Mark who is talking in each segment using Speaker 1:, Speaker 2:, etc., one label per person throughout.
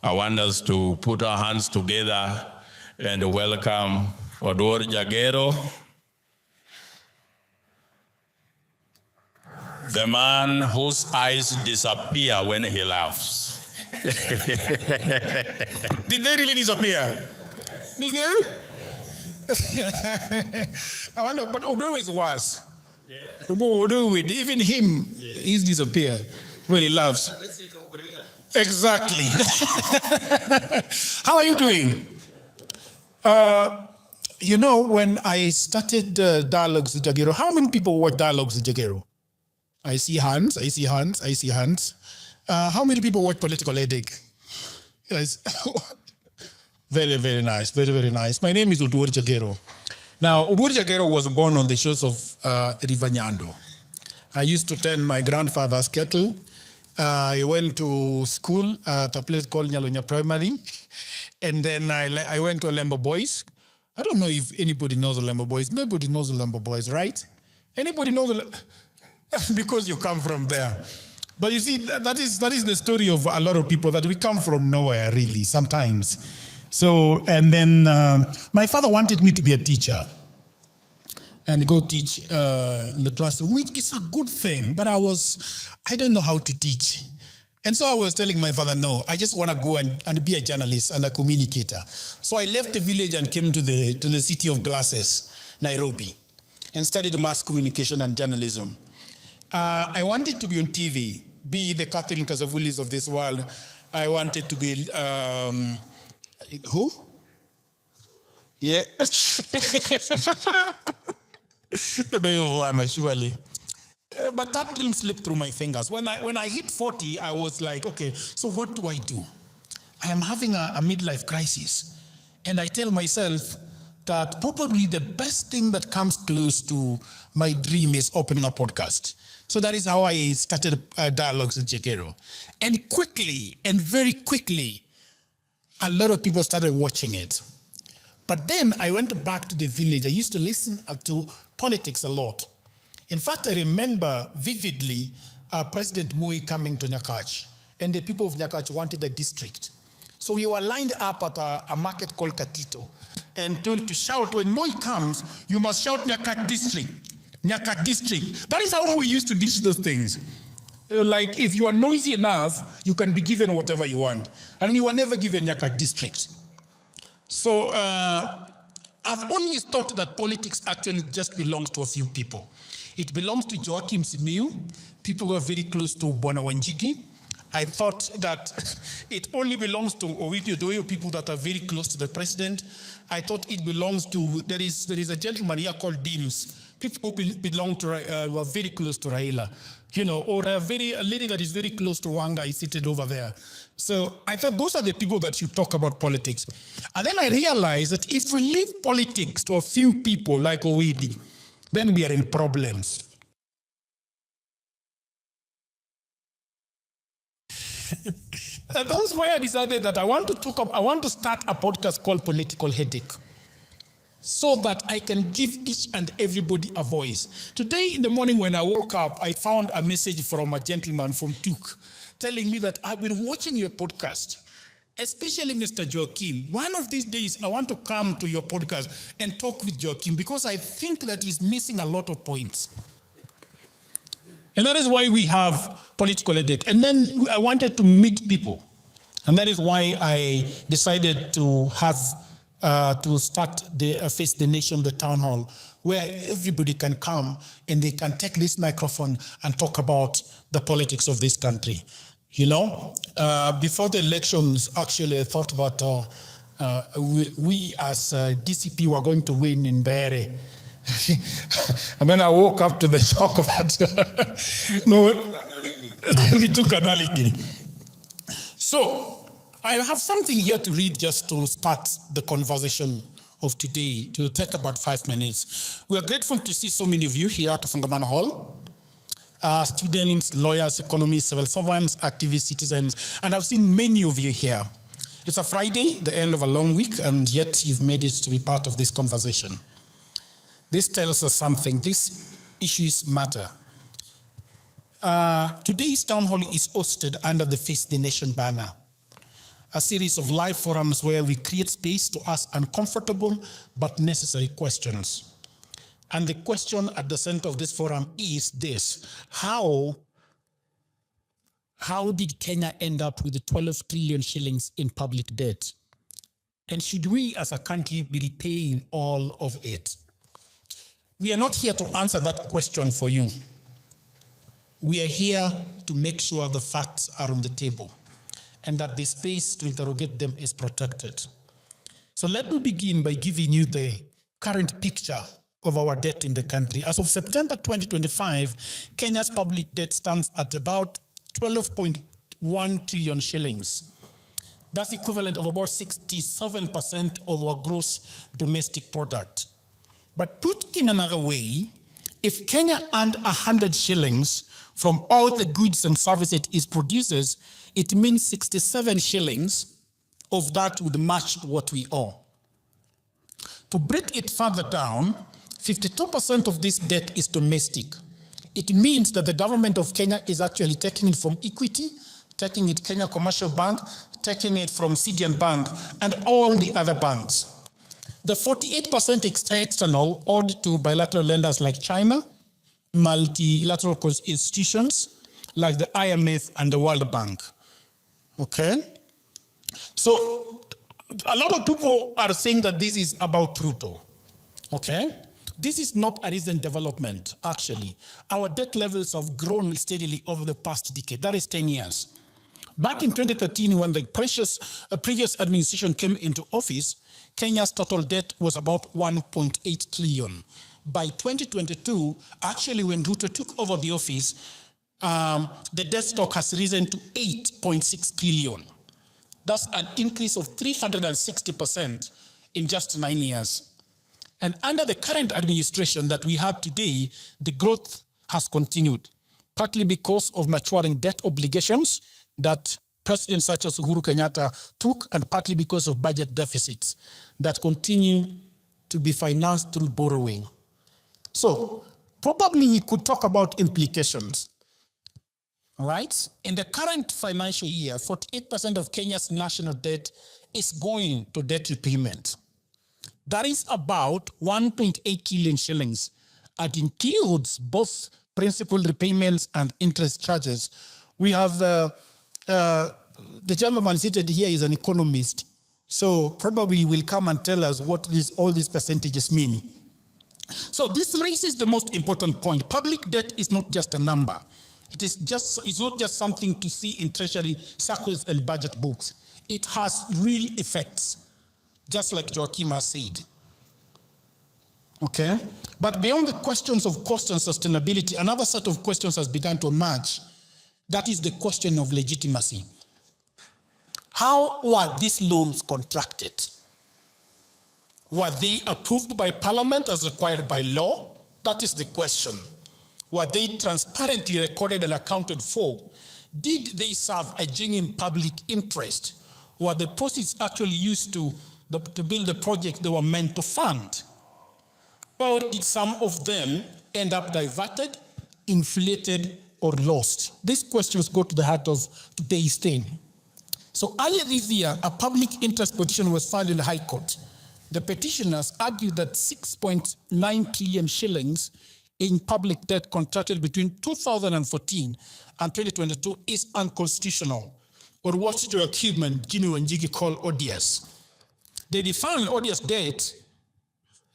Speaker 1: I want us to put our hands together and welcome Owidi Odoyo, the man whose eyes disappear when he laughs.
Speaker 2: Did they really disappear? Did they? I wonder, but Odoyo is worse. Odoyo, even him, he's disappeared when he laughs. Exactly. How are you doing? You know, when I started Dialogues with Jagero, how many people watch Dialogues with Jagero? I see hands. How many people watch Political Headache? Yes. Very, very nice. Very, very nice. My name is Owidi Odoyo. Now, Owidi Odoyo was born on the shores of River Nyando. I used to tend my grandfather's cattle. I went to school at a place called Nyalonya Primary. And then I went to Lembo Boys. I don't know if anybody knows the Lembo Boys. Nobody knows the Lembo Boys, right? Anybody know because you come from there. But you see, that is the story of a lot of people, that we come from nowhere, really, sometimes. So, and then my father wanted me to be a teacher and go teach in the classroom, which is a good thing, but I don't know how to teach. And so I was telling my father, no, I just want to go and be a journalist and a communicator. So I left the village and came to the city of glasses, Nairobi, and studied mass communication and journalism. I wanted to be on TV, be the Catherine Kazavulis of this world. I wanted to be, who? Yeah. Surely. But that dream slipped through my fingers. When I hit 40, I was like, okay, so what do I do? I am having a midlife crisis. And I tell myself that probably the best thing that comes close to my dream is opening a podcast. So that is how I started Dialogues with Jagero. And quickly, and very quickly, a lot of people started watching it. But then I went back to the village. I used to listen to politics a lot. In fact, I remember vividly President Moi coming to Nyakach, and the people of Nyakach wanted a district. So we were lined up at a market called Katito and told to shout, when Moi comes, you must shout Nyakach district. Nyakach district. That is how we used to dish those things. Like, if you are noisy enough, you can be given whatever you want. And you were never given Nyakach district. So I've always thought that politics actually just belongs to a few people. It belongs to Joakim Simiyu, people who are very close to Bwana Wanjigi. I thought that it only belongs to Owidi Odoyo, people that are very close to the president. I thought it belongs to, there is a gentleman here called Deans, people who belong to, who are very close to Raila, you know, or a lady that is very close to Wanga is seated over there. So I thought those are the people that should talk about politics. And then I realized that if we leave politics to a few people like Owidi, then we are in problems. And that's why I decided that I want to start a podcast called Political Headache, so that I can give each and everybody a voice. Today in the morning when I woke up, I found a message from a gentleman from Tuk telling me that I've been watching your podcast, especially Mr. Joakim. One of these days, I want to come to your podcast and talk with Joakim, because I think that he's missing a lot of points. And that is why we have Political Headache. And then I wanted to meet people. And that is why I decided to have to start the Face the Nation, the town hall, where everybody can come and they can take this microphone and talk about the politics of this country. You know, before the elections, actually, I thought about we as DCP were going to win in Bere. And then I woke up to the shock of that. No, we took an alligator. So I have something here to read just to start the conversation of today. It will take about 5 minutes. We are grateful to see so many of you here at Fungamano Hall. Students, lawyers, economists, civil servants, activists, citizens, and I've seen many of you here. It's a Friday, the end of a long week, and yet you've made it to be part of this conversation. This tells us something. These issues matter. Today's town hall is hosted under the Face the Nation banner. a series of live forums where we create space to ask uncomfortable but necessary questions. And the question at the center of this forum is this: how did Kenya end up with the 12 trillion shillings in public debt? And should we as a country be repaying all of it? We are not here to answer that question for you. We are here to make sure the facts are on the table and that the space to interrogate them is protected. So let me begin by giving you the current picture of our debt in the country. As of September 2025, Kenya's public debt stands at about 12.1 trillion shillings. That's equivalent of about 67% of our gross domestic product. But put in another way, if Kenya earned 100 shillings from all the goods and services it produces, it means 67 shillings of that would match what we owe. To break it further down, 52% of this debt is domestic. It means that the government of Kenya is actually taking it from Equity, taking it Kenya Commercial Bank, taking it from CDN Bank, and all the other banks. The 48% external owed to bilateral lenders like China, multilateral institutions like the IMF and the World Bank. Okay? So a lot of people are saying that this is about RUTO. Okay? This is not a recent development, actually. Our debt levels have grown steadily over the past decade. That is 10 years. Back in 2013, when the previous administration came into office, Kenya's total debt was about 1.8 trillion. By 2022, actually, when RUTO took over the office, the debt stock has risen to 8.6 trillion. That's an increase of 360% in just 9 years. And under the current administration that we have today, the growth has continued, partly because of maturing debt obligations that presidents such as Uhuru Kenyatta took, and partly because of budget deficits that continue to be financed through borrowing. So probably we could talk about implications. Right? In the current financial year, 48% of Kenya's national debt is going to debt repayment. That is about 1.8 trillion shillings. It includes both principal repayments and interest charges. We have the gentleman seated here is an economist, so probably will come and tell us what all these percentages mean. So this raises the most important point. Public debt is not just a number. It's not just something to see in treasury circles and budget books. It has real effects, just like Joakim has said. Okay? But beyond the questions of cost and sustainability, another set of questions has begun to emerge. That is the question of legitimacy. How were these loans contracted? Were they approved by Parliament as required by law? That is the question. Were they transparently recorded and accounted for? Did they serve a genuine public interest? Were the proceeds actually used to build the project they were meant to fund? Or did some of them end up diverted, inflated, or lost? These questions go to the heart of today's theme. So earlier this year, a public interest petition was filed in the High Court. The petitioners argued that 6.9 trillion shillings in public debt contracted between 2014 and 2022 is unconstitutional, or what Joakim and Gino and Jiggy call odious. They define odious debt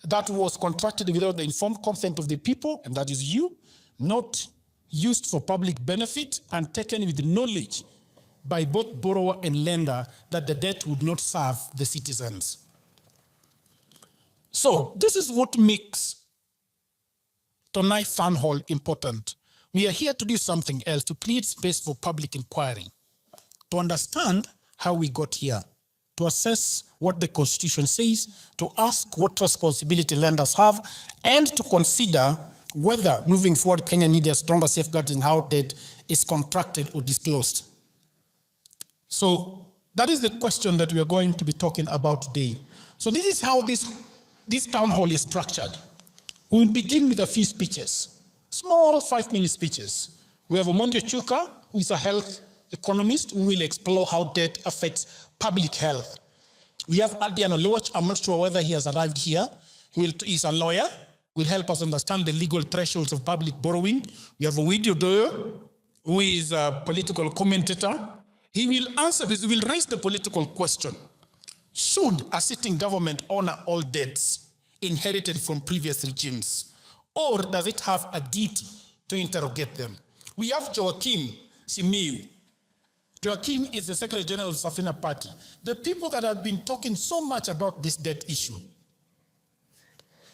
Speaker 2: that was contracted without the informed consent of the people, and that is you, not used for public benefit, and taken with knowledge by both borrower and lender that the debt would not serve the citizens. So this is what makes tonight's town hall important. We are here to do something else, to create space for public inquiry, to understand how we got here, to assess what the Constitution says, to ask what responsibility lenders have, and to consider whether moving forward Kenya needs a stronger safeguards in how debt is contracted or disclosed. So that is the question that we are going to be talking about today. So this is how this town hall is structured. We will begin with a few speeches, small 5-minute speeches. We have Omondi Chuka, who is a health economist who will explore how debt affects public health. We have Adrian Oloch. I'm not sure whether he has arrived here. He's a lawyer, will help us understand the legal thresholds of public borrowing. We have Owidi Odoyo, who is a political commentator. He will answer this, he will raise the political question. Should a sitting government honor all debts inherited from previous regimes? Or does it have a duty to interrogate them? We have Joakim Simiyu. Joakim is the Secretary General of the Safina Party. The people that have been talking so much about this debt issue.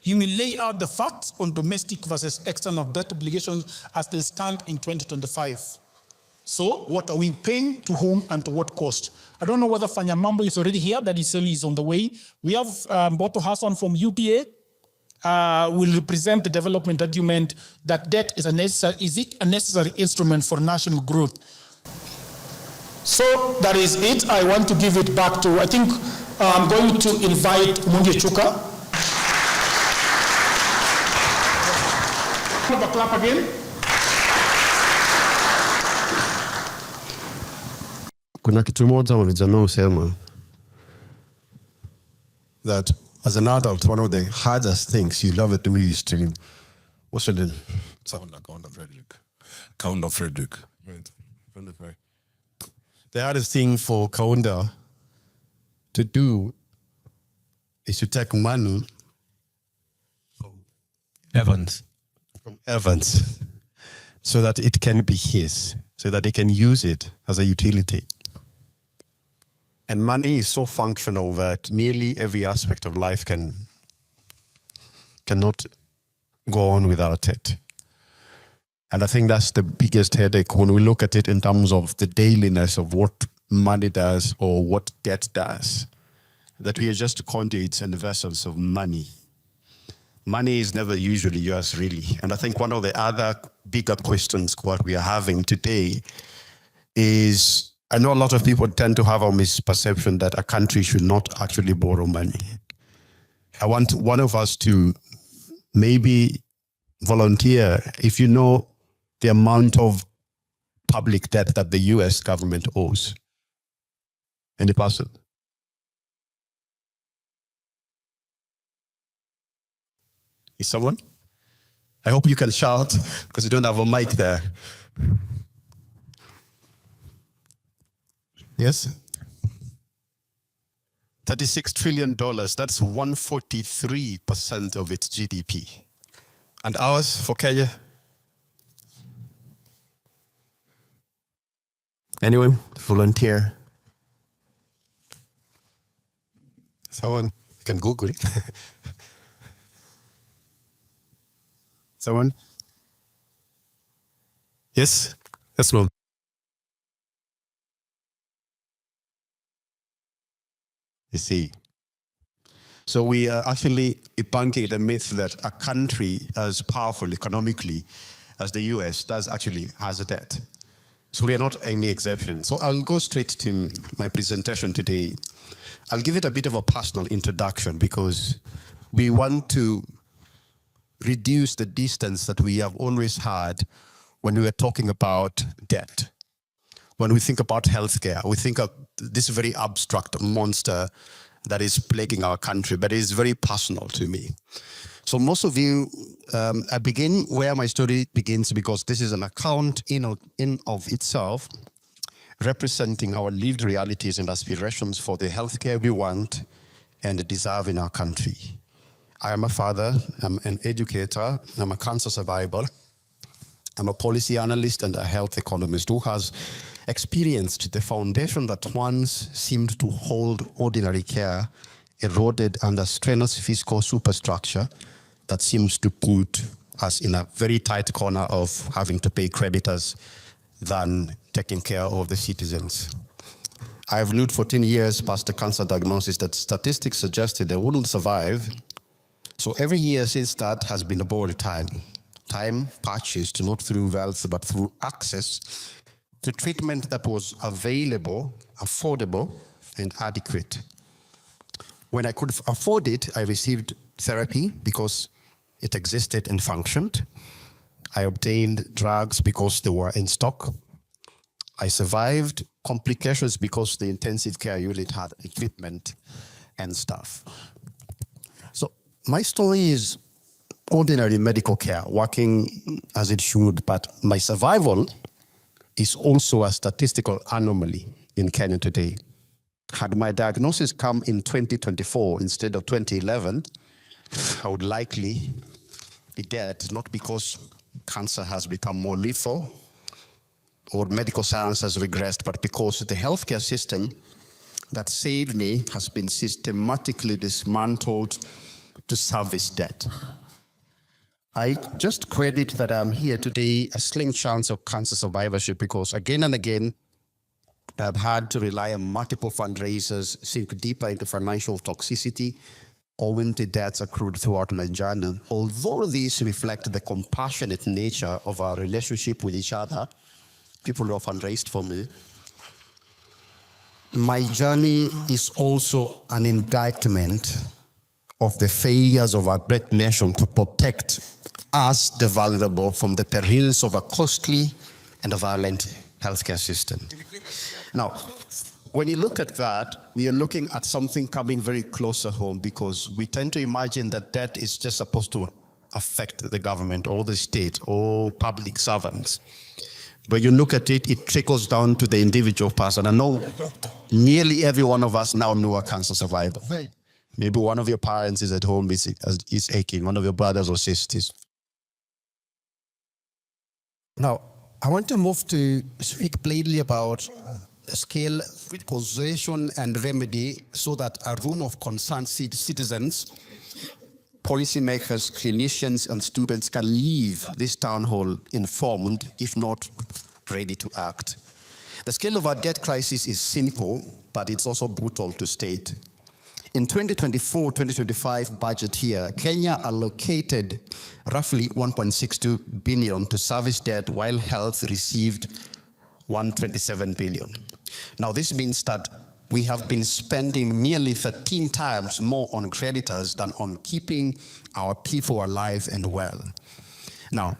Speaker 2: He will lay out the facts on domestic versus external debt obligations as they stand in 2025. So, what are we paying, to whom, and to what cost? I don't know whether Fanya Mambo is already here, that is on the way. We have Boto Hassan from UPA, will represent the development argument that debt is a necessary instrument for national growth. So that is it. I want to give it back to, I think I'm going to invite Mungi Chuka. Have a clap again.
Speaker 3: Kuna kitu moja walijana usema that as an adult, one of the hardest things you love it to me is to, what's your name?
Speaker 4: Sound like Count of Frederick. Count of Frederick. Right.
Speaker 3: The hardest thing for Kaunda to do is to take money from Evans, so that it can be his, so that he can use it as a utility. And money is so functional that nearly every aspect of life cannot go on without it. And I think that's the biggest headache when we look at it in terms of the dailiness of what money does or what debt does, that we are just conduits and vessels of money. Money is never usually yours, really. And I think one of the other bigger questions what we are having today is, I know a lot of people tend to have a misperception that a country should not actually borrow money. I want one of us to maybe volunteer if you know the amount of public debt that the US government owes. Any person? Is someone? I hope you can shout because you don't have a mic there. Yes? $36 trillion, that's 143% of its GDP. And ours for Kenya? Anyone? Volunteer? Someone? You can Google it. Someone? Yes? Yes, no. You see. So we are actually debunking the myth that a country as powerful economically as the US has a debt. So we are not any exception. So I'll go straight to my presentation today. I'll give it a bit of a personal introduction because we want to reduce the distance that we have always had when we were talking about debt. When we think about healthcare, we think of this very abstract monster that is plaguing our country, but it is very personal to me. So most of you, I begin where my story begins because this is an account in of itself representing our lived realities and aspirations for the healthcare we want and deserve in our country. I am a father, I'm an educator, I'm a cancer survivor, I'm a policy analyst and a health economist who has experienced the foundation that once seemed to hold ordinary care eroded under strenuous fiscal superstructure that seems to put us in a very tight corner of having to pay creditors than taking care of the citizens. I've lived 14 years past the cancer diagnosis that statistics suggested I wouldn't survive. So every year since that has been a borrowed time. Time purchased not through wealth, but through access to treatment that was available, affordable, and adequate. When I could afford it, I received therapy because it existed and functioned. I obtained drugs because they were in stock. I survived complications because the intensive care unit had equipment and stuff. So my story is ordinary medical care, working as it should, but my survival is also a statistical anomaly in Kenya today. Had my diagnosis come in 2024 instead of 2011, I would likely be dead, not because cancer has become more lethal or medical science has regressed, but because the healthcare system that saved me has been systematically dismantled to service debt. I just credit that I'm here today a slim chance of cancer survivorship because again and again, I've had to rely on multiple fundraisers, sink deeper into financial toxicity, owing to debts accrued throughout my journey. Although these reflect the compassionate nature of our relationship with each other, people who have fundraised for me, my journey is also an indictment of the failures of our great nation to protect us, the vulnerable, from the perils of a costly and a violent healthcare system. Now, when you look at that, we are looking at something coming very closer home because we tend to imagine that debt is just supposed to affect the government or the state or public servants. But you look at it, it trickles down to the individual person. I know nearly every one of us now know a cancer survivor. Maybe one of your parents is at home, is aching, one of your brothers or sisters.
Speaker 5: Now, I want to move to speak plainly about scale, causation, and remedy so that a room of concerned citizens, policymakers, clinicians, and students can leave this town hall informed, if not ready to act. The scale of our debt crisis is simple, but it's also brutal to state. In 2024-2025 budget year, Kenya allocated roughly 1.62 billion to service debt, while health received 127 billion. Now, this means that we have been spending nearly 13 times more on creditors than on keeping our people alive and well. Now,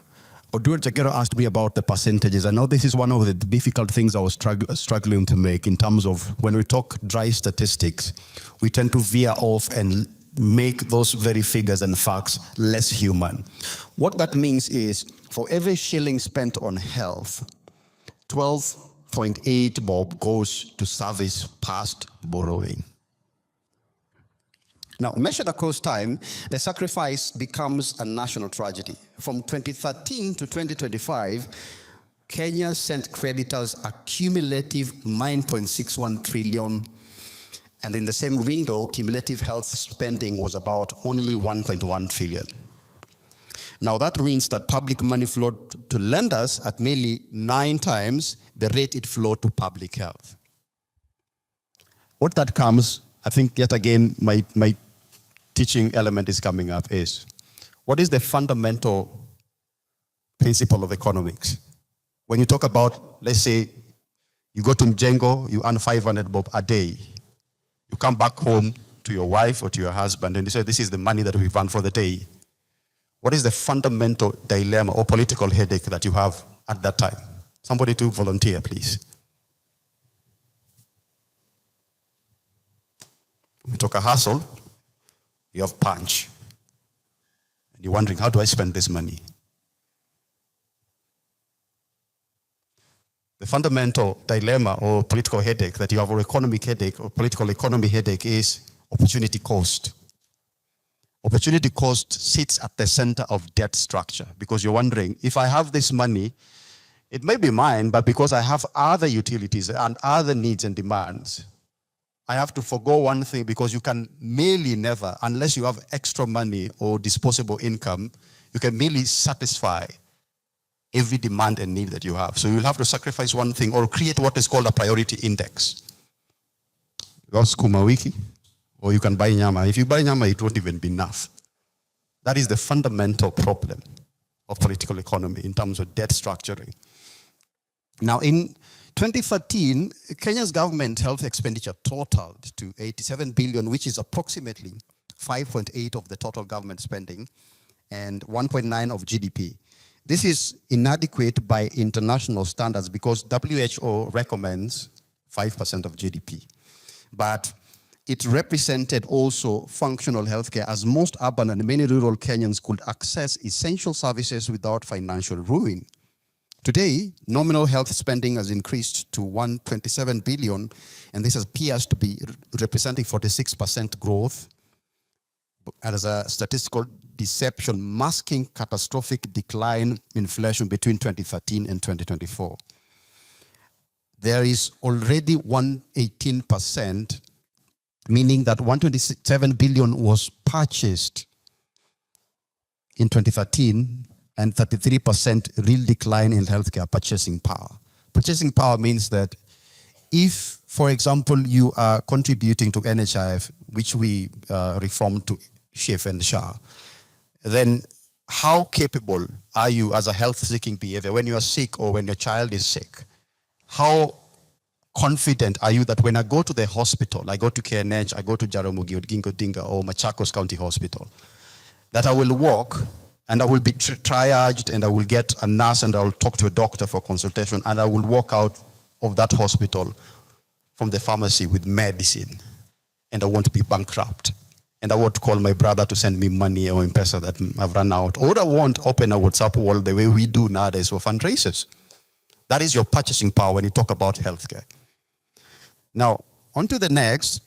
Speaker 5: Odoyo asked me about the percentages. I know this is one of the difficult things I was struggling to make in terms of when we talk dry statistics, we tend to veer off and make those very figures and facts less human. What that means is for every shilling spent on health, 12.8 bob goes to service past borrowing. Now, measured across time, the sacrifice becomes a national tragedy. From 2013 to 2025, Kenya sent creditors a cumulative 9.61 trillion, and in the same window, cumulative health spending was about only 1.1 trillion. Now, that means that public money flowed to lenders at nearly 9 times the rate it flowed to public health. What that comes, I think yet again, my teaching element is coming up is, what is the fundamental principle of economics? When you talk about, let's say, you go to Mjengo, you earn 500 bob a day. You come back home to your wife or to your husband and you say, this is the money that we've earned for the day. What is the fundamental dilemma or political headache that you have at that time? Somebody to volunteer, please. We talk a hustle, you have punch. And you're wondering, how do I spend this money? The fundamental dilemma or political headache that you have, or economic headache or political economy headache, is opportunity cost. Opportunity cost sits at the center of debt structure because you're wondering, if I have this money, it may be mine, but because I have other utilities and other needs and demands, I have to forgo one thing because you can merely never, unless you have extra money or disposable income, you can merely satisfy every demand and need that you have. So you'll have to sacrifice one thing or create what is called a priority index. You have skuma wiki, or you can buy nyama. If you buy nyama, it won't even be enough. That is the fundamental problem of political economy in terms of debt structuring. Now, in 2013, Kenya's government health expenditure totaled to 87 billion, which is approximately 5.8 of the total government spending and 1.9 of GDP. This is inadequate by international standards because WHO recommends 5% of GDP. But it represented also functional healthcare, as most urban and many rural Kenyans could access essential services without financial ruin. Today, nominal health spending has increased to 127 billion, and this appears to be representing 46% growth as a statistical deception, masking catastrophic decline in inflation between 2013 and 2024. There is already 118%, meaning that 127 billion was purchased in 2013 and 33% real decline in healthcare purchasing power. Purchasing power means that if, for example, you are contributing to NHIF, which we reformed to SHIF and SHA, then how capable are you as a health-seeking behavior when you are sick or when your child is sick? How confident are you that when I go to the hospital, I go to KNH, I go to Jaramogi Oginga Odinga or Machakos County Hospital, that I will walk and I will be triaged and I will get a nurse and I will talk to a doctor for consultation and I will walk out of that hospital from the pharmacy with medicine and I won't be bankrupt. And I won't call my brother to send me money or M-Pesa that I've run out. Or I won't open a WhatsApp wall the way we do nowadays for fundraisers. That is your purchasing power when you talk about healthcare. Now, on to the next.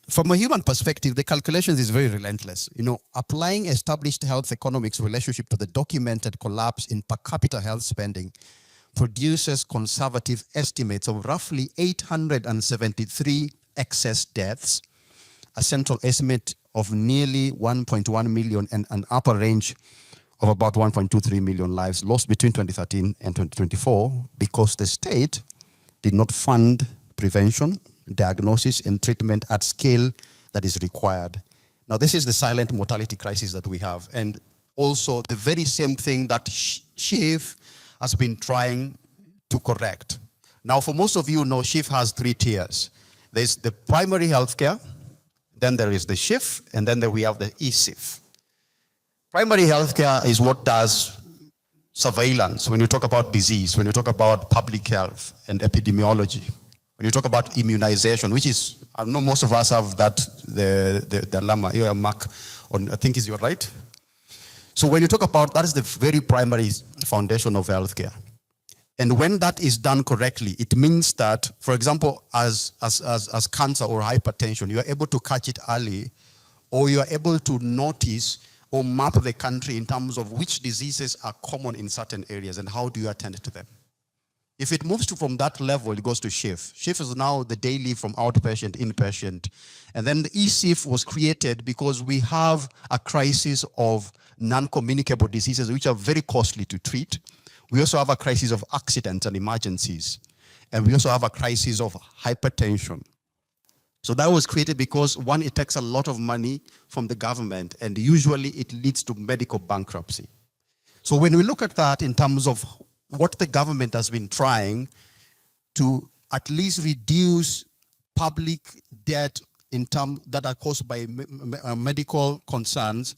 Speaker 5: From a human perspective, the calculations is very relentless. You know, applying established health economics relationship to the documented collapse in per capita health spending produces conservative estimates of roughly 873 excess deaths, a central estimate of nearly 1.1 million and an upper range of about 1.23 million lives lost between 2013 and 2024 because the state did not fund prevention, diagnosis, and treatment at scale that is required. Now, this is the silent mortality crisis that we have, and also the very same thing that SHIF has been trying to correct. Now, for most of you know, SHIF has 3 tiers. There's the primary healthcare, then there is the SHIF, and then we have the ESIF. Primary healthcare is what does surveillance, when you talk about disease, when you talk about public health and epidemiology, when you talk about immunization, which is, I know most of us have that, the llama, your mark on, I think is your right. So when you talk about, that is the very primary foundation of healthcare. And when that is done correctly, it means that, for example, as cancer or hypertension, you are able to catch it early, or you are able to notice or map the country in terms of which diseases are common in certain areas and how do you attend to them. If it moves from that level, it goes to SHIF. SHIF is now the daily from outpatient, inpatient. And then the ESIF was created because we have a crisis of non-communicable diseases which are very costly to treat. We also have a crisis of accidents and emergencies. And we also have a crisis of hypertension. So that was created because, one, it takes a lot of money from the government, and usually it leads to medical bankruptcy. So when we look at that in terms of what the government has been trying to at least reduce public debt in terms that are caused by medical concerns,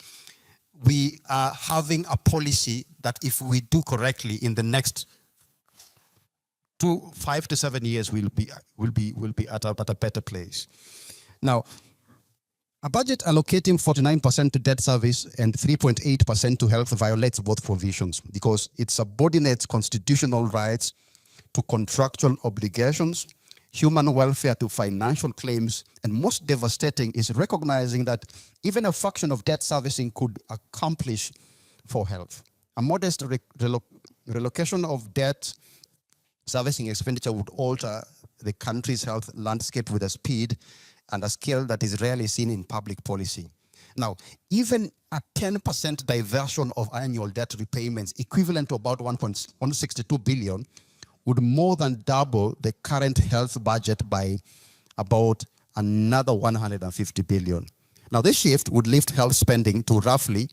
Speaker 5: we are having a policy that if we do correctly in the next 5 to 7 years, we'll be at a better place. Now, a budget allocating 49% to debt service and 3.8% to health violates both provisions because it subordinates constitutional rights to contractual obligations, human welfare to financial claims, and most devastating is recognizing that even a fraction of debt servicing could accomplish for health. A modest relocation of debt servicing expenditure would alter the country's health landscape with a speed and a scale that is rarely seen in public policy. Now, even a 10% diversion of annual debt repayments, equivalent to about 162 billion, would more than double the current health budget by about another 150 billion. Now, this shift would lift health spending to roughly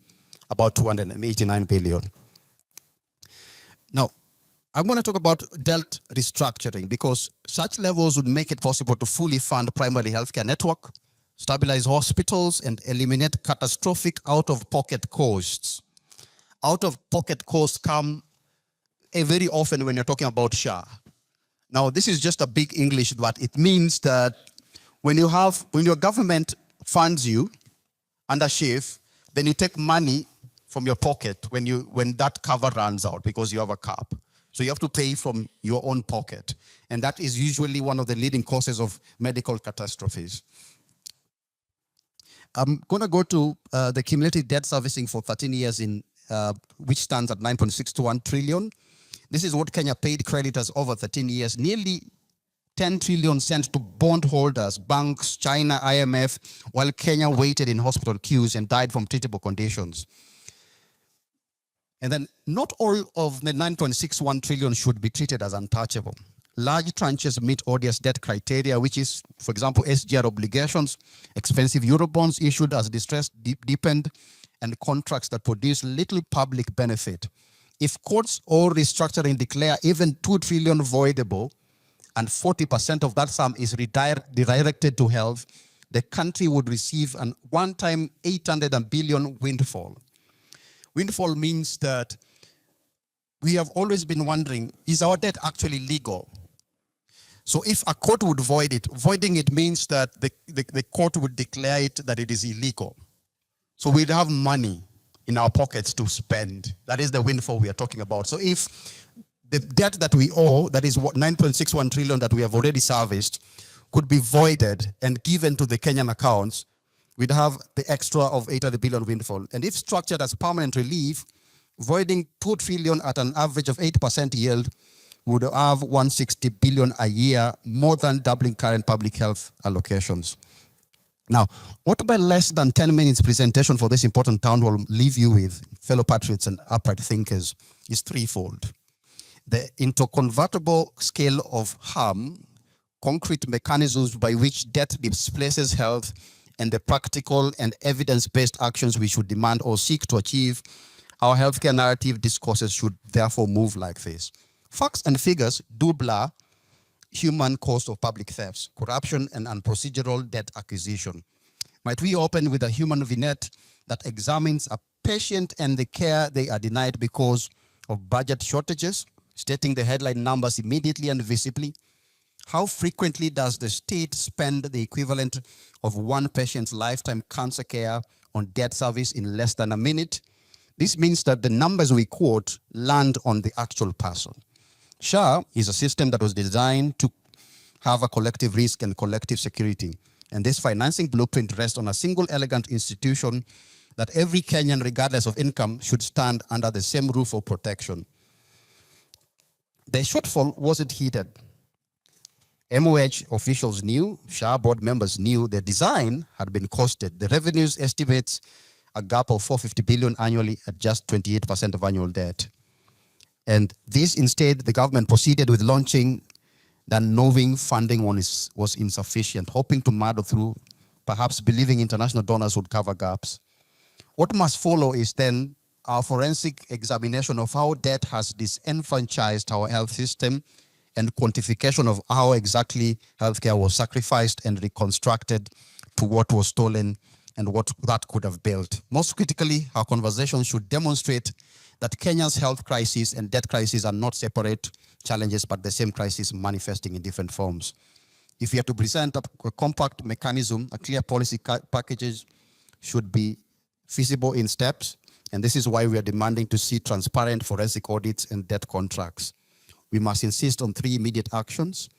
Speaker 5: about 289 billion. Now, I'm going to talk about debt restructuring because such levels would make it possible to fully fund primary healthcare network, stabilize hospitals, and eliminate catastrophic out-of-pocket costs. out-of-pocket costs come very often when you're talking about SHA. Now, this is just a big English, but it means that when your government funds you under SHIF, then you take money from your pocket when that cover runs out because you have a cap. So you have to pay from your own pocket. And that is usually one of the leading causes of medical catastrophes. I'm going to go to the cumulative debt servicing for 13 years, which stands at 9.621 trillion. This is what Kenya paid creditors over 13 years, nearly 10 trillion sent to bondholders, banks, China, IMF, while Kenya waited in hospital queues and died from treatable conditions. And then not all of the 9.61 trillion should be treated as untouchable. Large tranches meet odious debt criteria, which is, for example, SGR obligations, expensive Eurobonds issued as distressed deepened, and contracts that produce little public benefit. If courts or restructuring declare even 2 trillion voidable, and 40% of that sum is redirected to health, the country would receive an one-time 800 billion windfall. Windfall means that we have always been wondering, is our debt actually legal? So if a court would void it, voiding it means that the court would declare it that it is illegal. So we'd have money in our pockets to spend. That is the windfall we are talking about. So if the debt that we owe, that is what 9.61 trillion that we have already serviced, could be voided and given to the Kenyan accounts, we'd have the extra of 800 billion windfall. And if structured as permanent relief, voiding 2 trillion at an average of 8% yield would have 160 billion a year, more than doubling current public health allocations. Now, what by less than 10 minutes presentation for this important town hall leave you with, fellow patriots and upright thinkers, is threefold. The interconvertible scale of harm, concrete mechanisms by which debt displaces health, and the practical and evidence-based actions we should demand or seek to achieve, our healthcare narrative discourses should therefore move like this. Facts and figures do blur human cost of public thefts, corruption, and unprocedural debt acquisition. Might we open with a human vignette that examines a patient and the care they are denied because of budget shortages, stating the headline numbers immediately and visibly? How frequently does the state spend the equivalent of one patient's lifetime cancer care on debt service in less than a minute? This means that the numbers we quote land on the actual person. SHA is a system that was designed to have a collective risk and collective security. And this financing blueprint rests on a single elegant institution that every Kenyan, regardless of income, should stand under the same roof of protection. The shortfall wasn't hidden. MOH officials knew, SHA board members knew the design had been costed. The revenues estimates a gap of 450 billion annually at just 28% of annual debt. And this instead, the government proceeded with launching that knowing funding was insufficient, hoping to muddle through, perhaps believing international donors would cover gaps. What must follow is then our forensic examination of how debt has disenfranchised our health system and quantification of how exactly healthcare was sacrificed and reconstructed to what was stolen and what that could have built. Most critically, our conversation should demonstrate that Kenya's health crisis and debt crisis are not separate challenges, but the same crisis manifesting in different forms. If we are to present a compact mechanism, a clear policy packages should be feasible in steps, and this is why we are demanding to see transparent forensic audits and debt contracts. We must insist on 3 immediate actions: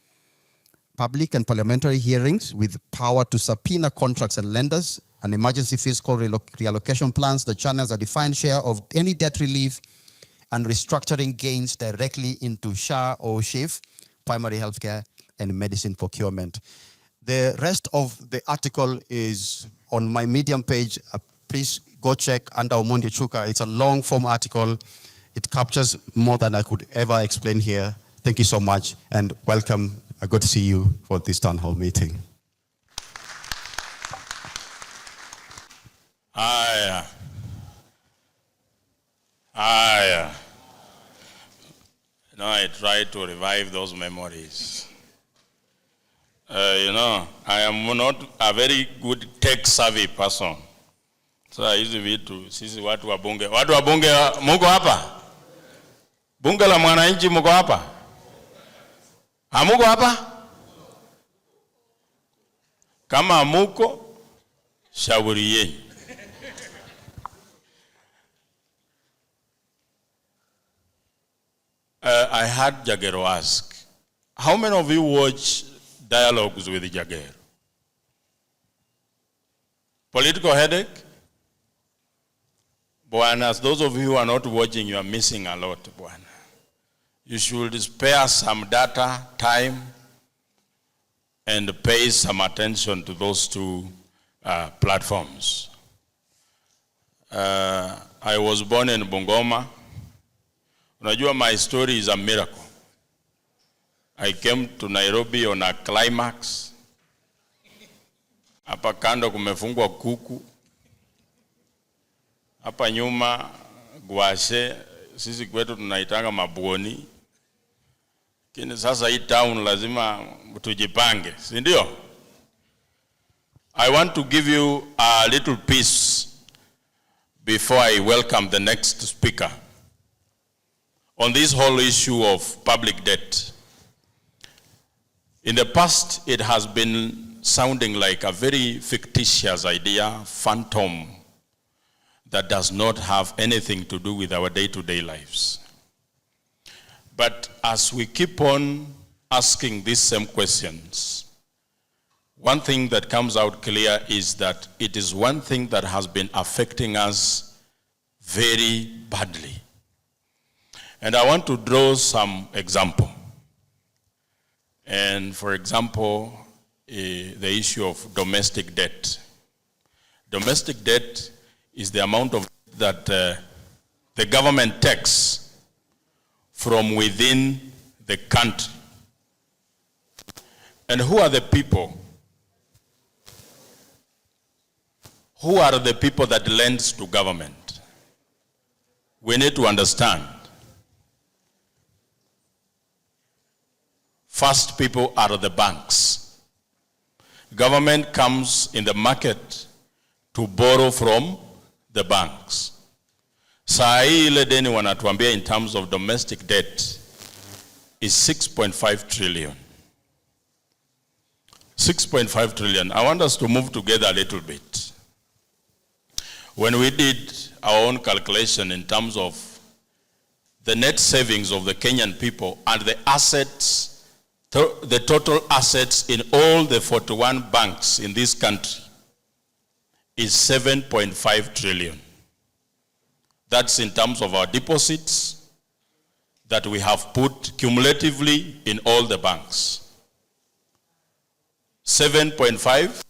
Speaker 5: public and parliamentary hearings with power to subpoena contracts and lenders, and emergency fiscal reallocation plans that channels a defined share of any debt relief and restructuring gains directly into SHA or SHIF, primary healthcare and medicine procurement. The rest of the article is on my Medium page. Please go check under Omondi Chuka. It's a long form article. It captures more than I could ever explain here. Thank you so much and welcome. Good to see you for this town hall meeting.
Speaker 1: I try to revive those memories. I am not a very good tech-savvy person, Sasa hizi vitu sisi watu wa bunge muko hapa? Bunge la mwananchi muko hapa? Hamuko hapa? Kama hamuko, shauri yenu. I had Jagero ask, how many of you watch dialogues with Jagero? Political headache? Buanas, those of you who are not watching, you are missing a lot, Buana. You should spare some data, time, and pay some attention to those two platforms. I was born in Bungoma. Unajua, my story is a miracle. I came to Nairobi on a climax. Hapa kando kumefungwa kuku. Hapa nyuma guashe, sisi kwetu tunaitanga mabuoni. Kini sasa hii town lazima tujipange, si ndio? I want to give you a little piece before I welcome the next speaker on this whole issue of public debt. In the past, it has been sounding like a very fictitious idea, phantom, that does not have anything to do with our day-to-day lives. But as we keep on asking these same questions, one thing that comes out clear is that it is one thing that has been affecting us very badly. And I want to draw some example. And for example, the issue of domestic debt. Domestic debt is the amount of that the government takes from within the country. And who are the people? Who are the people that lends to government? We need to understand. First people are the banks. Government comes in the market to borrow from the banks. Saa hii ile deni wanatuambia in terms of domestic debt is 6.5 trillion. 6.5 trillion. I want us to move together a little bit. When we did our own calculation in terms of the net savings of the Kenyan people and the assets, the total assets in all the 41 banks in this country is 7.5 trillion. That's in terms of our deposits that we have put cumulatively in all the banks. 7.5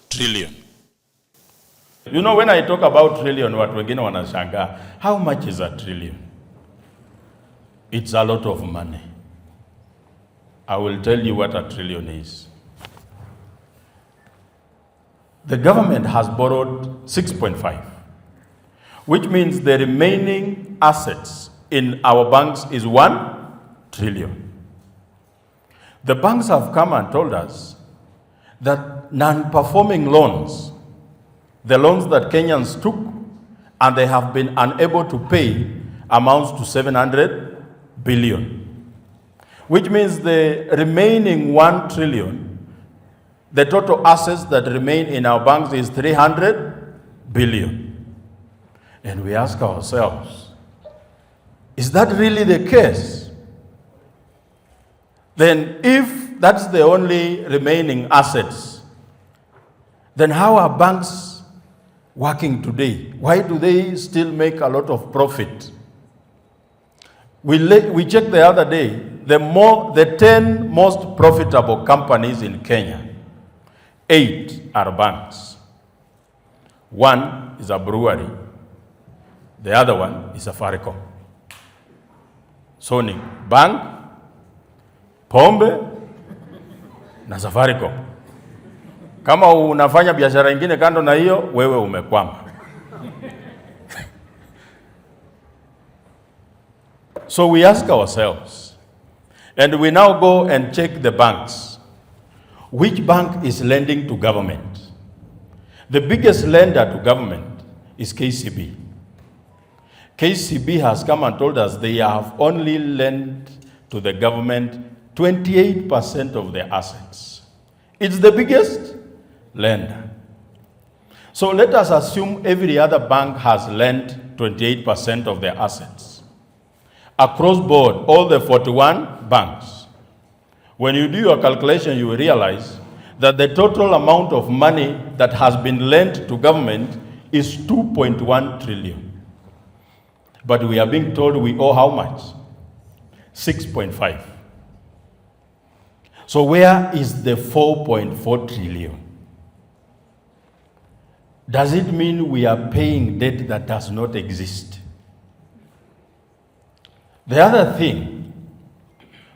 Speaker 1: trillion. You know, when I talk about trillion, watu wengine wanashangaa, how much is a trillion? It's a lot of money. I will tell you what a trillion is. The government has borrowed 6.5, which means the remaining assets in our banks is 1 trillion. The banks have come and told us that non-performing loans, the loans that Kenyans took and they have been unable to pay, amounts to 700 billion. Which means the remaining 1 trillion, the total assets that remain in our banks is 300 billion. And we ask ourselves, is that really the case? Then if that's the only remaining assets, then how are banks working today? Why do they still make a lot of profit? We checked the other day, the 10 most profitable companies in Kenya, 8 are banks. 1 is a brewery. The other one is Safaricom. Sony, bank, pombe, na Safaricom. Kama unafanya biashara ingine kando na hiyo, wewe umekwama. So we ask ourselves, and we now go and check the banks. Which bank is lending to government? The biggest lender to government is KCB. KCB has come and told us they have only lent to the government 28% of their assets. It's the biggest lender. So let us assume every other bank has lent 28% of their assets. Across board, all the 41 banks. When you do your calculation, you will realize that the total amount of money that has been lent to government is 2.1 trillion. But we are being told we owe how much? 6.5. So where is the 4.4 trillion? Does it mean we are paying debt that does not exist? The other thing,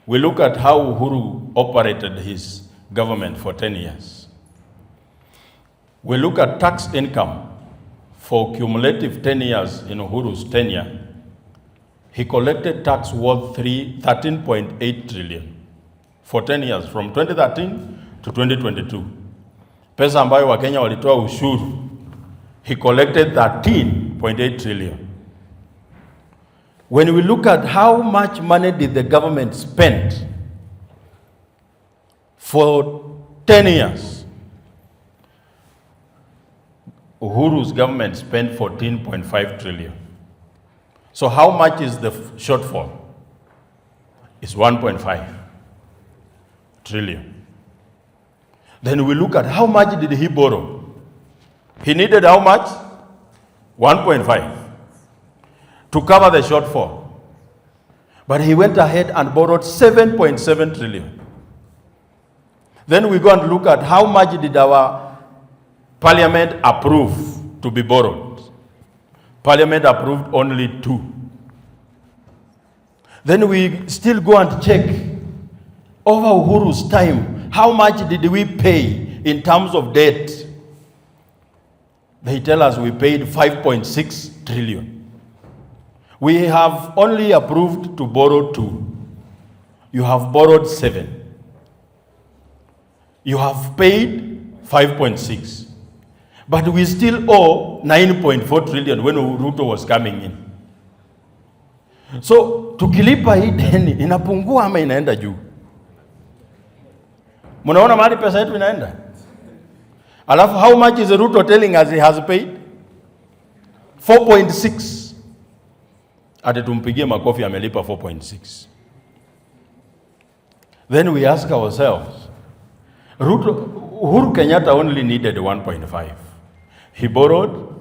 Speaker 1: we look at how Uhuru operated his government for 10 years. We look at tax income for cumulative 10 years in Uhuru's tenure. He collected tax worth 13.8 trillion for 10 years, from 2013 to 2022. Pesa ambayo Wakenya walitoa ushuru, he collected 13.8 trillion. When we look at how much money did the government spend for 10 years, Uhuru's government spent 14.5 trillion. So how much is the shortfall? It's 1.5 trillion. Then we look at how much did he borrow? He needed how much? 1.5 to cover the shortfall. But he went ahead and borrowed 7.7 trillion. Then we go and look at how much did our parliament approve to be borrowed. Parliament approved only 2. Then we still go and check over Uhuru's time, how much did we pay in terms of debt? They tell us we paid 5.6 trillion. We have only approved to borrow 2. You have borrowed 7. You have paid 5.6. But we still owe 9.4 trillion when RUTO was coming in. So, tukilipa hii deni, inapungua ama inaenda juu? Munaona mahali pesa yetu inaenda? Alafu, how much is RUTO telling us he has paid? 4.6. Ati tumpigie makofi amelipa 4.6. Then we ask ourselves, Uhuru Kenyatta only needed 1.5. He borrowed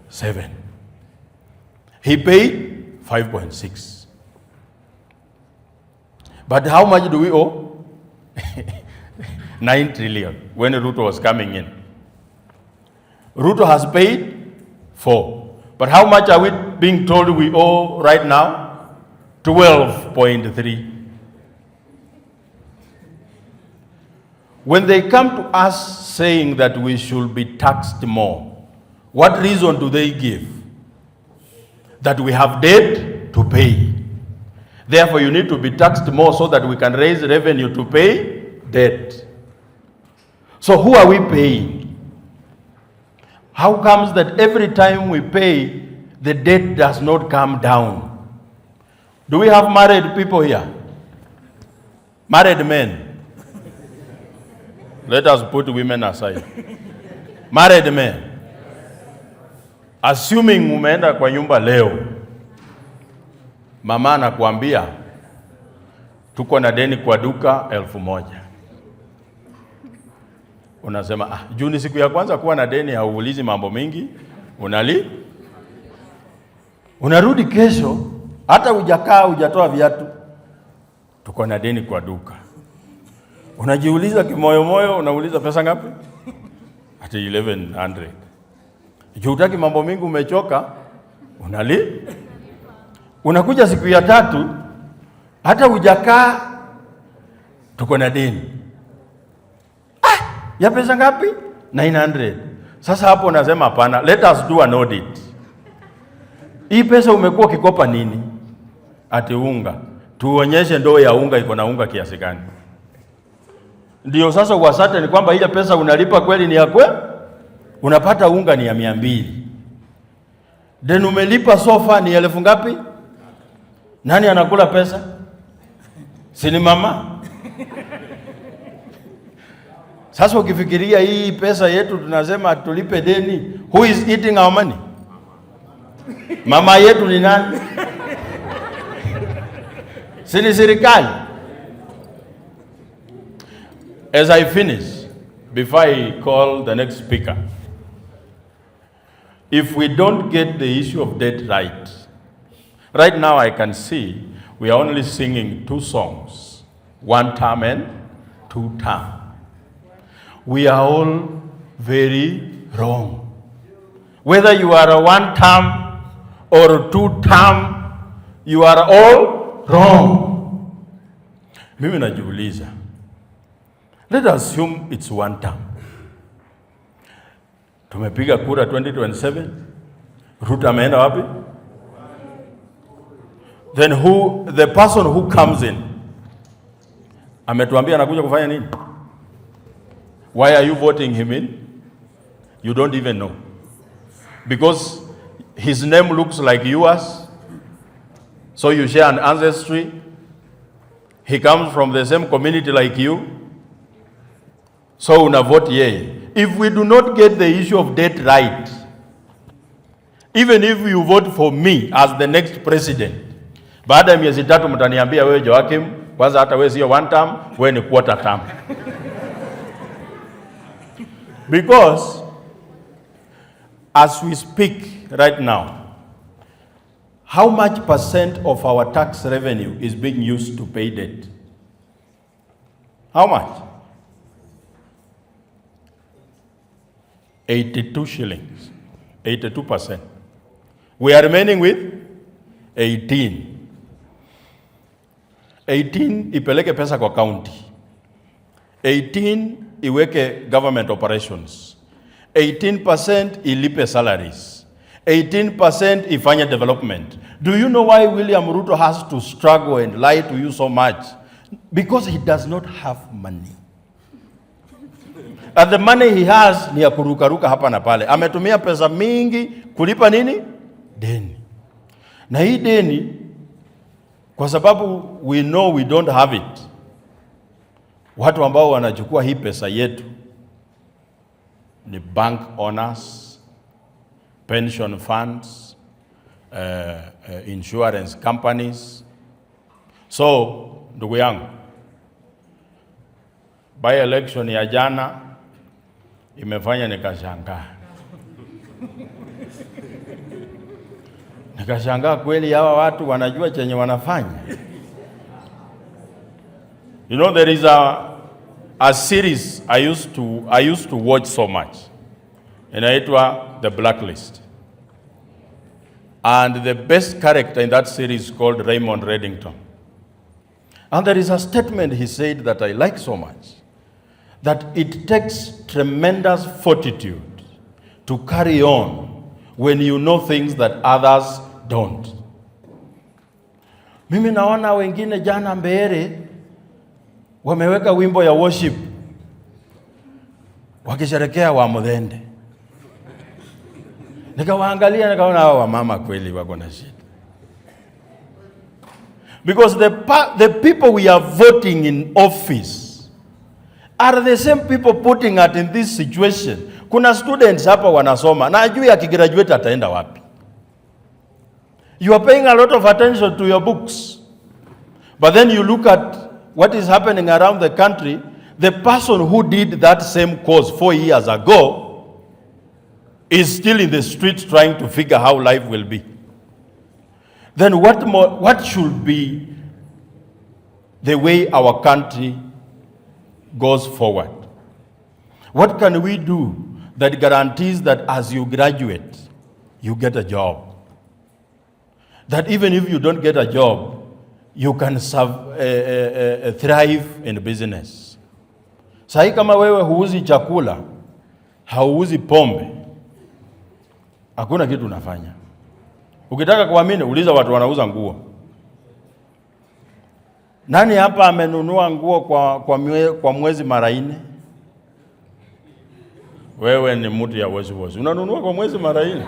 Speaker 1: 7. He paid 5.6. But how much do we owe? 9 trillion when RUTO was coming in. RUTO has paid 4. But how much are we being told we owe right now? 12.3. When they come to us saying that we should be taxed more, what reason do they give? That we have debt to pay. Therefore, you need to be taxed more so that we can raise revenue to pay debt. So who are we paying? How comes that every time we pay, the debt does not come down? Do we have married people here? Married men? Let us put women aside. Married men. Assuming umeenda kwa nyumba leo, mama anakuambia tuko na deni kwa duka 1,000. Unasema, juu ni siku ya kwanza kuwa na deni, hauulizi mambo mingi, unarudi kesho, hata hujakaa hujatoa viatu, tuko na deni kwa duka. Unajiuliza kimoyo, unauliza pesa ngapi? Ati 1,100. Juu hutaki mambo mingi, umechoka, unakuja siku ya 3, hata hujakaa, tuko na deni. Ya pesa ngapi? 900. Sasa hapo unasema hapana, let us do an audit. Hii pesa umekuwa ukikopa nini? Ati unga. Tuonyeshe ndoo ya unga iko na unga kiasi gani. Ndio sasa uwasate ni kwamba ile pesa unalipa kweli ni ya kweli? Unapata unga ni ya 200. Deni umelipa sofa ni 1000 ngapi? Nani anakula pesa? Si ni mama? Sasa ukifikiria hii pesa yetu tunasema tulipe deni, who is eating our money? Mama yetu ni nani? Si ni serikali? As I finish, before I call the next speaker, if we don't get the issue of debt right now I can see we are only singing 2 songs, 1 term and 2 term. We are all very wrong. Whether you are a 1 term or 2 term, you are all wrong. Mimi najiuliza, let us assume it's 1 term. Tumepiga kura 2027. Ruto ameenda wapi? Then the person who comes in, ametuambia anakuja kufanya nini? Why are you voting him in? You don't even know. Because his name looks like yours, so you share an ancestry. He comes from the same community like you, so una vote yeye. If we do not get the issue of debt right, even if you vote for me as the next president, baada ya miezi 3 mtaniambia wewe Joakim, kwanza hata wewe sio 1 term, wewe ni quarter term. Because as we speak right now, how much % of our tax revenue is being used to pay debt? How much? 82 shillings, 82%. We are remaining with 18. 18 ipeleke pesa kwa county. 18 iweke government operations. 18% ilipe salaries. 18% ifanye development. Do you know why William Ruto has to struggle and lie to you so much? Because he does not have money. And the money he has ni ya kurukaruka hapa na pale. Ametumia pesa mingi kulipa nini? Deni. Na hii deni, kwa sababu we know we don't have it, watu ambao wanachukua hii pesa yetu ni bank owners, pension funds, insurance companies. So, ndugu yangu, by election ya jana imefanya nikashangaa. Nikashangaa kweli hawa watu wanajua chenye wanafanya. You know, there is a series I used to watch so much. Inaitwa The Blacklist. And the best character in that series is called Raymond Reddington. And there is a statement he said that I like so much, that it takes tremendous fortitude to carry on when you know things that others don't. Mimi naona wengine jana Mbeere wameweka wimbo ya worship wakisherekea wa Muthende. Nikawaangalia nikaona hawa wamama kweli wako na shida. Because the people we are voting in office are the same people putting us in this situation. Kuna students hapa wanasoma na ajui akigraduate ataenda wapi. You are paying a lot of attention to your books, but then you look at what is happening around the country. The person who did that same course 4 years ago is still in the streets trying to figure how life will be. Then what should be the way our country goes forward? What can we do that guarantees that as you graduate, you get a job? That even if you don't get a job, you can thrive in business. Sahi kama wewe huuzi chakula, hauuzi pombe, hakuna kitu unafanya. Ukitaka kuamini, uliza watu wanauza nguo. Nani hapa amenunua nguo kwa mwezi mara 4? Wewe ni mtu ya wezi. Unanunua kwa mwezi mara 4?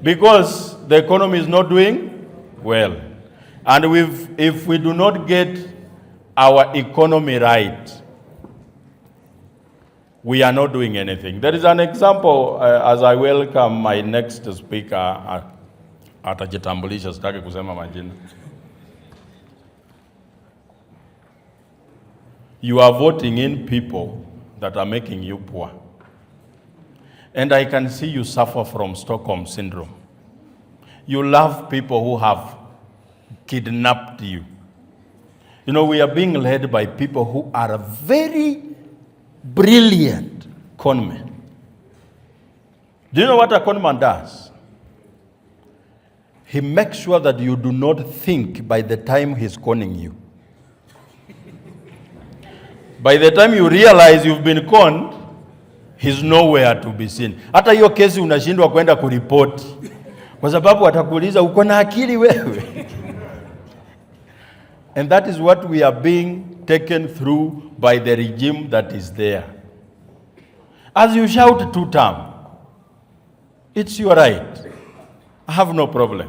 Speaker 1: because the economy is not doing well. And if we do not get our economy right, we are not doing anything. There is an example, as I welcome my next speaker, atajitambulisha, sitaki kusema majina. You are voting in people that are making you poor. And I can see you suffer from Stockholm syndrome. You love people who have kidnapped you. You know, we are being led by people who are very brilliant conmen. Do you know what a conman does? He makes sure that you do not think by the time he's conning you. By the time you realize you've been conned, he's nowhere to be seen. Hata hiyo kesi unashindwa kwenda kuripoti, kwa sababu atakuuliza uko na akili wewe. And that is what we are being taken through by the regime that is there. As you shout 2-term, it's your right. I have no problem.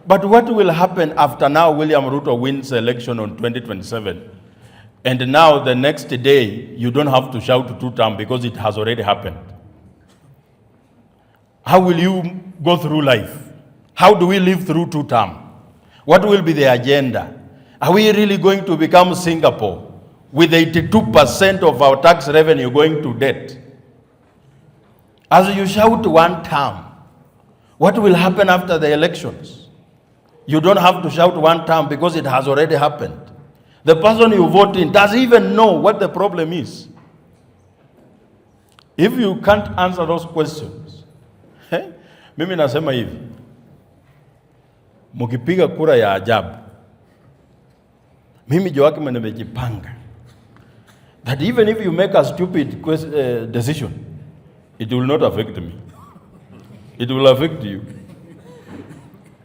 Speaker 1: But what will happen after now William Ruto wins the election on 2027? And now the next day, you don't have to shout 2-term because it has already happened. How will you go through life? How do we live through 2-term? What will be the agenda? Are we really going to become Singapore with 82% of our tax revenue going to debt? As you shout 1 term, what will happen after the elections? You don't have to shout 1 term because it has already happened. The person you vote in doesn't even know what the problem is. If you can't answer those questions, mimi nasema hivi, mukipiga kura ya ajabu, mimi Joakim nimejipanga that even if you make a stupid decision, it will not affect me. It will affect you.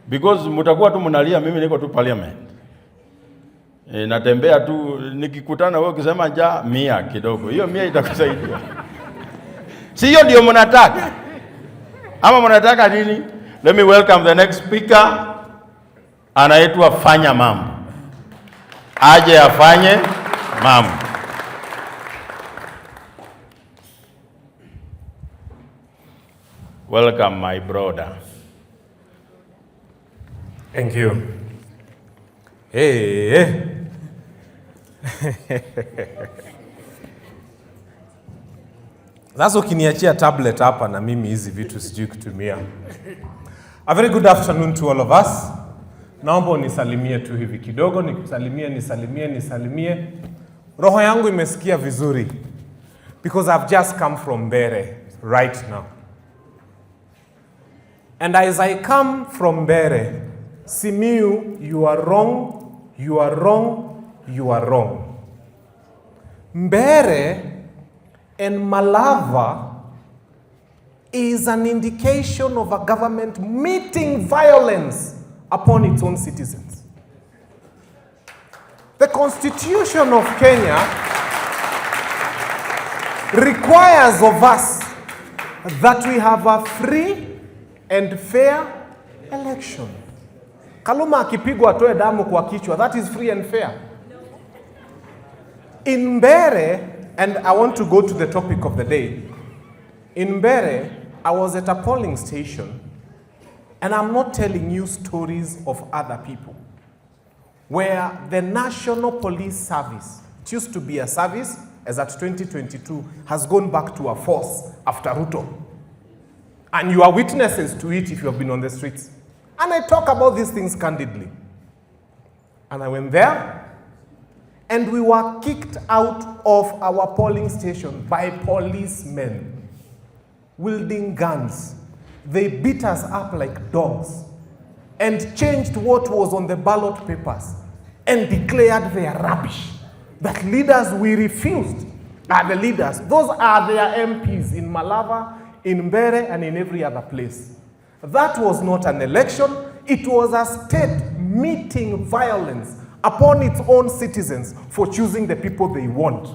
Speaker 1: Because mutakuwa tu mnalia, mimi niko tu parliament. Natembea tu, nikikutana wewe ukisema njaa 100 kidogo. Hiyo 100 itakusaidia. Si hiyo ndio mnataka? Ama mnataka nini? Let me welcome the next speaker. Anaitwa Fanya Mambo. Aje afanye mambo. Welcome my brother.
Speaker 6: Thank you. Hey. Sasa ukiniachia tablet hapa na mimi hizi vitu sijui kutumia. A very good afternoon to all of us. Naomba unisalimie tu hivi kidogo, nisalimie. Roho yangu imesikia vizuri because I've just come from Mbere right now. And as I come from Mbere, Simiyu, you are wrong. Mbere and Malava is an indication of a government meeting violence upon its own citizens. The Constitution of Kenya requires of us that we have a free and fair election. Kaluma akipigwa atoe damu kwa kichwa, that is free and fair. In Mbere, and I want to go to the topic of the day. In Mbere, I was at a polling station, and I'm not telling you stories of other people, where the National Police Service, it used to be a service, as at 2022, has gone back to a force after RUTO. And you are witnesses to it if you have been on the streets. And I talk about these things candidly. And I went there, and we were kicked out of our polling station by policemen wielding guns. They beat us up like dogs and changed what was on the ballot papers and declared their rubbish. That leaders we refused are the leaders. Those are their MPs in Malava, in Mbere, and in every other place. That was not an election. It was a state meeting violence upon its own citizens for choosing the people they want.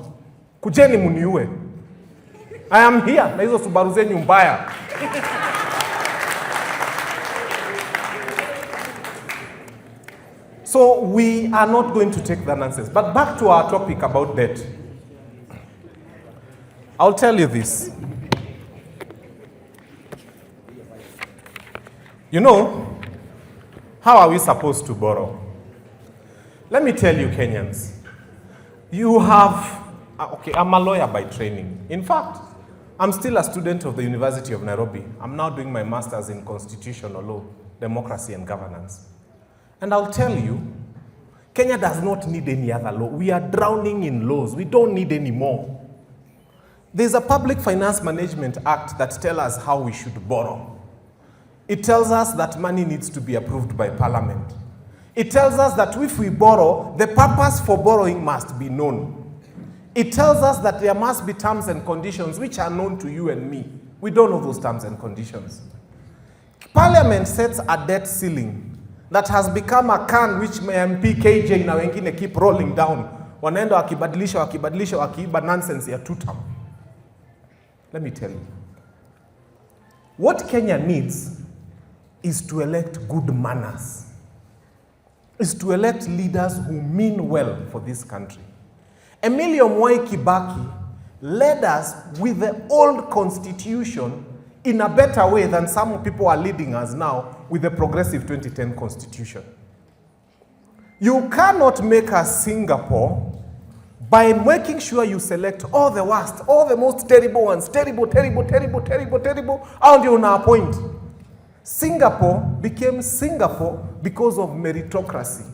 Speaker 6: Kujeni muniue. I am here. Na hizo Subaru zenyu mbaya. So we are not going to take the nonsense. But back to our topic about debt. I'll tell you this. You know, how are we supposed to borrow? Let me tell you, Kenyans. You have, okay, I'm a lawyer by training. In fact, I'm still a student of the University of Nairobi. I'm now doing my master's in constitutional law, democracy and governance. And I'll tell you, Kenya does not need any other law. We are drowning in laws. We don't need any more. There's a Public Finance Management Act that tells us how we should borrow. It tells us that money needs to be approved by Parliament. It tells us that if we borrow, the purpose for borrowing must be known. It tells us that there must be terms and conditions which are known to you and me. We don't know those terms and conditions. Parliament sets a debt ceiling that has become a can which MP KJ na wengine keep rolling down. Wanaenda wakibadilisha wakiiba nonsense ya two-term. Let me tell you. What Kenya needs is to elect good manners. Is to elect leaders who mean well for this country. Emilio Mwai Kibaki led us with the old constitution in a better way than some people are leading us now with the progressive 2010 constitution. You cannot make a Singapore by making sure you select all the worst, all the most terrible ones, terrible, and you now appoint. Singapore became Singapore because of meritocracy.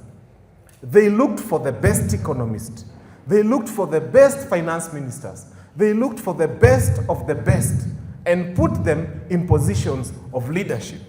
Speaker 6: They looked for the best economists. They looked for the best finance ministers. They looked for the best of the best and put them in positions of leadership.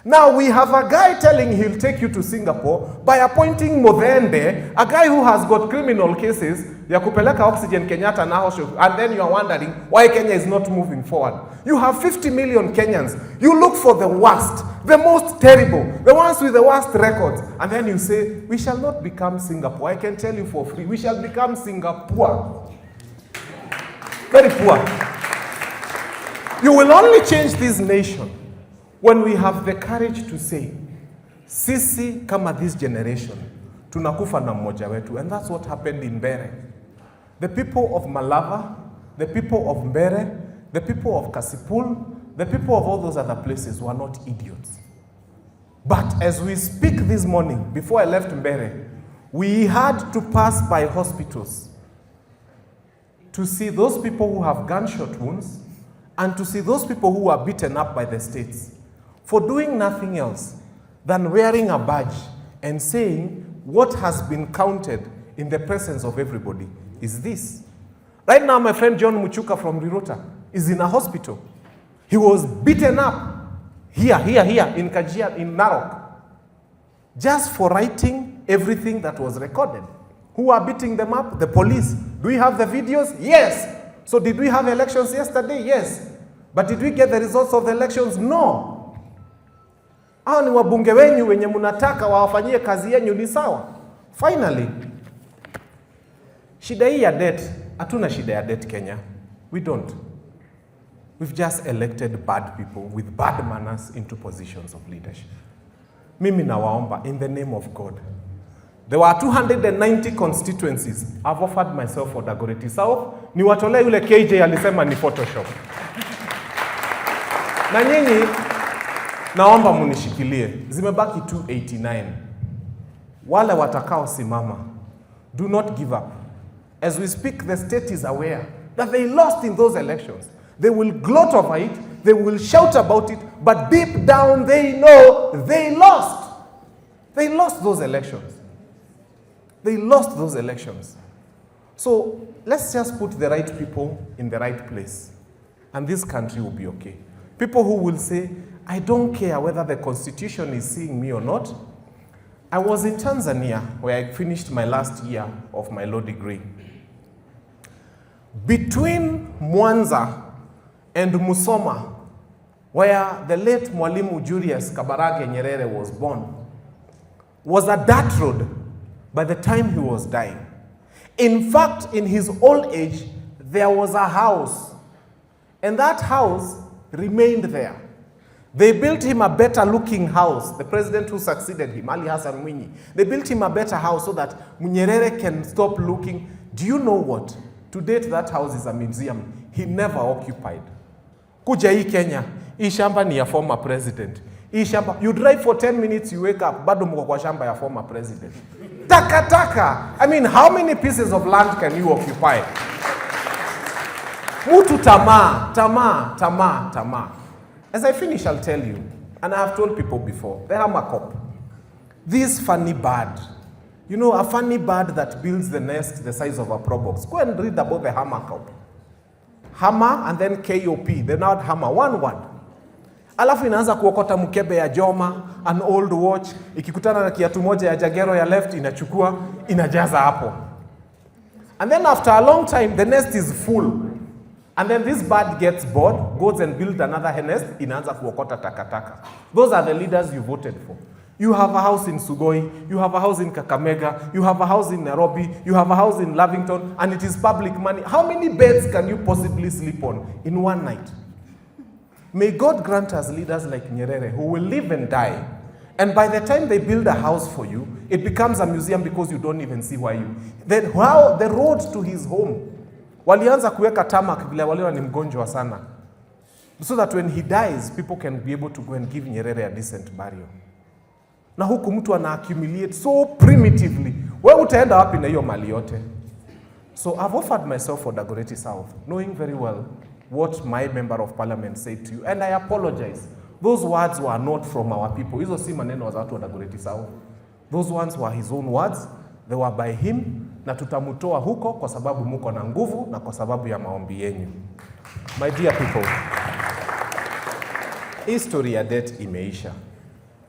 Speaker 6: Now we have a guy telling he'll take you to Singapore by appointing Modende, a guy who has got criminal cases, ya kupeleka oxygen Kenyatta na Hosho, and then you are wondering why Kenya is not moving forward. You have 50 million Kenyans. You look for the worst, the most terrible, the ones with the worst records, and then you say, we shall not become Singapore. I can tell you for free, we shall become Singapore. Very poor. You will only change this nation when we have the courage to say, sisi kama this generation, tunakufa na mmoja wetu. And that's what happened in Mbere. The people of Malava, the people of Mbere, the people of Kasipul, the people of all those other places were not idiots. But as we speak this morning, before I left Mbere, we had to pass by hospitals to see those people who have gunshot wounds and to see those people who are beaten up by the states for doing nothing else than wearing a badge and saying what has been counted in the presence of everybody is this. Right now, my friend John Muchuka from Rirota is in a hospital. He was beaten up here, in Kajia, in Narok, just for writing everything that was recorded. Who are beating them up? The police. Do we have the videos? Yes. So did we have elections yesterday? Yes. But did we get the results of the elections? No. Hao ni wabunge wenyu wenye munataka wawafanyie kazi yenu ni sawa. Finally, shida hii ya debt, hatuna shida ya debt Kenya. We don't. We've just elected bad people with bad manners into positions of leadership. Mimi nawaomba, in the name of God. There were 290 constituencies. I've offered myself for Dagoretti South. Ni watole yule KJ alisema ni Photoshop. Na nyinyi, naomba munishikilie. Zimebaki 289. Wale watakao simama, do not give up. As we speak, the state is aware that they lost in those elections. They will gloat over it, they will shout about it, but deep down they know they lost. They lost those elections. They lost those elections. So let's just put the right people in the right place, and this country will be okay. People who will say, I don't care whether the constitution is seeing me or not. I was in Tanzania where I finished my last year of my law degree. Between Mwanza and Musoma, where the late Mwalimu Julius Kabarage Nyerere was born, was a dirt road by the time he was dying. In fact, in his old age, there was a house, and that house remained there. They built him a better looking house. The president who succeeded him, Ali Hassan Mwinyi, they built him a better house so that Nyerere can stop looking. Do you know what? To date, that house is a museum. He never occupied. Kuja hii Kenya, hii shamba ni ya former president. Hii shamba, you drive for 10 minutes, you wake up, bado mko kwa shamba ya former president. Taka. I mean, how many pieces of land can you occupy? Mutu tamaa. As I finish, I'll tell you, and I have told people before, the hammer cop. This funny bird, you know, a funny bird that builds the nest the size of a pro box. Go and read about the hammer cop. Hammer and then K-O-P, the not hammer, one word. Alafu inaanza kuokota mkebe ya Joma, an old watch, ikikutana na kiatu moja ya Jagero ya left, inachukua, inajaza hapo. And then after a long time, the nest is full. And then this bird gets bored, goes and builds another nest, inaanza kuokota takataka. Those are the leaders you voted for. You have a house in Sugoi, you have a house in Kakamega, you have a house in Nairobi, you have a house in Lavington, and it is public money. How many beds can you possibly sleep on in one night? May God grant us leaders like Nyerere who will live and die. And by the time they build a house for you, it becomes a museum because you don't even see why you. Then how the road to his home. Walianza kuweka tamak vile waliona ni mgonjwa sana. So that when he dies, people can be able to go and give Nyerere a decent burial. Na huku mtu ana accumulate so primitively. Wewe utaenda wapi na hiyo mali yote? So I've offered myself for Dagoretti South, knowing very well what my member of parliament said to you. And I apologize. Those words were not from our people. Hizo si maneno za watu wa Dagoretti South. Those ones were his own words. They were by him. Na tutamutoa huko kwa sababu muko na nguvu na kwa sababu ya maombi yenyu. My dear people, history ya debt imeisha.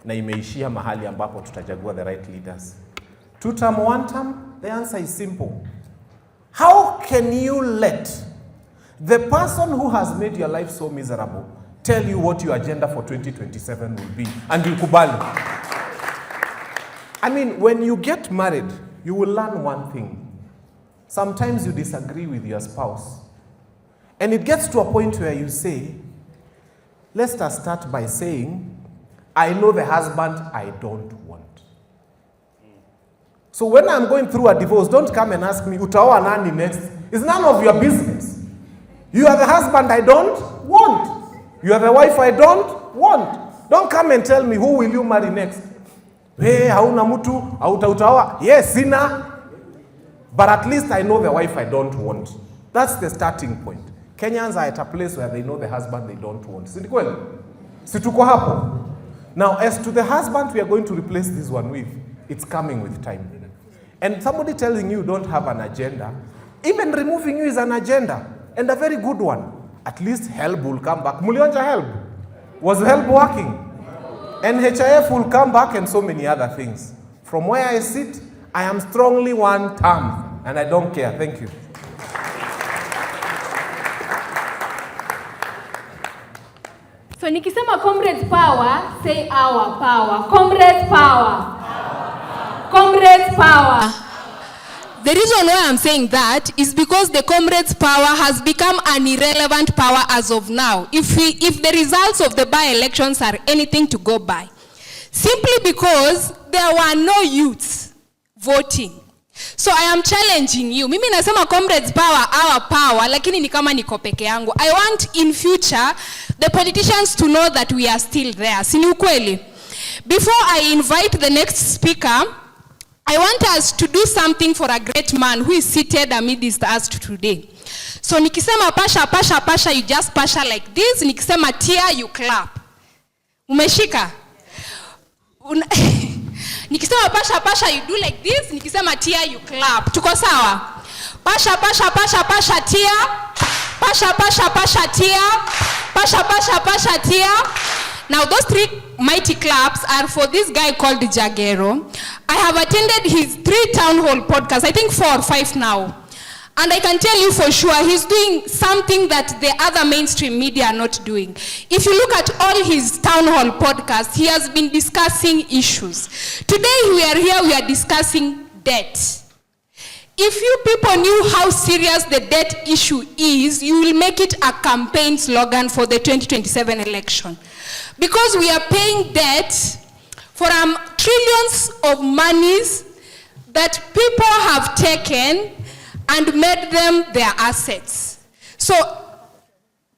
Speaker 6: Na imeishia mahali ambapo tutajagua the right leaders. Two term, one term, the answer is simple. How can you let the person who has made your life so miserable tell you what your agenda for 2027 will be and you kubali? I mean, when you get married, you will learn one thing. Sometimes you disagree with your spouse. And it gets to a point where you say, let's just start by saying, I know the husband I don't want. So when I'm going through a divorce, don't come and ask me, utaoa nani next? It's none of your business. You are the husband I don't want. You are the wife I don't want. Don't come and tell me who will you marry next. Hey, hauna mtu, utaoa. Yes, sina. But at least I know the wife I don't want. That's the starting point. Kenyans are at a place where they know the husband they don't want. Si kweli? Si tuko hapo? Now, as to the husband we are going to replace this one with, it's coming with time. And somebody telling you don't have an agenda, even removing you is an agenda, and a very good one. At least help will come back. Mulionja help. Was help working? And HIF will come back and so many other things. From where I sit, I am strongly one term, and I don't care. Thank you.
Speaker 7: So nikisema comrades power, say our power. Comrades power. Comrades power. The reason why I'm saying that is because the comrades power has become an irrelevant power as of now. If the results of the by-elections are anything to go by. Simply because there were no youths voting. So I am challenging you. Mimi nasema comrades power, our power, lakini ni kama niko peke yangu. I want in future the politicians to know that we are still there. Si ni ukweli? Before I invite the next speaker, I want us to do something for a great man who is seated amidst us today. So nikisema pasha, you just pasha like this. Nikisema tia, you clap. Umeshika? Nikisema pasha, you do like this. Nikisema tia, you clap. Tuko sawa? Pasha, tia. Pasha, tia. Pasha, tia. Now those three mighty claps are for this guy called Jagero. I have attended his 3 town hall podcasts, I think 4 or 5 now. And I can tell you for sure, he's doing something that the other mainstream media are not doing. If you look at all his town hall podcasts, he has been discussing issues. Today we are discussing debt. If you people knew how serious the debt issue is, you will make it a campaign slogan for the 2027 election. because we are paying debt for trillions of monies that people have taken and made them their assets. So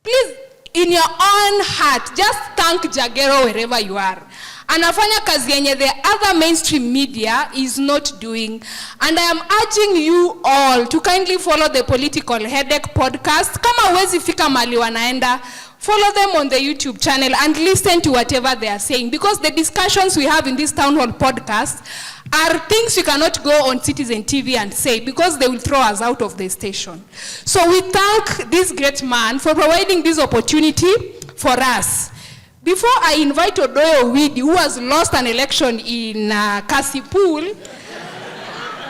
Speaker 7: please, in your own heart, just thank Jagero wherever you are. Anafanya kazi yenye the other mainstream media is not doing. And I am urging you all to kindly follow the Political Headache podcast. Kama huwezi fika mali wanaenda, follow them on the YouTube channel and listen to whatever they are saying. Because the discussions we have in this Town Hall podcast are things we cannot go on Citizen TV and say, because they will throw us out of the station. So we thank this great man for providing this opportunity for us. Before I invite Odoyo Owidi, who has lost an election in Kasipul,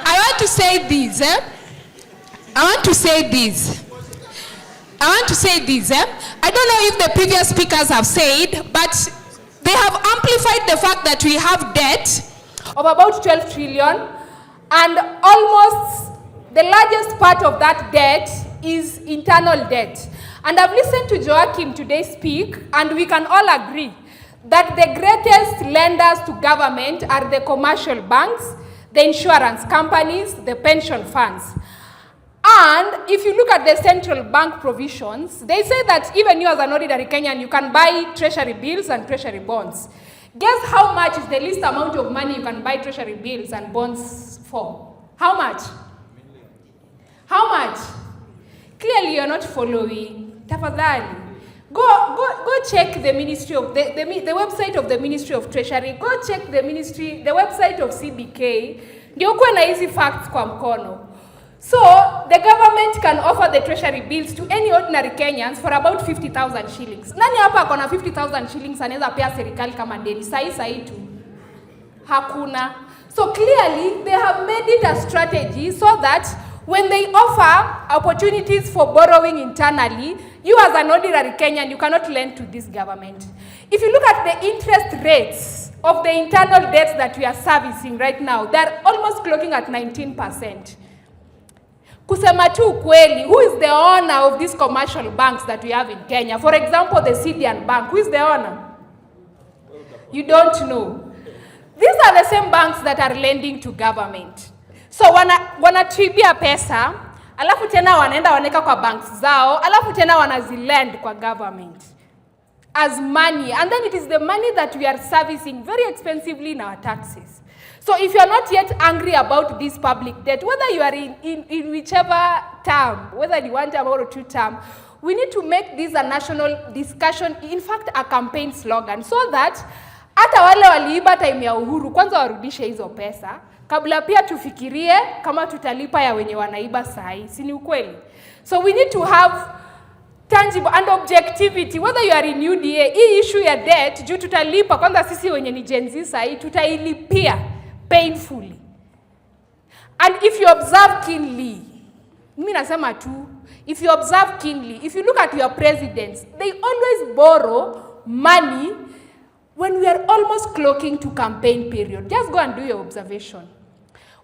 Speaker 7: I want to say this. I want to say this. I don't know if the previous speakers have said, but they have amplified the fact that we have debt of about 12 trillion, and almost the largest part of that debt is internal debt. And I've listened to Joakim today speak, and we can all agree that the greatest lenders to government are the commercial banks, the insurance companies, the pension funds. And if you look at the central bank provisions, they say that even you as an ordinary Kenyan, you can buy treasury bills and treasury bonds. Guess how much is the least amount of money you can buy treasury bills and bonds for? How much? How much? Clearly you're not following. Tafadhali. Go check the Ministry of the website of the Ministry of Treasury. Go check the website of CBK. Ndio kuwe na hizi facts kwa mkono. So the government can offer the treasury bills to any ordinary Kenyans for about 50,000 shillings. Nani hapa akona 50,000 shillings anaweza pea serikali kama deni? Sahi tu. Hakuna. So clearly they have made it a strategy so that when they offer opportunities for borrowing internally, you as an ordinary Kenyan, you cannot lend to this government. If you look at the interest rates of the internal debts that we are servicing right now, they're almost clocking at 19%. Kusema tu kweli, who is the owner of these commercial banks that we have in Kenya? For example, the Syrian Bank, who is the owner? You don't know. These are the same banks that are lending to government. So wanatibia pesa, alafu tena wanaenda waneka kwa banks zao, alafu tena wanazilend kwa government as money. And then it is the money that we are servicing very expensively in our taxes. So if you are not yet angry about this public debt, whether you are in whichever term, whether you one term or two term, we need to make this a national discussion, in fact a campaign slogan, so that hata wale waliiba time ya uhuru kwanza warudishe hizo pesa, kabla pia tufikirie kama tutalipa ya wenye wanaiba sahi. Si ni ukweli? So we need to have tangible and objectivity, whether you are in UDA, hii issue ya debt, juu tutalipa kwanza sisi wenye ni Gen Z sahi, tutailipia painfully. And if you observe keenly, mimi nasema tu, if you observe keenly, if you look at your presidents, they always borrow money when we are almost clocking to campaign period. Just go and do your observation.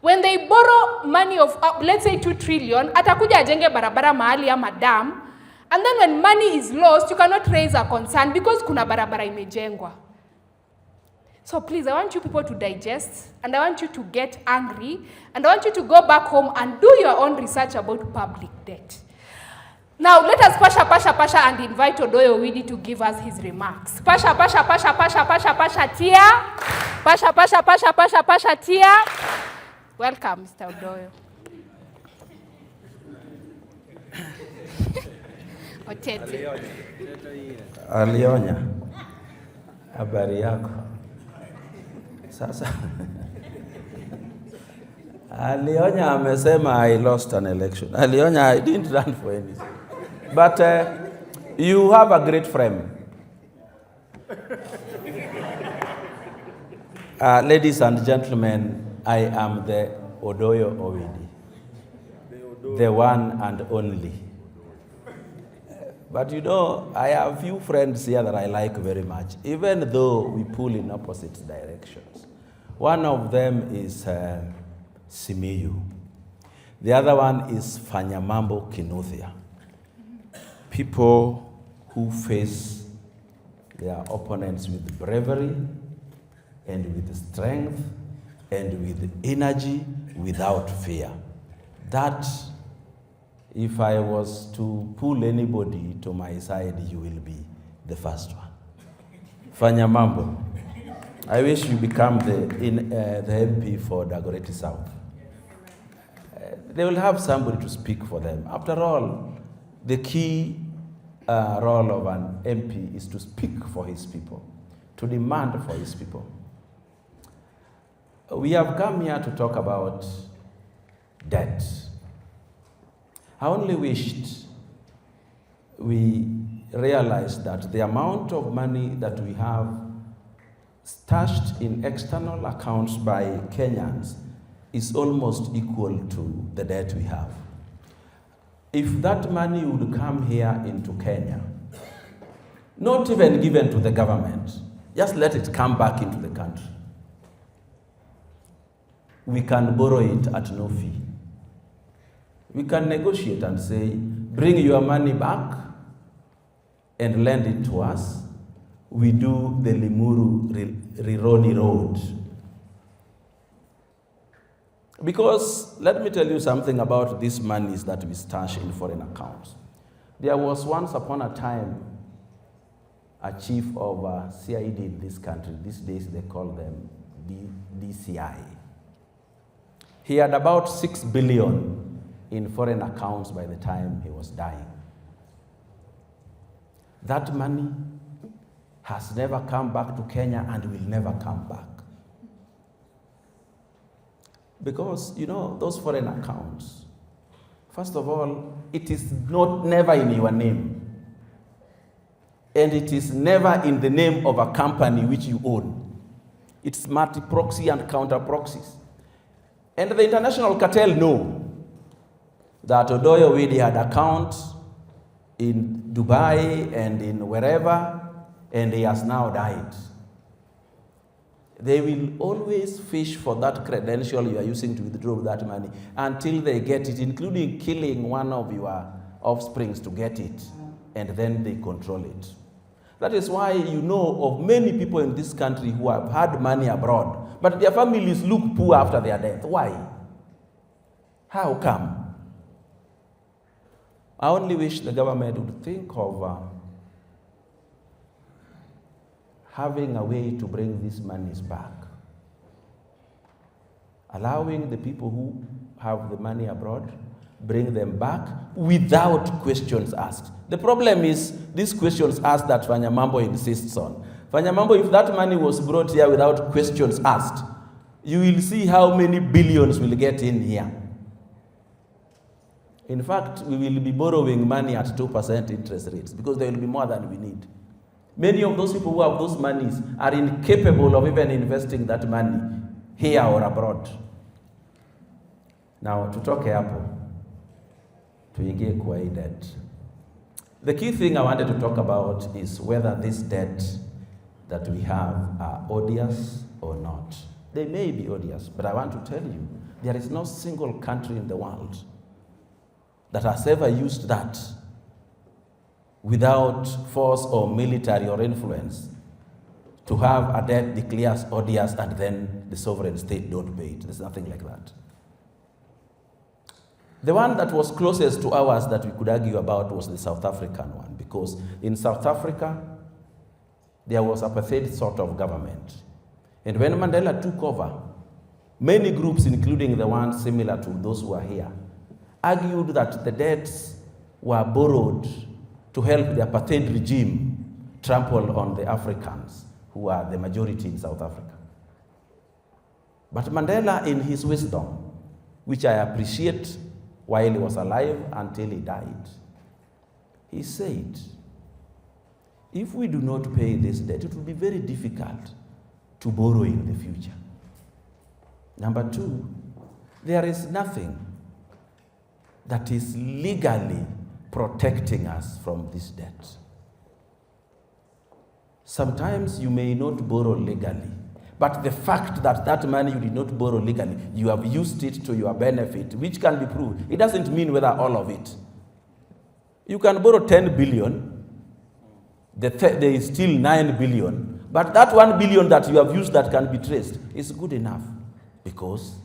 Speaker 7: When they borrow money of, let's say 2 trillion, atakuja ajenge barabara mahali ya madam, and then when money is lost, you cannot raise a concern because kuna barabara imejengwa. So please, I want you people to digest, and I want you to get angry, and I want you to go back home and do your own research about public debt. Now, let us pasha and invite Odoyo Owidi to give us his remarks. Pasha tia. Pasha tia. Welcome, Mr. Odoyo. Otete.
Speaker 8: Alionya. Habari yako. Sasa. Alionya amesema I lost an election. Alionya I didn't run for anything. But you have a great frame. Ladies and gentlemen, I am the Odoyo Owidi, the one and only. But you know, I have few friends here that I like very much, even though we pull in opposite directions. One of them is Simiyu. The other one is Fanya Mambo Kinuthia. People who face their opponents with bravery and with strength and with energy without fear. That, if I was to pull anybody to my side, you will be the first one. Fanya Mambo, I wish you become the MP for Dagoretti South. They will have somebody to speak for them. After all, the key role of an MP is to speak for his people, to demand for his people. We have come here to talk about debt. I only wished we realized that the amount of money that we have stashed in external accounts by Kenyans is almost equal to the debt we have. If that money would come here into Kenya, not even given to the government, just let it come back into the country, we can borrow it at no fee. We can negotiate and say, bring your money back and lend it to us. We do the Limuru Rironi Road. Because let me tell you something about these monies that we stash in foreign accounts. There was once upon a time a chief of CID in this country. These days they call them DCI. He had about 6 billion in foreign accounts by the time he was dying. That money has never come back to Kenya and will never come back. Because, you know, those foreign accounts, first of all, it is never in your name. And it is never in the name of a company which you own. It's multi-proxy and counter-proxies. And the international cartel know that Odoyo Owidi had accounts in Dubai and in wherever, and he has now died. They will always fish for that credential you are using to withdraw that money until they get it, including killing one of your offsprings to get it, and then they control it. That is why you know of many people in this country who have had money abroad, but their families look poor after their death. Why? How come? I only wish the government would think of having a way to bring these monies back. Allowing the people who have the money abroad, bring them back without questions asked. The problem is these questions asked that Fanya Mambo insists on. Fanya Mambo, if that money was brought here without questions asked, you will see how many billions will get in here. In fact, we will be borrowing money at 2% interest rates because there will be more than we need. Many of those people who have those monies are incapable of even investing that money here or abroad. Now, to talk hapo, tuingie kwa hii debt. The key thing I wanted to talk about is whether this debt that we have are odious or not. They may be odious, but I want to tell you, there is no single country in the world that has ever used that without force or military or influence to have a debt declared odious and then the sovereign state don't pay it. There's nothing like that. The one that was closest to ours that we could argue about was the South African one, because in South Africa, there was apartheid sort of government. And when Mandela took over, many groups, including the ones similar to those who are here, argued that the debts were borrowed to help the apartheid regime trample on the Africans, who are the majority in South Africa. But Mandela, in his wisdom, which I appreciate while he was alive until he died, he said, if we do not pay this debt, it will be very difficult to borrow in the future. Number two, there is nothing that is legally protecting us from this debt. Sometimes you may not borrow legally, but the fact that that money you did not borrow legally, you have used it to your benefit, which can be proved. It doesn't mean whether all of it. You can borrow 10 billion There is still 9 billion. But that 1 billion that you have used that can be traced is good enough, because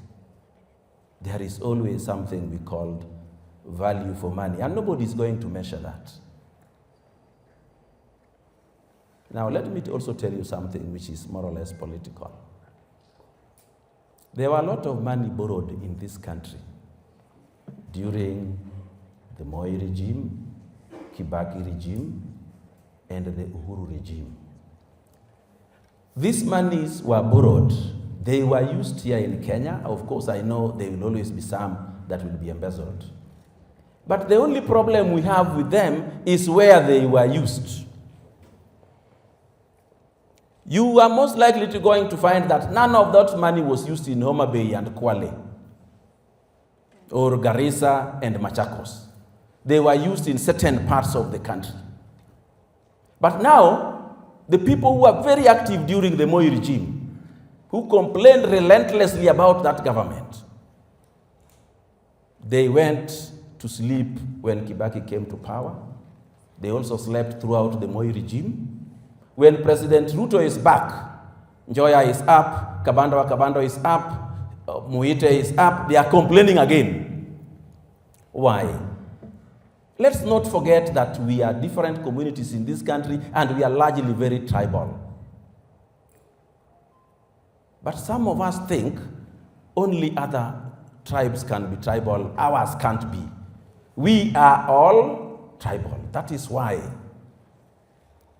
Speaker 8: there is always something we call value for money, and nobody is going to measure that. Now, let me also tell you something which is more or less political. There were a lot of money borrowed in this country during the Moi regime, Kibaki regime, and the Uhuru regime. These monies were borrowed. They were used here in Kenya. Of course, I know there will always be some that will be embezzled. But the only problem we have with them is where they were used. You are most likely going to find that none of that money was used in Homa Bay and Kwale, or Garissa and Machakos. They were used in certain parts of the country. But now, the people who were very active during the Moi regime, who complained relentlessly about that government, they went to sleep when Kibaki came to power. They also slept throughout the Moi regime. When President RUTO is back, Njoya is up, Kabando is up, Muite is up, they are complaining again. Why? Let's not forget that we are different communities in this country, and we are largely very tribal. But some of us think only other tribes can be tribal, ours can't be. We are all tribal. That is why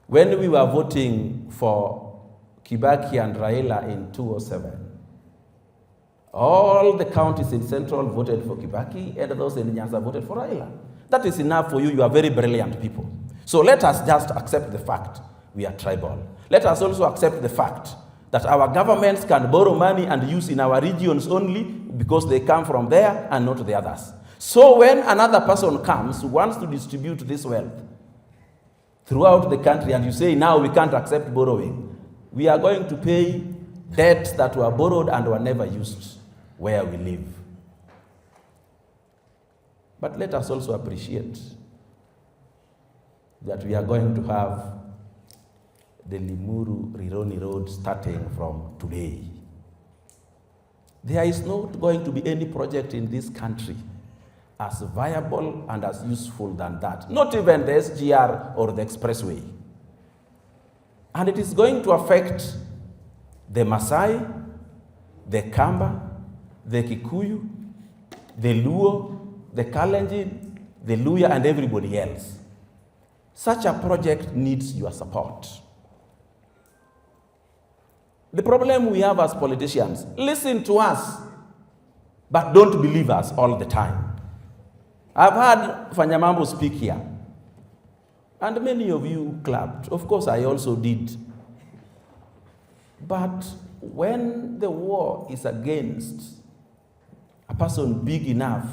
Speaker 8: when we were voting for Kibaki and Raila in 2007, all the counties in Central voted for Kibaki, and those in Nyanza voted for Raila. That is enough for you. You are very brilliant people. So let us just accept the fact we are tribal. Let us also accept the fact that our governments can borrow money and use in our regions only because they come from there and not the others. So when another person comes who wants to distribute this wealth throughout the country, and you say, now we can't accept borrowing, we are going to pay debts that were borrowed and were never used where we live. But let us also appreciate that we are going to have the Limuru-Rironi Road starting from today. There is not going to be any project in this country as viable and as useful than that. Not even the SGR or the expressway. And it is going to affect the Maasai, the Kamba, the Kikuyu, the Luo, the Kalenjin, the Luya, and everybody else. Such a project needs your support. The problem we have as politicians, listen to us, but don't believe us all the time. I've heard Fanya Mambo speak here, and many of you clapped. Of course, I also did. But when the war is against a person big enough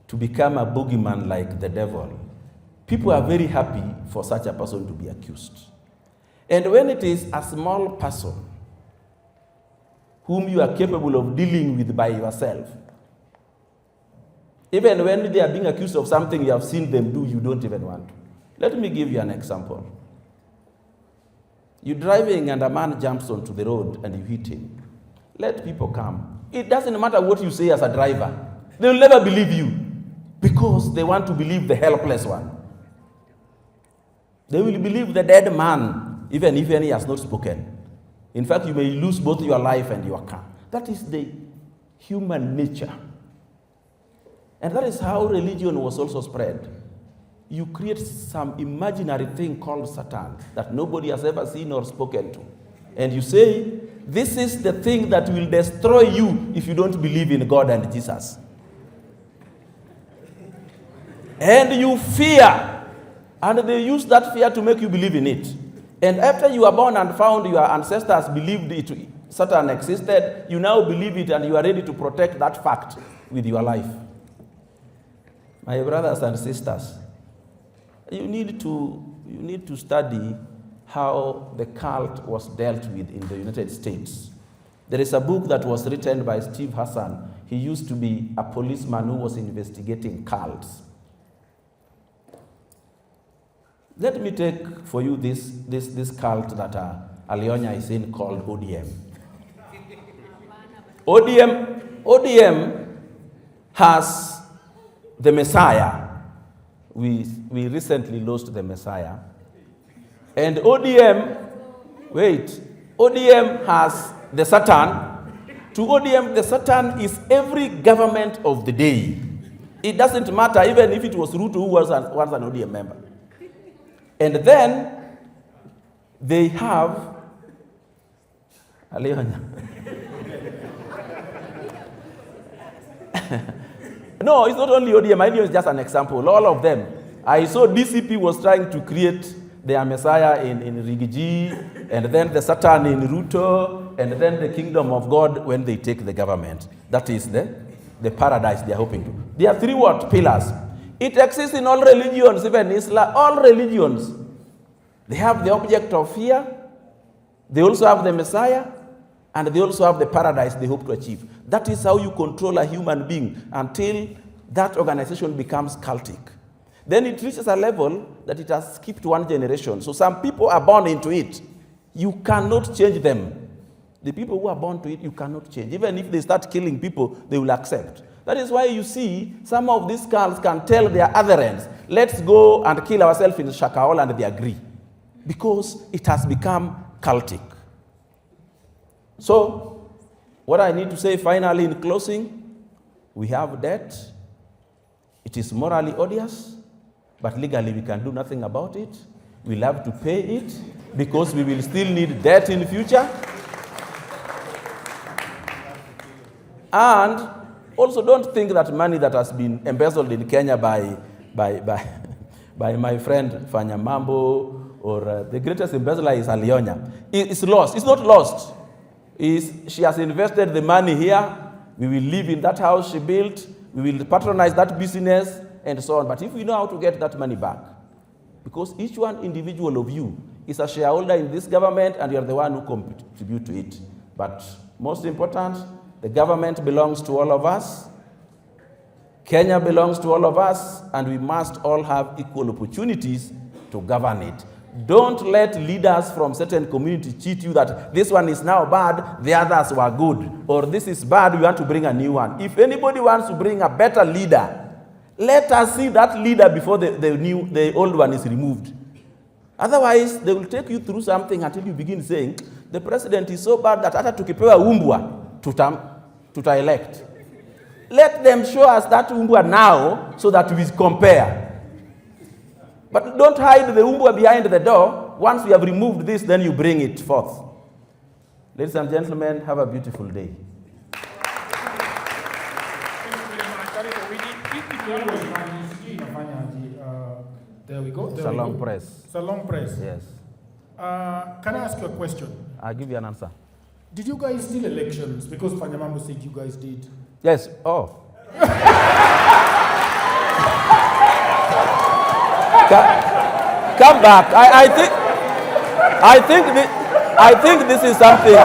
Speaker 8: to become a boogeyman like the devil, people are very happy for such a person to be accused. And when it is a small person whom you are capable of dealing with by yourself, even when they are being accused of something you have seen them do, you don't even want to. Let me give you an example. You're driving and a man jumps onto the road and you hit him. Let people come. It doesn't matter what you say as a driver. They will never believe you because they want to believe the helpless one. They will believe the dead man even if he has not spoken. In fact, you may lose both your life and your car. That is the human nature. And that is how religion was also spread. You create some imaginary thing called Satan that nobody has ever seen or spoken to. And you say, this is the thing that will destroy you if you don't believe in God and Jesus. And you fear. And they use that fear to make you believe in it. And after you are born and found your ancestors believed it, Satan existed, you now believe it and you are ready to protect that fact with your life. My brothers and sisters, you need to study how the cult was dealt with in the United States. There is a book that was written by Steve Hassan. He used to be a policeman who was investigating cults. Let me take for you this cult that Alionya is in called ODM. ODM has the Messiah. We recently lost the Messiah. And ODM has the Satan. To ODM, the Satan is every government of the day. It doesn't matter even if it was RUTO who was an ODM member. And then they have No, it's not only ODM. IDEO is just an example. All of them. I saw DCP was trying to create their Messiah in Rigiji, and then the Satan in RUTO, and then the kingdom of God when they take the government. That is the paradise they are hoping to. There are 3 pillars. It exists in all religions, even Islam, all religions. They have the object of fear, they also have the Messiah, and they also have the paradise they hope to achieve. That is how you control a human being until that organization becomes cultic. Then it reaches a level that it has skipped 1 generation. So some people are born into it. You cannot change them. The people who are born to it, you cannot change. Even if they start killing people, they will accept. That is why you see some of these cults can tell their other ends, let's go and kill ourselves in Shakaol, and they agree. Because it has become cultic. So, what I need to say finally in closing, we have debt. It is morally odious, but legally we can do nothing about it. We'll have to pay it because we will still need debt in the future. And also don't think that money that has been embezzled in Kenya by my friend Fanya Mambo, or the greatest embezzler is Alionya, it's lost. It's not lost. She has invested the money here. We will live in that house she built. We will patronize that business and so on. But if we know how to get that money back, because each one individual of you is a shareholder in this government and you're the one who contribute to it. But most important, the government belongs to all of us. Kenya belongs to all of us, and we must all have equal opportunities to govern it. Don't let leaders from certain communities cheat you that this one is now bad, the others were good, or this is bad, we want to bring a new one. If anybody wants to bring a better leader, let us see that leader before the old one is removed. Otherwise, they will take you through something until you begin saying, the president is so bad that hata tukipewa umbwa, tuta-elect. Let them show us that umbwa now so that we compare. But don't hide the umbwa behind the door. Once we have removed this, then you bring it forth. Ladies and gentlemen, have a beautiful day.
Speaker 2: There we go.
Speaker 8: Salon press.
Speaker 2: Salon press.
Speaker 8: Yes.
Speaker 2: Can I ask you a question?
Speaker 8: I'll give you an answer.
Speaker 2: Did you guys steal elections? Because Fanya Mambo said you guys did.
Speaker 8: Yes. Oh. Come back. I think this is something.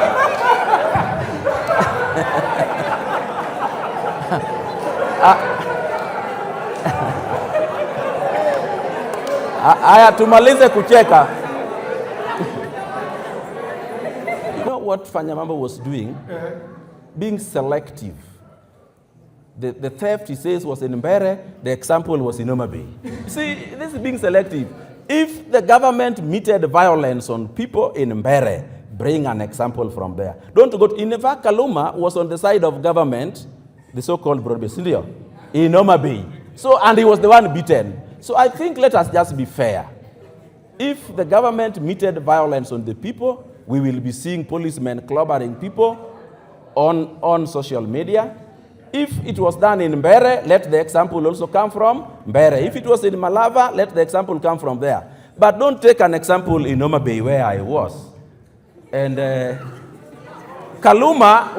Speaker 8: Aya, tumalize kucheka. You know what Fanya Mambo was doing? Being selective. The theft, he says, was in Mbere. The example was in Homa Bay. See, this is being selective. If the government meted violence on people in Mbere, bring an example from there. Don't go to, in fact, Kaluma was on the side of government, the so-called broad-based in Homa Bay. So, and he was the one beaten. So I think let us just be fair. If the government meted violence on the people, we will be seeing policemen clobbering people on social media. If it was done in Mbere, let the example also come from Mbere. If it was in Malava, let the example come from there. But don't take an example in Homa Bay where I was. And Kaluma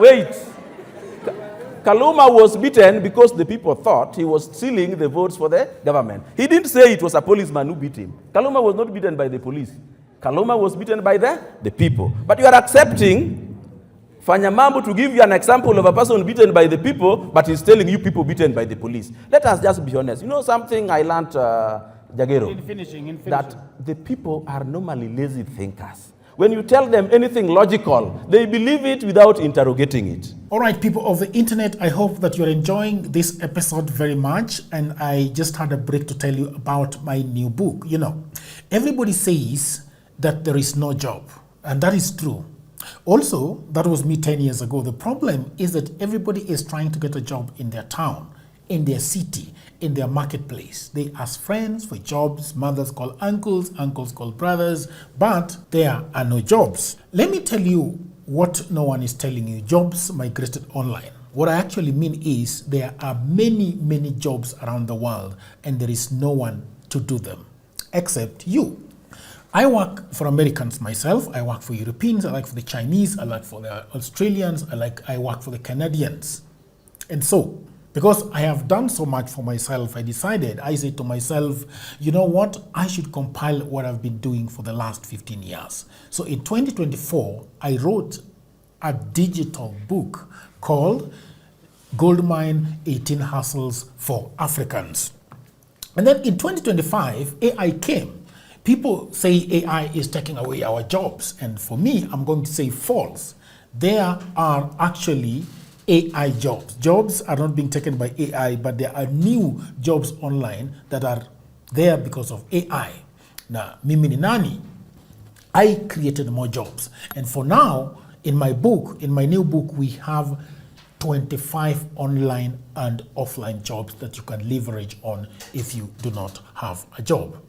Speaker 8: was beaten because the people thought he was stealing the votes for the government. He didn't say it was a policeman who beat him. Kaluma was not beaten by the police. Kaluma was beaten by the people. But you are accepting Fanya Mambo to give you an example of a person beaten by the people, but he's telling you people beaten by the police. Let us just be honest. You know something I learned Jagero,
Speaker 9: In finishing.
Speaker 8: that the people are normally lazy thinkers. When you tell them anything logical, they believe it without interrogating it.
Speaker 2: All right, people of the internet, I hope that you're enjoying this episode very much. And I just had a break to tell you about my new book. You know, everybody says that there is no job, and that is true. Also, that was me 10 years ago. The problem is that everybody is trying to get a job in their town, in their city, in their marketplace. They ask friends for jobs, mothers call uncles, uncles call brothers, but there are no jobs. Let me tell you what no one is telling you. Jobs migrated online. What I actually mean is there are many, many jobs around the world, and there is no one to do them except you. I work for Americans myself. I work for Europeans. I work for the Chinese. I work for the Australians. I work for the Canadians. And so, because I have done so much for myself, I said to myself, you know what? I should compile what I've been doing for the last 15 years. So in 2024, I wrote a digital book called Goldmine 18 Hustles for Africans. And then in 2025, AI came. People say AI is taking away our jobs. And for me, I'm going to say false. There are actually AI jobs. Jobs are not being taken by AI, but there are new jobs online that are there because of AI. Now, mimi ni nani? I created more jobs. And for now, in my new book, we have 25 online and offline jobs that you can leverage on if you do not have a job.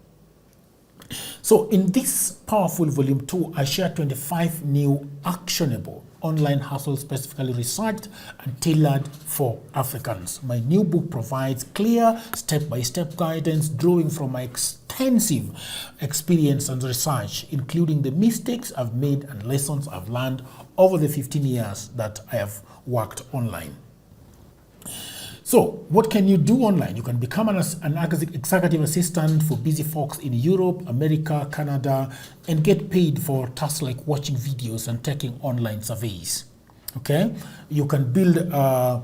Speaker 2: So in this powerful volume 2, I share 25 new actionable online hustles specifically researched and tailored for Africans. My new book provides clear step-by-step guidance drawing from my extensive experience and research, including the mistakes I've made and lessons I've learned over the 15 years that I have worked online. So, what can you do online? You can become an executive assistant for busy folks in Europe, America, Canada, and get paid for tasks like watching videos and taking online surveys. Okay? You can build a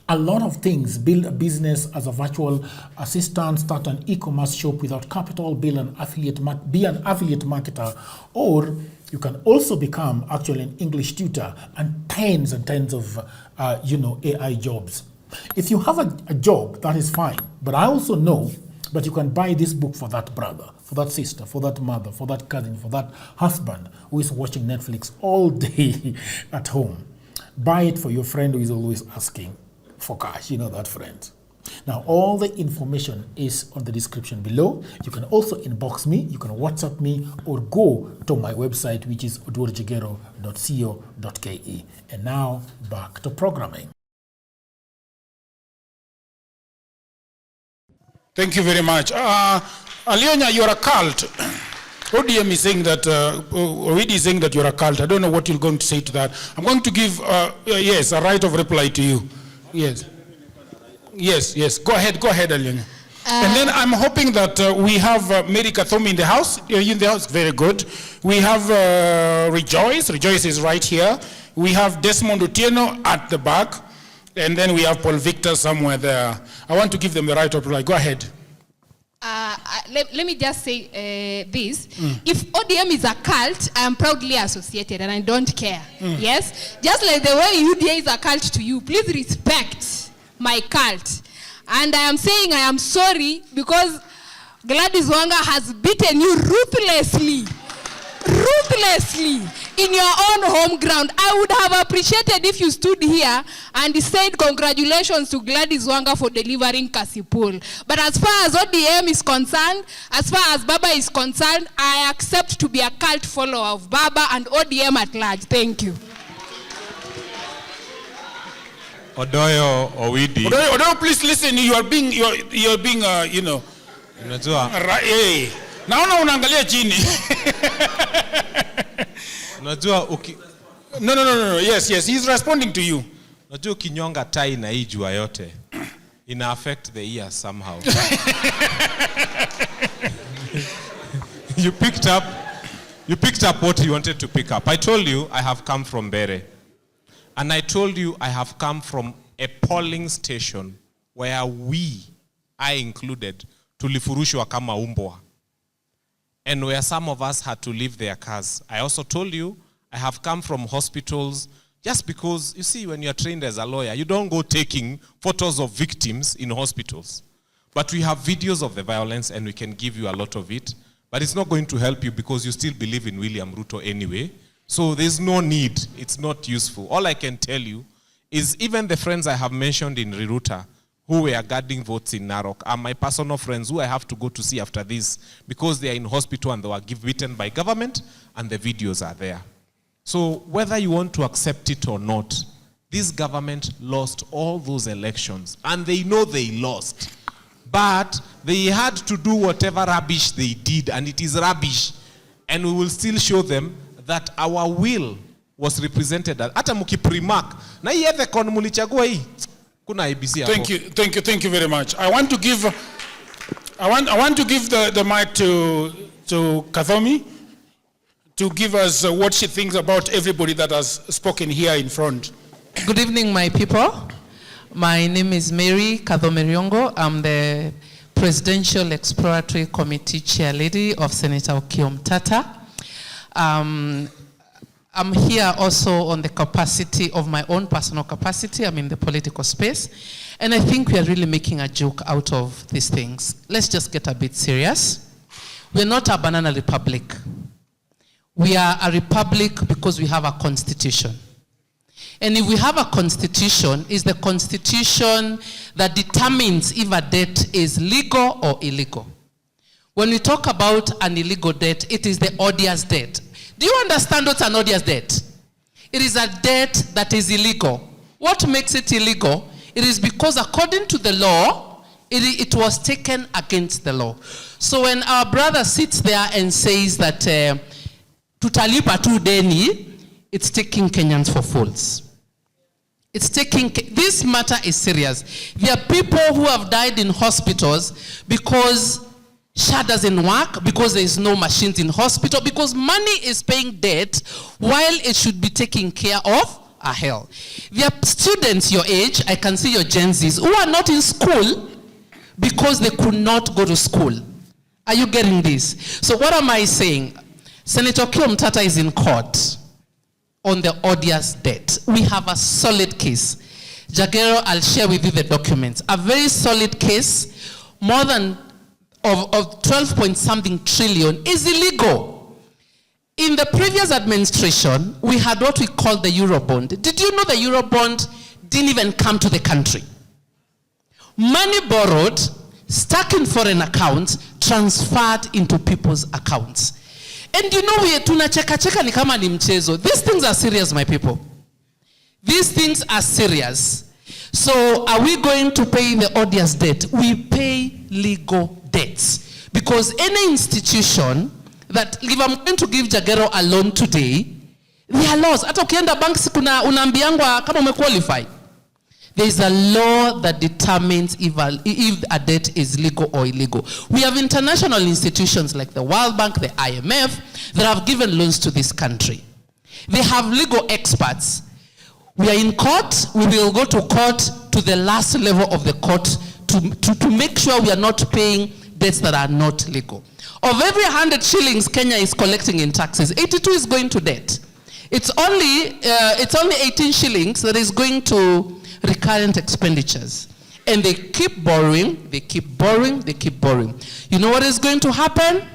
Speaker 2: lot of things. Build a business as a virtual assistant, start an e-commerce shop without capital, be an affiliate marketer, or you can also become actually an English tutor and tens of AI jobs. If you have a job, that is fine. But I also know that you can buy this book for that brother, for that sister, for that mother, for that cousin, for that husband who is watching Netflix all day at home. Buy it for your friend who is always asking for cash. You know that friend. Now, all the information is on the description below. You can also inbox me, you can WhatsApp me, or go to my website, which is odworjigero.co.ke. And now, back to programming.
Speaker 10: Thank you very much. Alionya, you're a cult. ODM is saying that, Owidi is saying that you're a cult. I don't know what you're going to say to that. I'm going to give, yes, a right of reply to you. Yes. Yes. Go ahead, Alionya. And then I'm hoping that we have Mary Kathomi in the house. You're in the house, very good. We have Rejoice. Rejoice is right here. We have Desmond Otieno at the back. And then we have Paul Victor somewhere there. I want to give them the right of reply. Go ahead.
Speaker 7: Let me just say this. If ODM is a cult, I am proudly associated and I don't care. Yes? Just like the way UDA is a cult to you, please respect my cult. And I am saying I am sorry because Gladys Wanga has beaten you ruthlessly in your own home ground. I would have appreciated if you stood here and said congratulations to Gladys Wanga for delivering Kasipul. But as far as ODM is concerned, as far as Baba is concerned, I accept to be a cult follower of Baba and ODM at large. Thank you.
Speaker 1: Odoyo, Owidi.
Speaker 10: Odoyo, please listen. You're being, Hey. Naona unaangalia chini. No. Yes. He's responding to you.
Speaker 11: Unajua kinyonga tai na hii jua yote ina affect the ear somehow. You picked up what you wanted to pick up. I told you I have come from Bere. And I told you I have come from a polling station where I included, tulifurushwa kama umbwa. And where some of us had to leave their cars. I also told you, I have come from hospitals just because, you see, when you're trained as a lawyer, you don't go taking photos of victims in hospitals. But we have videos of the violence and we can give you a lot of it. But it's not going to help you because you still believe in William Ruto anyway. So there's no need. It's not useful. All I can tell you is even the friends I have mentioned in Riruta who were guarding votes in Narok are my personal friends who I have to go to see after this because they are in hospital and they were beaten by government and the videos are there. So whether you want to accept it or not, this government lost all those elections and they know they lost. But they had to do whatever rubbish they did, and it is rubbish. And we will still show them that our will was represented. Hata mukiprimark na hii ethecon mulichagua hii kuna ABC hapo.
Speaker 10: Thank you very much. I want to give the mic to Kathomi to give us what she thinks about everybody that has spoken here in front.
Speaker 9: Good evening, my people. My name is Mary Kathomeriongo. I'm the Presidential Exploratory Committee Chair Lady of Senator Joakim Simiyu. I'm here also on the capacity of my own personal capacity. I'm in the political space. And I think we are really making a joke out of these things. Let's just get a bit serious. We're not a banana republic. We are a republic because we have a constitution. And if we have a constitution, it's the constitution that determines if a debt is legal or illegal. When we talk about an illegal debt, it is the odious debt. Do you understand what's an odious debt? It is a debt that is illegal. What makes it illegal? It is because according to the law, it was taken against the law. So when our brother sits there and says that tutalipa tu deni, it's taking Kenyans for fools. It's taking, this matter is serious. There are people who have died in hospitals because SHA doesn't work, because there is no machines in hospital, because money is paying debt while it should be taking care of our health. There are students your age, I can see your Gen Zs, who are not in school because they could not go to school. Are you getting this? So what am I saying? Senator Joakim Simiyu is in court on the odious debt. We have a solid case. Jagero, I'll share with you the documents. A very solid case, more than of 12 point something trillion is illegal. In the previous administration, we had what we call the Eurobond. Did you know the Eurobond didn't even come to the country? Money borrowed, stuck in foreign accounts, transferred into people's accounts. And you know, we tunacheka ni kama ni mchezo. These things are serious, my people. These things are serious. So are we going to pay the odious debt? We pay legal debts. Because any institution that, if I'm going to give Jagero a loan today, there are laws. Hata ukienda banks kuna unaambiangwa kama umequalify. There is a law that determines if a debt is legal or illegal. We have international institutions like the World Bank, the IMF, that have given loans to this country. They have legal experts. We are in court. We will go to court, to the last level of the court, to make sure we are not paying debts that are not legal. Of every 100 shillings Kenya is collecting in taxes, 82 is going to debt. It's only 18 shillings that is going to recurrent expenditures. And they keep borrowing, they keep borrowing, they keep borrowing. You know what is going to happen?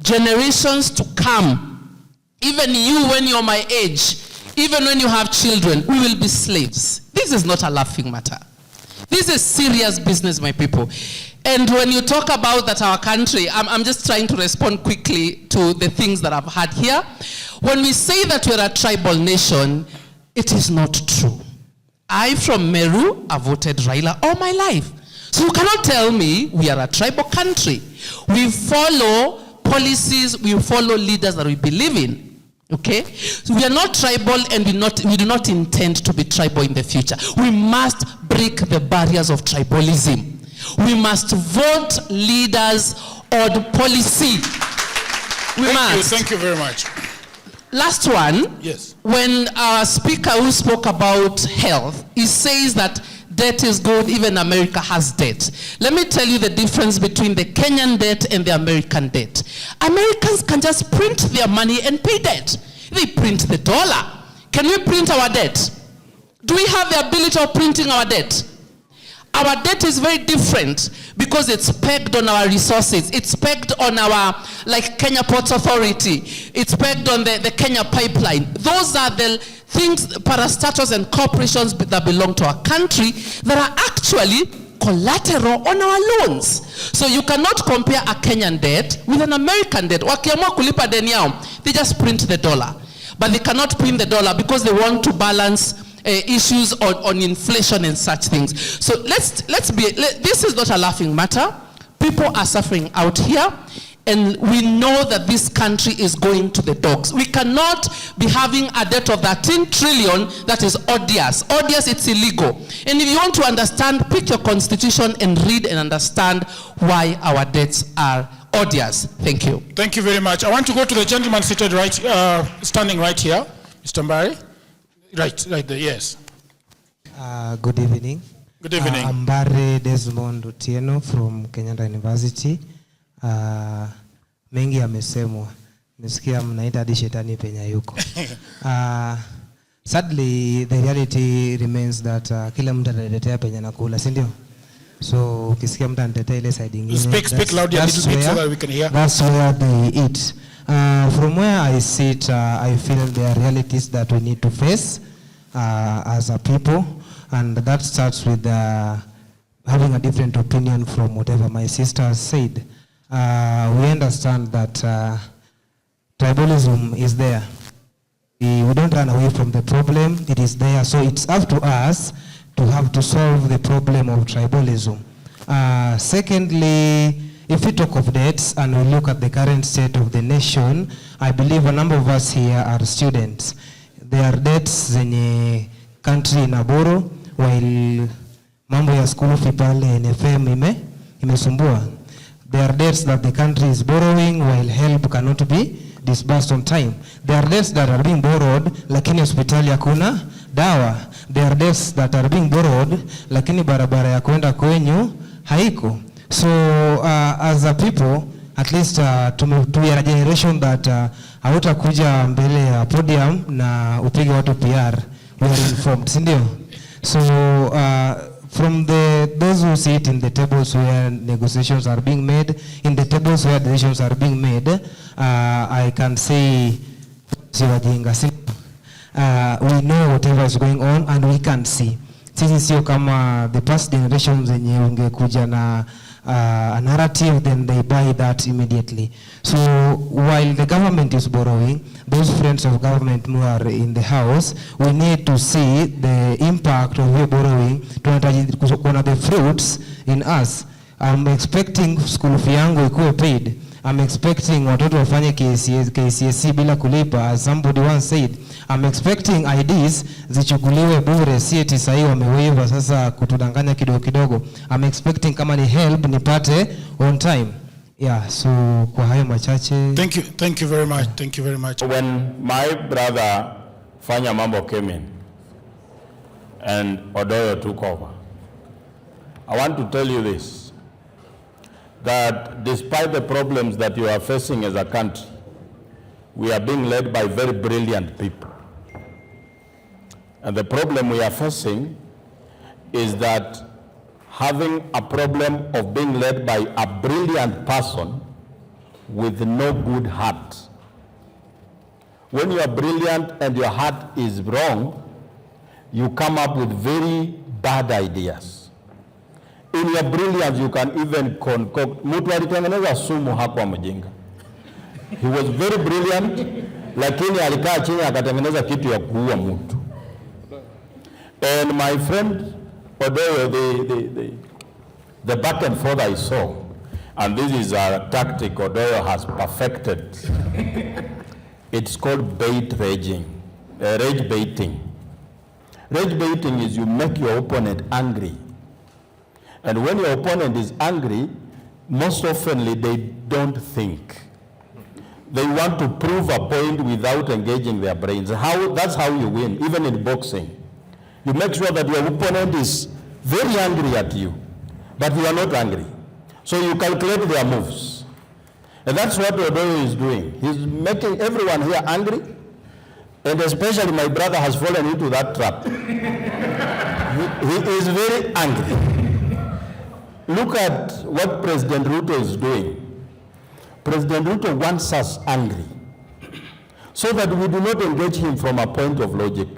Speaker 9: Generations to come, even you when you're my age, even when you have children, we will be slaves. This is not a laughing matter. This is serious business, my people. And when you talk about that our country, I'm just trying to respond quickly to the things that I've had here. When we say that we're a tribal nation, it is not true. I, from Meru, have voted Raila all my life. So you cannot tell me we are a tribal country. We follow policies, we follow leaders that we believe in. Okay? So we are not tribal, and we do not intend to be tribal in the future. We must break the barriers of tribalism. We must vote leaders on policy.
Speaker 10: Thank you very much.
Speaker 9: Last one.
Speaker 10: Yes.
Speaker 9: When our speaker who spoke about health, he says that Debt is good. Even America has debt. Let me tell you the difference between the Kenyan debt and the American debt. Americans can just print their money and pay debt. They print the dollar. Can we print our debt? Do we have the ability of printing our debt? Our debt is very different because it's pegged on our resources. It's pegged on our, like Kenya Ports Authority. It's pegged on the Kenya pipeline. Those are the things, parastatals and corporations that belong to our country that are actually collateral on our loans. So you cannot compare a Kenyan debt with an American debt. Wakiamua kulipa deni yao, they just print the dollar. But they cannot print the dollar because they want to balance issues on inflation and such things. So this is not a laughing matter. People are suffering out here, and we know that this country is going to the dogs. We cannot be having a debt of 13 trillion that is odious. Odious, it's illegal. And if you want to understand, pick your constitution and read and understand why our debts are odious. Thank you.
Speaker 10: Thank you very much. I want to go to the gentleman seated standing right here. Mr. Mbari. Right there, yes.
Speaker 12: Good evening.
Speaker 10: Good evening.
Speaker 12: I'm Mbari Desmond Otieno from Kenyatta University. Mengi yamesemwa. Nisikia mnaita hadi shetani penya yuko. Sadly, the reality remains that kila mtu atatetea penya nakula, si ndio? So ukisikia mtu anatetea ile side nyingine.
Speaker 10: Speak loudly a little bit so that we can hear.
Speaker 12: That's where they eat. From where I sit, I feel there are realities that we need to face as a people, and that starts with having a different opinion from whatever my sister said. We understand that tribalism is there. We don't run away from the problem. It is there, so it's up to us to have to solve the problem of tribalism. Secondly, if we talk of debts and we look at the current state of the nation, I believe a number of us here are students. There are debts zenye country ina borrow while mambo ya school fee pale NFM imesumbua. There are debts that the country is borrowing while help cannot be disbursed on time. There are debts that are being borrowed lakini hospitali hakuna dawa. There are debts that are being borrowed lakini barabara ya kwenda kwenyu haiko. So as a people, at least we are a generation that hautakuja mbele ya podium na upige watu PR. We are informed, sindio? So from those who sit in the tables where negotiations are being made, in the tables where decisions are being made, I can say we know whatever is going on and we can see. Sisi sio kama the past generations zenye ungekuja na a narrative, then they buy that immediately. So while the government is borrowing, those friends of government who are in the house, we need to see the impact of your borrowing, to the fruits in us. I'm expecting school fee yangu ikuwe paid. I'm expecting watoto wafanye KCSE bila kulipa, as somebody once said. I'm expecting IDs zichukuliwe bure, si eti sahi wamewaiva sasa kutudanganya kidogo kidogo. I'm expecting kama ni help nipate on time. Yeah, so kwa hayo machache.
Speaker 10: Thank you very much. Thank you very much.
Speaker 1: When my brother Fanya Mambo came in and Odoyo took over, I want to tell you this, that despite the problems that you are facing as a country, we are being led by very brilliant people. And the problem we are facing is that having a problem of being led by a brilliant person with no good heart. When you are brilliant and your heart is wrong, you come up with very bad ideas. In your brilliance, you can even concoct. Mtu alitengeneza sumu hapo mjinga. He was very brilliant, lakini alikaa chini akatengeneza kitu ya kuua mtu. And my friend Odoyo, the back and forth I saw, and this is a tactic Odoyo has perfected. It's called bait raging, rage baiting. Rage baiting is you make your opponent angry. And when your opponent is angry, most oftenly they don't think. They want to prove a point without engaging their brains. That's how you win, even in boxing. You make sure that your opponent is
Speaker 13: very angry at you, but you are not angry. So you calculate their moves. And that's what Odoyo is doing. He's making everyone here angry, and especially my brother has fallen into that trap. he is very angry. Look at what President Ruto is doing. President Ruto wants us angry so that we do not engage him from a point of logic.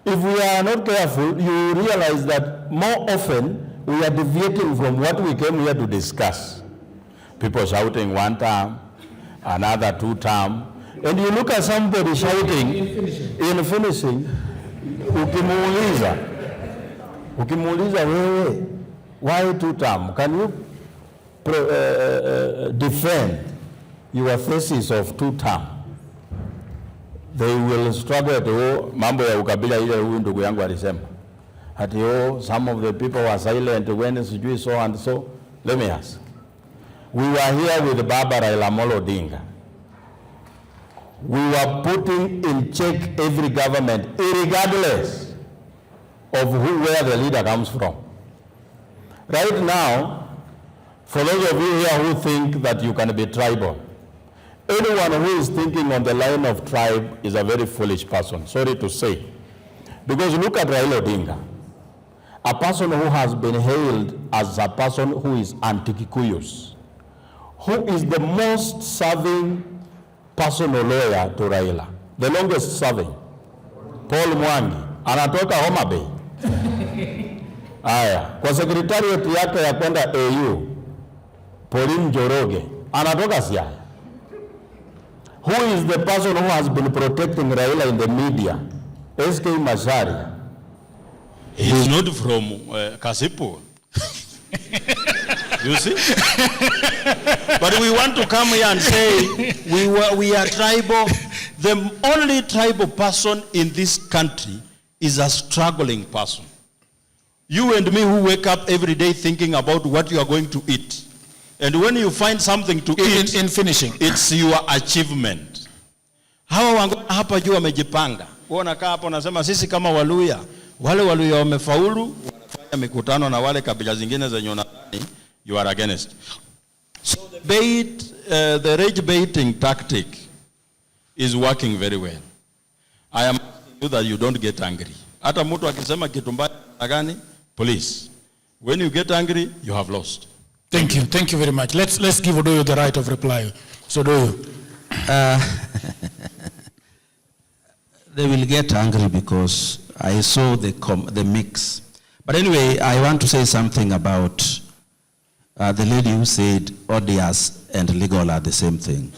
Speaker 13: If we are not careful, you realize that more often we are deviating from what we came here to discuss. People shouting one term, another 2 term, and you look at somebody shouting in finishing, ukimuuliza wewe, why 2 term? Can you defend your thesis of 2 term? They will struggle to mambo ya ukabila ile huyu ndugu yangu alisema. Ati some of the people were silent when sijui so and so. Let me ask. We were here with Barbara Ilamolo Odinga. We were putting in check every government, regardless of where the leader comes from. Right now, for those of you here who think that you can be tribal, anyone who is thinking on the line of tribe is a very foolish person, sorry to say. Because look at Raila Odinga, a person who has been hailed as a person who is anti-Kikuyus, who is the most serving personal lawyer to Raila, the longest serving, Paul Mwangi, anatoka Homa Bay. Aya, kwa secretariat yake ya kwenda AU, Pauline Njoroge, anatoka Siaya. Who is the person who has been protecting Raila in the media? SK Macharia.
Speaker 1: He's not from Kasipu. You see? But we want to come here and say we are tribal. The only tribal person in this country is a struggling person. You and me who wake up every day thinking about what you are going to eat. And when you find something to eat,
Speaker 10: in finishing,
Speaker 1: it's your achievement. Hawa wangwana hapa juu wamejipanga. Wanakaa hapo nasema sisi kama Waluya, wale Waluya wamefaulu, wanafanya mikutano na wale kabila zingine zenye unadhani you are against. So the rage baiting tactic is working very well. I am asking you that you don't get angry. Hata mtu akisema kitu mbaya gani, please, when you get angry, you have lost.
Speaker 10: Thank you very much. Let's give Odoyo the right of reply. So Odoyo.
Speaker 8: They will get angry because I saw the mix. But anyway, I want to say something about the lady who said odious and legal are the same thing.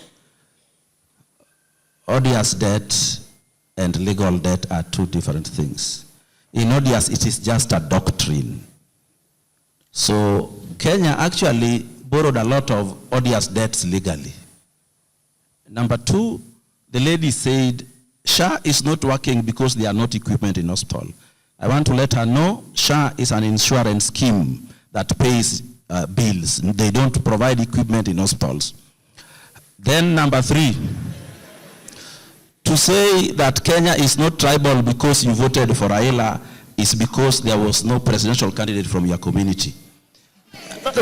Speaker 8: Odious debt and legal debt are 2 different things. In odious, it is just a doctrine. So Kenya actually borrowed a lot of odious debts legally. Number 2, the lady said, SHA is not working because there are not equipment in hospital. I want to let her know SHA is an insurance scheme that pays bills. They don't provide equipment in hospitals. Then number 3, to say that Kenya is not tribal because you voted for Raila is because there was no presidential candidate from your community.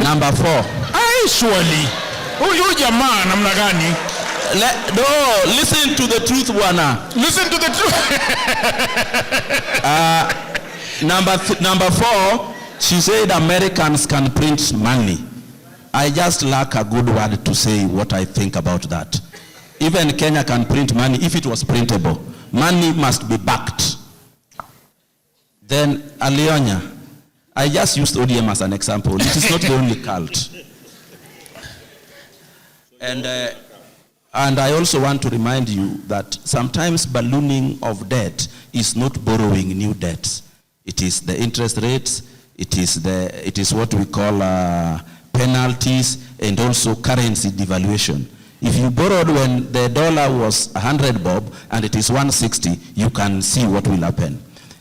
Speaker 8: Number 4.
Speaker 10: Surely. Huyu jamaa namna gani?
Speaker 8: No, listen to the truth, bwana.
Speaker 10: Listen to the truth.
Speaker 8: Number 4, she said Americans can print money. I just lack a good word to say what I think about that. Even Kenya can print money if it was printable. Money must be backed. Then Alionya, I just used ODM as an example. It is not the only cult. And I also want to remind you that sometimes ballooning of debt is not borrowing new debts. It is the interest rates, it is what we call penalties, and also currency devaluation. If you borrowed when the dollar was 100 bob and it is 160, you can see what will happen.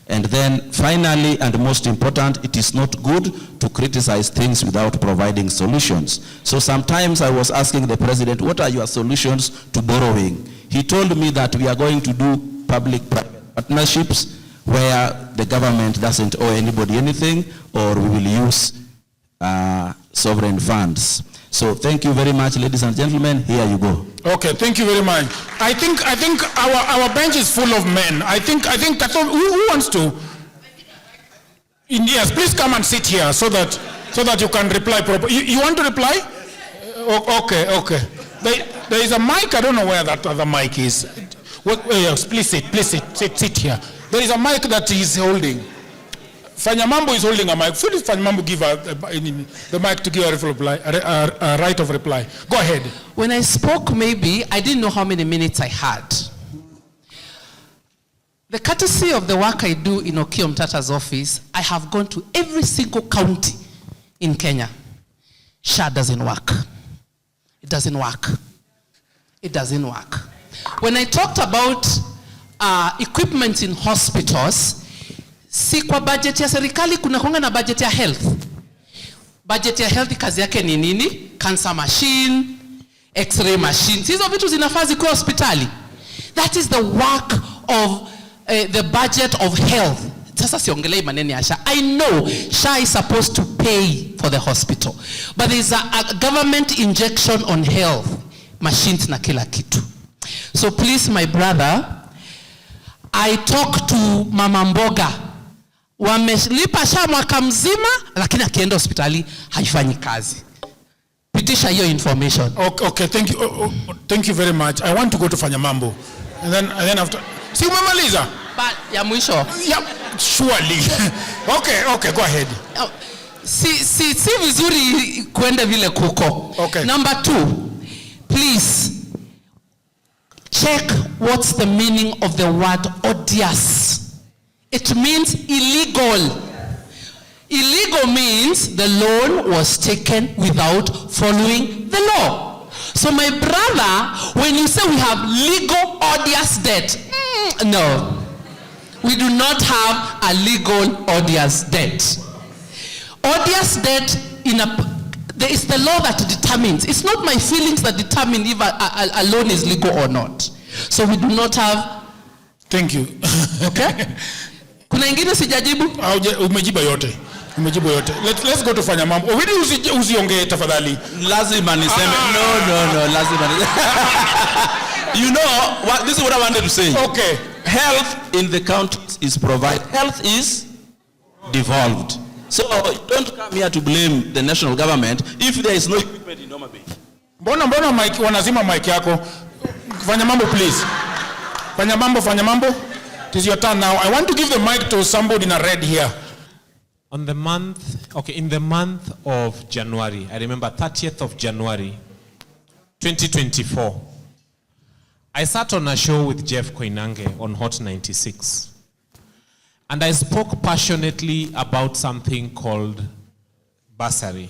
Speaker 8: And then finally, and most important, it is not good to criticize things without providing solutions. So sometimes I was asking the president, what are your solutions to borrowing? He told me that we are going to do public-private partnerships where the government doesn't owe anybody anything, or we will use sovereign funds. So thank you very much, ladies and gentlemen. Here you go.
Speaker 10: Okay, thank you very much. I think our bench is full of men. I think who wants to? Yes, please come and sit here so that you can reply properly. You want to reply? Okay. There is a mic. I don't know where that other mic is. Yes, please sit here. There is a mic that he is holding. Fanya Mambo is holding a mic. Please, Fanya Mambo, give the mic to give a right of reply. Go ahead.
Speaker 9: When I spoke, maybe I didn't know how many minutes I had. The courtesy of the work I do in Okiya Mtata's office, I have gone to every single county in Kenya. SHA doesn't work. It doesn't work. It doesn't work. When I talked about equipment in hospitals, si kwa budget ya serikali kuna konga na budget ya health. Budget ya health kazi yake ni nini? Cancer machine, x-ray machine. Hizo vitu zinafaa zikuwe hospitali. That is the work of the budget of health. Sasa siongelei maneno ya SHA. I know SHA is supposed to pay for the hospital, but there is a government injection on health, machines na kila kitu. So please, my brother, I talk to Mama Mboga. Wamelipa SHA mwaka mzima, lakini akienda hospitali haifanyi kazi. Pitisha hiyo information.
Speaker 10: Okay, thank you very much. I want to go to Fanya Mambo. And then after. Si umemaliza?
Speaker 9: Ya mwisho.
Speaker 10: Yeah, surely. Okay, go ahead.
Speaker 9: Si vizuri kuenda vile kuko.
Speaker 10: Okay.
Speaker 9: Number 2, please check what's the meaning of the word odious. It means illegal. Illegal means the loan was taken without following the law. So my brother, when you say we have legal odious debt, no. We do not have a legal odious debt. Odious debt there is the law that determines. It's not my feelings that determine if a loan is legal or not. So we do not have.
Speaker 10: Thank you.
Speaker 9: Okay? Kuna ingine sijajibu?
Speaker 10: Umejibu yote. Let's go to Fanya Mambo. Owidi usiongee tafadhali.
Speaker 8: Lazima niseme. No, lazima niseme. You know, this is what I wanted to say.
Speaker 10: Okay.
Speaker 8: Health in the country is provided. Health is devolved. So don't come here to blame the national government if there is no equipment in Homa Bay.
Speaker 10: Mbona mic wanazima mic yako? Fanya Mambo, please. Fanya Mambo. It is your turn now. I want to give the mic to somebody in a red here.
Speaker 11: In the month of January, I remember 30th of January, 2024, I sat on a show with Jeff Koinange on Hot 96. And I spoke passionately about something called bursary.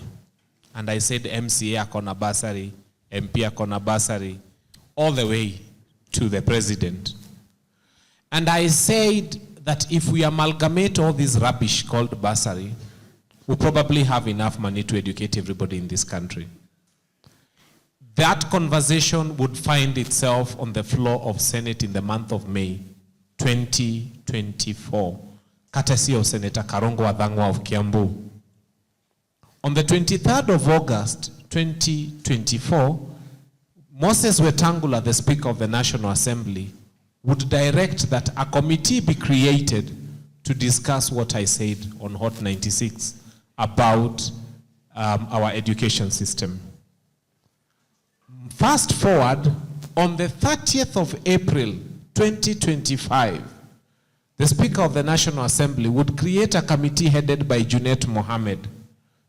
Speaker 11: And I said MCA akona bursary, MP akona bursary, all the way to the president. And I said that if we amalgamate all this rubbish called bursary, we'll probably have enough money to educate everybody in this country. That conversation would find itself on the floor of Senate in the month of May 2024, courtesy of Senator Karongo Wadhangwa of Kiambu. On the 23rd of August 2024, Moses Wetangula, the Speaker of the National Assembly, would direct that a committee be created to discuss what I said on Hot 96 about our education system. Fast forward, on the 30th of April 2025, the Speaker of the National Assembly would create a committee headed by Junet Mohammed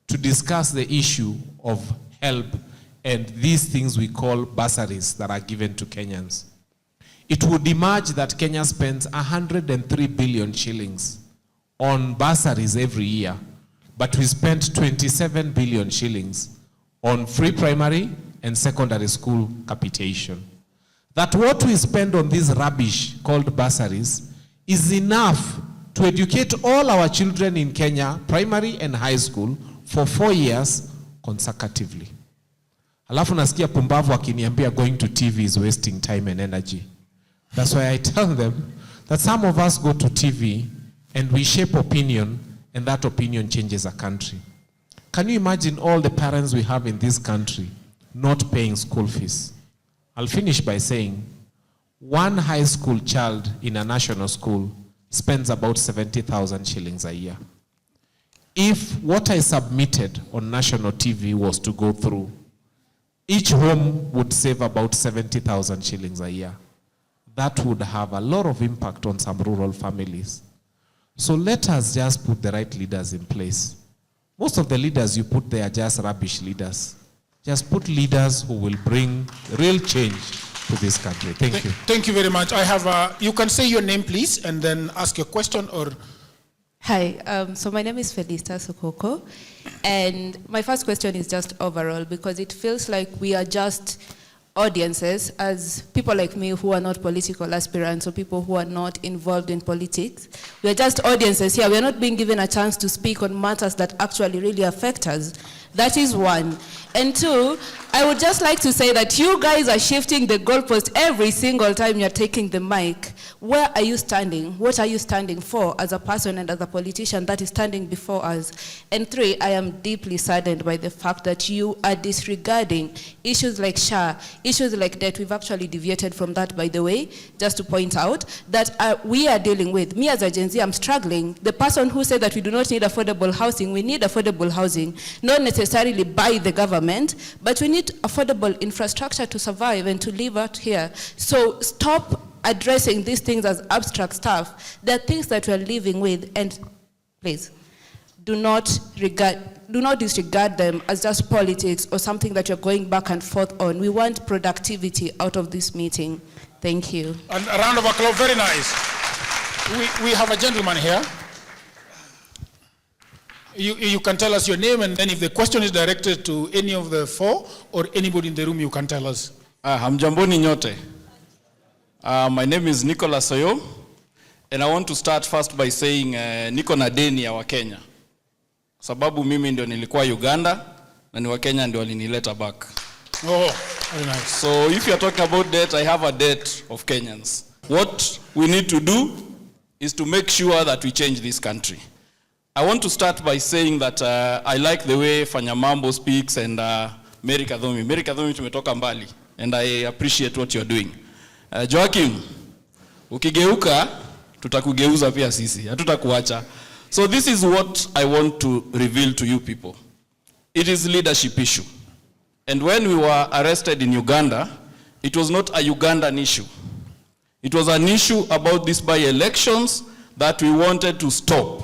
Speaker 11: to discuss the issue of help and these things we call bursaries that are given to Kenyans. It would emerge that Kenya spends 103 billion shillings on bursaries every year, but we spent 27 billion shillings on free primary and secondary school capitation. That what we spend on this rubbish called bursaries is enough to educate all our children in Kenya, primary and high school, for 4 years consecutively. Alafu nasikia pumbavu akiniambia going to TV is wasting time and energy. That's why I tell them that some of us go to TV and we shape opinion, and that opinion changes a country. Can you imagine all the parents we have in this country not paying school fees? I'll finish by saying, one high school child in a national school spends about 70,000 shillings a year. If what I submitted on national TV was to go through, each home would save about 70,000 shillings a year. That would have a lot of impact on some rural families. So let us just put the right leaders in place. Most of the leaders you put there are just rubbish leaders. Just put leaders who will bring real change to this country. Thank you.
Speaker 10: Thank you very much. I have you can say your name, please, and then ask your question or...
Speaker 14: Hi, so my name is Felista Sokoko, and my first question is just overall, because it feels like we are just audiences, as people like me who are not political aspirants or people who are not involved in politics. We are just audiences here. We are not being given a chance to speak on matters that actually really affect us. That is one. And two, I would just like to say that you guys are shifting the goalpost every single time you're taking the mic. Where are you standing? What are you standing for as a person and as a politician that is standing before us? And three, I am deeply saddened by the fact that you are disregarding issues like SHA, issues like debt. We've actually deviated from that, by the way, just to point out that we are dealing with. Me as a Gen Z, I'm struggling. The person who said that we do not need affordable housing, we need affordable housing, not necessarily by the government, but we need affordable infrastructure to survive and to live out here. So stop addressing these things as abstract stuff. They're things that we're living with, and please, do not disregard them as just politics or something that you're going back and forth on. We want productivity out of this meeting. Thank you.
Speaker 10: And a round of applause, very nice. We have a gentleman here. You can tell us your name, and then if the question is directed to any of the four or anybody in the room, you can tell us.
Speaker 15: Hamjamboni nyote. My name is Nicholas Oyo, and I want to start first by saying niko na deni ya Wakenya. Sababu mimi ndio nilikuwa Uganda na ni Wakenya ndio walinileta back.
Speaker 10: Oh, very nice.
Speaker 15: So if you're talking about debt, I have a debt of Kenyans. What we need to do is to make sure that we change this country. I want to start by saying that I like the way Fanya Mambo speaks and Mary Kadhomi. Mary Kadhomi tumetoka mbali, and I appreciate what you're doing. Joakim, ukigeuka, tutakugeuza pia sisi, hatutakuacha. So this is what I want to reveal to you people. It is leadership issue. And when we were arrested in Uganda, it was not a Ugandan issue. It was an issue about these by-elections that we wanted to stop.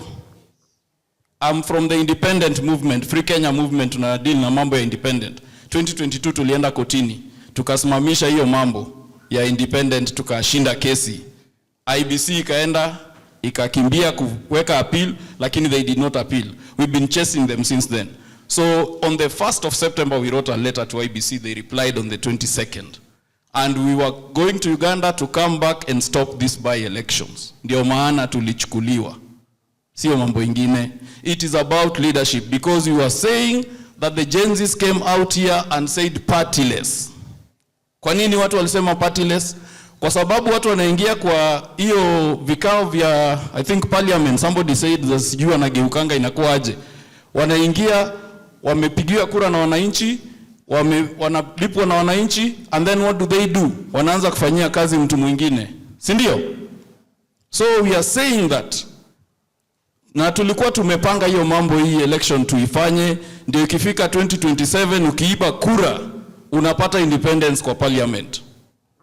Speaker 15: I'm from the independent movement, Free Kenya movement, tunadili na mambo ya independent. 2022 tulienda kotini, tukasimamisha hiyo mambo ya independent, tukashinda kesi. IBC ikaenda, ikakimbia kuweka appeal, lakini they did not appeal. We've been chasing them since then. So on the 1st of September, we wrote a letter to IBC. They replied on the 22nd. And we were going to Uganda to come back and stop these by-elections. Ndio maana tulichukuliwa. Sio mambo ingine. It is about leadership, because you are saying that the Gen Zs came out here and said partyless. Kwa nini watu walisema partyless? Kwa sababu watu wanaingia kwa hiyo vikao vya, I think parliament, somebody said that sijui wanageukanga inakuaje. Wanaingia, wamepigiwa kura na wananchi, wanalipwa na wananchi, and then what do? Wanaanza kufanyia kazi mtu mwingine. Si ndio? So we are saying that, na tulikuwa tumepanga hiyo mambo, hii election tuifanye, ndio ikifika 2027 ukiiba kura, unapata independence kwa parliament.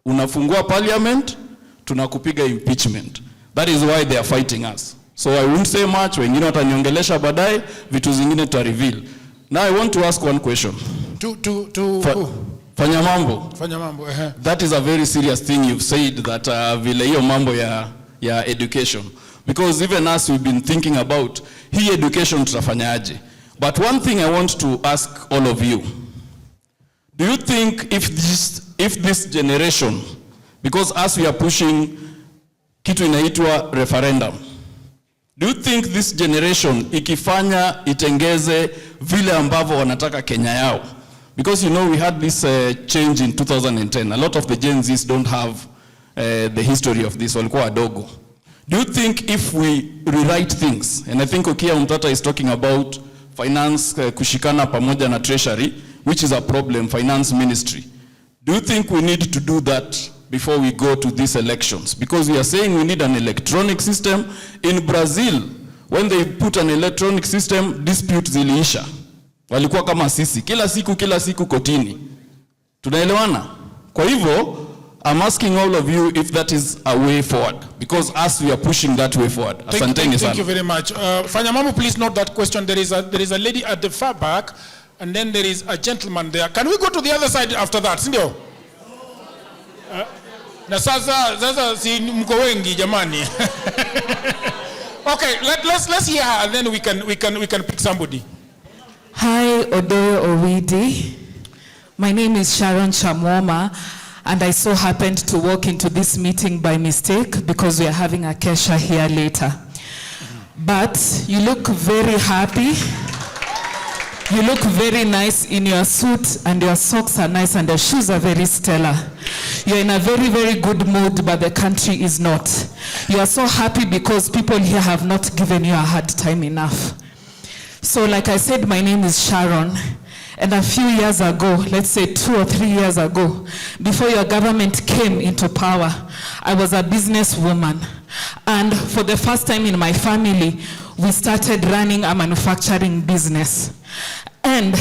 Speaker 15: Unafungua parliament, tunakupiga impeachment. That is why they are fighting us. So I won't say much, wengine wataniongelesha baadaye, vitu zingine to reveal. Now I want to ask one question. Fanya Mambo.
Speaker 10: Fanya Mambo,
Speaker 15: That is a very serious thing you've said, that vile hiyo mambo ya education. Because even us, we've been thinking about hii education tutafanyaje. But one thing I want to ask all of you. Do you think if this generation, because as we are pushing kitu inaitwa referendum, do you think this generation ikifanya itengeze vile ambavyo wanataka Kenya yao? Because you know we had this change in 2010. A lot of the Gen Zs don't have the history of this. Walikuwa wadogo. Do you think if we rewrite things, and I think Okia Umtata is talking about finance, kushikana pamoja na treasury, which is a problem, finance ministry. Do you think we need to do that before we go to these elections? Because we are saying we need an electronic system. In Brazil, when they put an electronic system, disputes ziliisha. Walikuwa kama sisi, kila siku kotini. Tunaelewana? Kwa hivyo, I'm asking all of you if that is a way forward, because us, we are pushing that way forward.
Speaker 10: Thank you very much. Fanya Mambo, please note that question. There is a lady at the far back, and then there is a gentleman there. Can we go to the other side after that, sindio? Na sasa si mko wengi jamani. Okay, let's hear her, and then we can pick somebody.
Speaker 16: Hi, Odoyo Owidi. My name is Sharon Chamwoma, and I so happened to walk into this meeting by mistake because we are having a kesha here later. But you look very happy. You look very nice in your suit, and your socks are nice, and your shoes are very stellar. You're in a very, very good mood, but the country is not. You are so happy because people here have not given you a hard time enough. So like I said, my name is Sharon, and a few years ago, let's say 2 or 3 years ago, before your government came into power, I was a businesswoman. And for the first time in my family, we started running a manufacturing business. And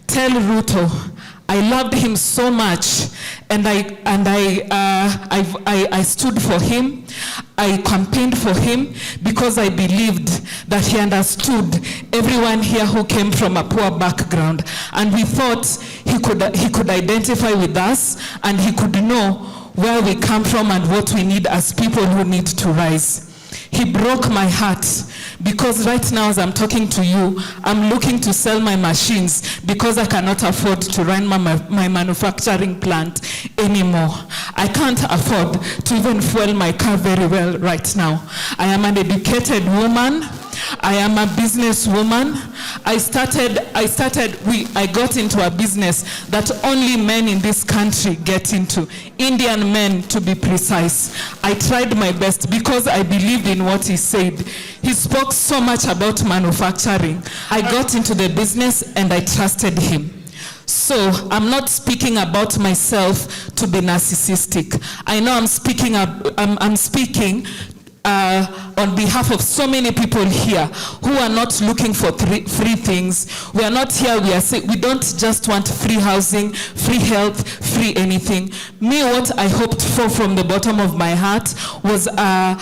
Speaker 16: tell Ruto, I loved him so much, and I stood for him. I campaigned for him because I believed that he understood everyone here who came from a poor background, and we thought he could identify with us, and he could know where we come from and what we need as people who need to rise. He broke my heart because right now as I'm talking to you, I'm looking to sell my machines because I cannot afford to run my manufacturing plant anymore. I can't afford to even fuel my car very well right now. I am an educated woman. I am a businesswoman. I got into a business that only men in this country get into. Indian men, to be precise. I tried my best because I believed in what he said. He spoke so much about manufacturing. I got into the business and I trusted him. So I'm not speaking about myself to be narcissistic. I know I'm speaking on behalf of so many people here who are not looking for free things. We are not here, we don't just want free housing, free health, free anything. Me, what I hoped for from the bottom of my heart was a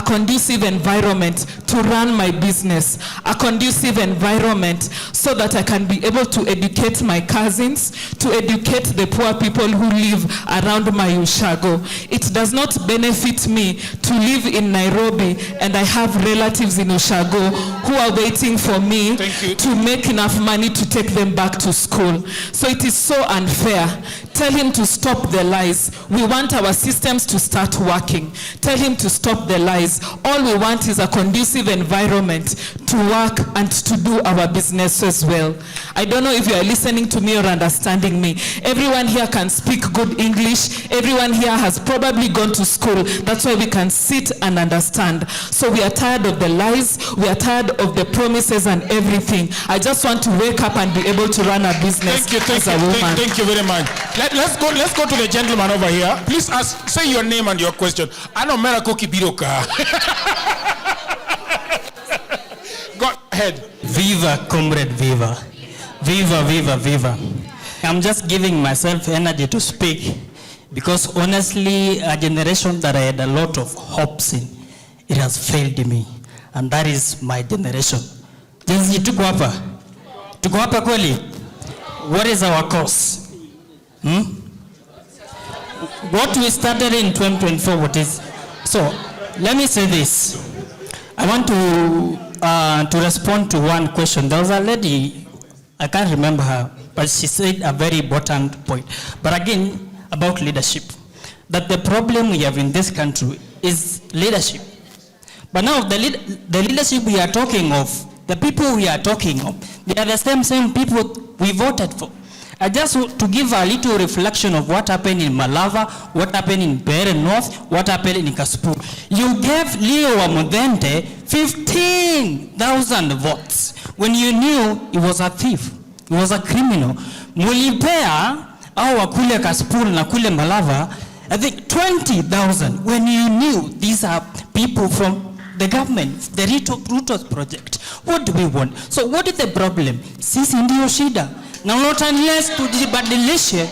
Speaker 16: conducive environment to run my business, a conducive environment so that I can be able to educate my cousins, to educate the poor people who live around my Ushago. It does not benefit me to live in Nairobi and I have relatives in Ushago who are waiting for me to make enough money to take them back to school. So it is so unfair. Tell him to stop the lies. We want our systems to start working. Tell him to stop the lies. All we want is a conducive environment to work and to do our business as well. I don't know if you are listening to me or understanding me. Everyone here can speak good English. Everyone here has probably gone to school. That's why we can sit and understand. So we are tired of the lies. We are tired of the promises and everything. I just want to wake up and be able to run a business as a woman.
Speaker 10: Thank you very much. Let's go to the gentleman over here. Please say your name and your question. Ano Merako Kibiroka. Go ahead.
Speaker 17: Viva, comrade, viva. Viva, viva, viva. I'm just giving myself energy to speak because honestly, a generation that I had a lot of hopes in, it has failed me. And that is my generation. Jinsi tuko hapa. Tuko hapa kweli? What is our cause? What we started in 2024, what is? So, let me say this. I want to respond to one question. There was a lady, I can't remember her, but she said a very important point. But again, about leadership. That the problem we have in this country is leadership. But now the leadership we are talking of, the people we are talking of, they are the same people we voted for. I just want to give a little reflection of what happened in Malava, what happened in Bere North, what happened in Kasipul. You gave Leo Wamudente 15,000 votes when you knew he was a thief, he was a criminal. Mulipea au wakule Kasipul na kule Malava, I think 20,000 when you knew these are people from the government, the RUTO project. What do we want? So what is the problem? Sisi ndio shida. Now not unless tujibadilishe,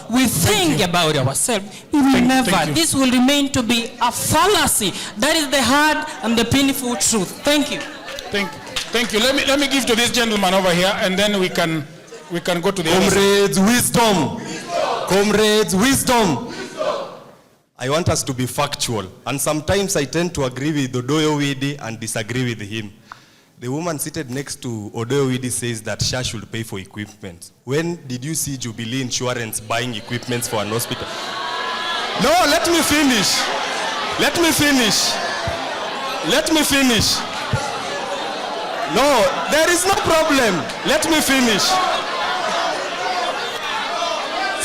Speaker 17: we think about ourselves, we will never. This will remain to be a fallacy. That is the hard and the painful truth. Thank you.
Speaker 10: Thank you. Let me give to this gentleman over here, and then we can go to the
Speaker 18: Comrades, wisdom. Comrades, wisdom. I want us to be factual, and sometimes I tend to agree with Odoyo Owidi and disagree with him. The woman seated next to Odoyo Owidi says that SHA should pay for equipment. When did you see Jubilee Insurance buying equipment for an hospital? No, let me finish. Let me finish. Let me finish. No, there is no problem. Let me finish.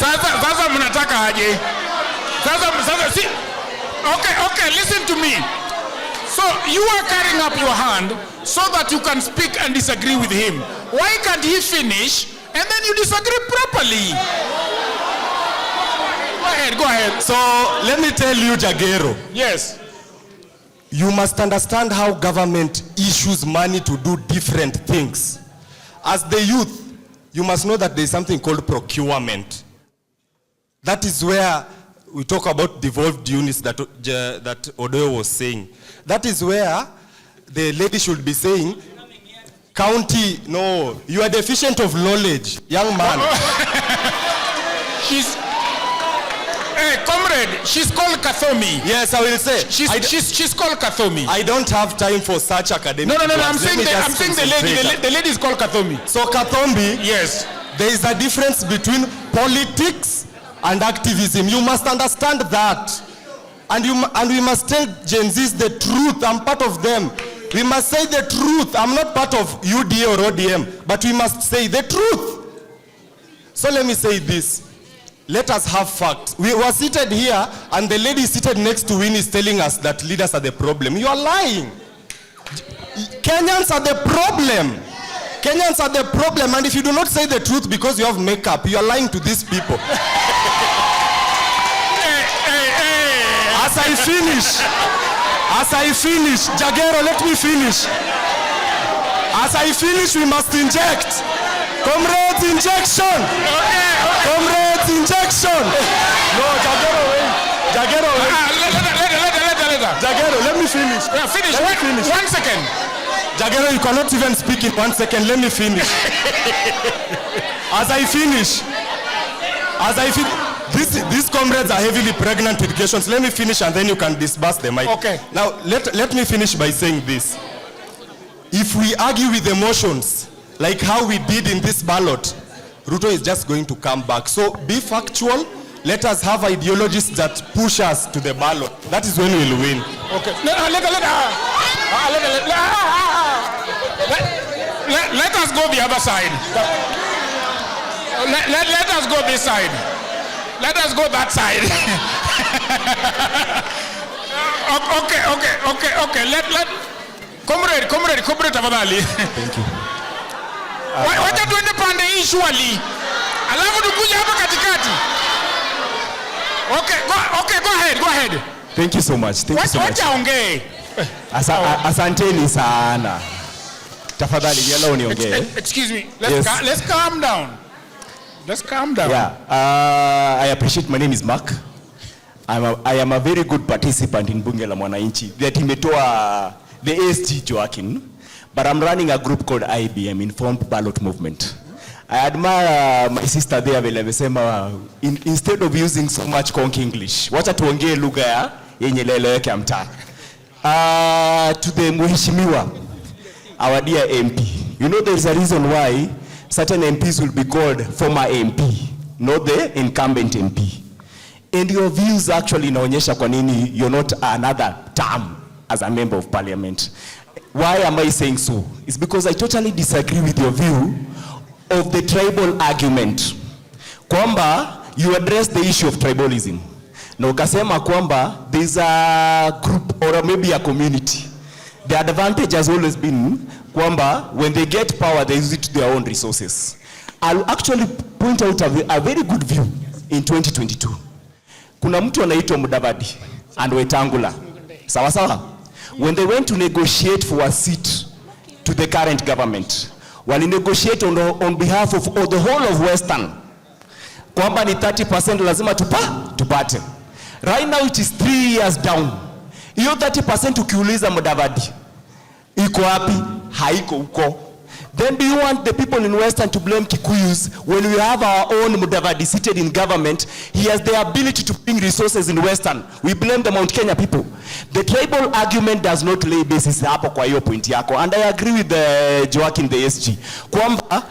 Speaker 10: Sasa mnataka aje? Sasa see. Okay, listen to me. So you are carrying up your hand so that you can speak and disagree with him. Why can't he finish and then you disagree properly? Go ahead.
Speaker 18: So let me tell you, Jagero.
Speaker 10: Yes.
Speaker 18: You must understand how government issues money to do different things. As the youth, you must know that there is something called procurement. That is where we talk about devolved units that Odoyo was saying. That is where the lady should be saying, county, no, you are deficient of knowledge, young man.
Speaker 10: Hey, comrade, she's called Kathomi.
Speaker 18: Yes, I will say.
Speaker 10: She's called Kathomi.
Speaker 18: I don't have time for such academic.
Speaker 10: No, I'm saying the lady is called Kathomi.
Speaker 18: So Kathombi,
Speaker 10: yes,
Speaker 18: there is a difference between politics and activism. You must understand that. And we must tell Gen Zs the truth. I'm part of them. We must say the truth. I'm not part of UDA or ODM, but we must say the truth. So let me say this. Let us have facts. We were seated here, and the lady seated next to Winnie is telling us that leaders are the problem. You are lying. Kenyans are the problem. Kenyans are the problem, and if you do not say the truth because you have makeup, you are lying to these people. As I finish, Jagero, let me finish. As I finish, we must inject. Comrades, injection. Comrades, injection. No, Jagero, wait. Jagero, wait. Jagero, let me finish.
Speaker 10: Finish. 1 second.
Speaker 18: Jagero, you cannot even speak in 1 second. Let me finish. As I finish, these comrades are heavily pregnant with questions. Let me finish and then you can disperse the mic.
Speaker 10: Okay.
Speaker 18: Now, let me finish by saying this. If we argue with emotions, like how we did in this ballot, RUTO is just going to come back. So be factual. Let us have ideologies that push us to the ballot. That is when we'll win.
Speaker 10: Okay. Let us go the other side. Let us go this side. Let us go that side. Okay. Let comrade tafadhali.
Speaker 18: Thank you.
Speaker 10: Wacha tuende pande hii shwali. Alafu tukuja hapa katikati. Okay, go ahead.
Speaker 18: Thank you so much.
Speaker 10: Wacha ongee.
Speaker 18: Asanteni sana. Tafadhali yala uniongee.
Speaker 10: Excuse me. Let's calm down.
Speaker 18: Yeah, I appreciate. My name is Mark. I am a very good participant in Bunge la Mwananchi. That imetoa the AST Joakim, but I'm running a group called IBM, Informed Ballot Movement. I admire my sister there vile amesema instead of using so much conk English, wacha tuongee lugha yenye leleweke ya mtaa. To the mheshimiwa, our dear MP, you know there is a reason why certain MPs will be called former MP, not the incumbent MP. And your views actually inaonyesha kwa nini you're not another term as a member of parliament. Why am I saying so? It's because I totally disagree with your view of the tribal argument. Kwamba you address the issue of tribalism. Na ukasema kwamba there's a group or maybe a community. The advantage has always been kwamba when they get power, they use it to their own resources. I'll actually point out a very good view in 2022. Kuna mtu anaitwa Mudavadi and Wetangula. Sawa sawa? When they went to negotiate for a seat to the current government, wali negotiate on behalf of the whole of Western. Kwamba ni 30% lazima tupate. Right now it is 3 years down. Hiyo 30% ukiuliza Mudavadi, iko wapi? Haiko huko. Then do you want the people in Western to blame Kikuyus when we have our own Mudavadi seated in government? He has the ability to bring resources in Western. We blame the Mount Kenya people. The tribal argument does not lay basis hapo kwa hiyo point yako. And I agree with Joakim the SG. Kwamba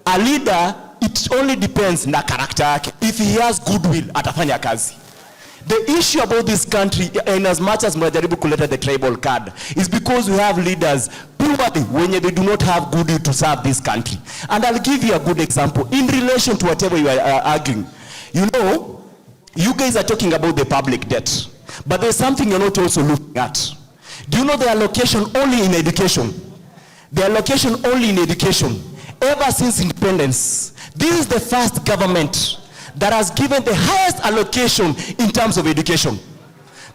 Speaker 18: a leader, it only depends na character yake. If he has goodwill, atafanya kazi. The issue about this country, in as much as mnajaribu kuleta the tribal card, is because we have leaders purely when they do not have goodwill to serve this country. And I'll give you a good example in relation to whatever you are arguing. You know, you guys are talking about the public debt, but there's something you're not also looking at. Do you know the allocation only in education? The allocation only in education, ever since independence, this is the first government that has given the highest allocation in terms of education.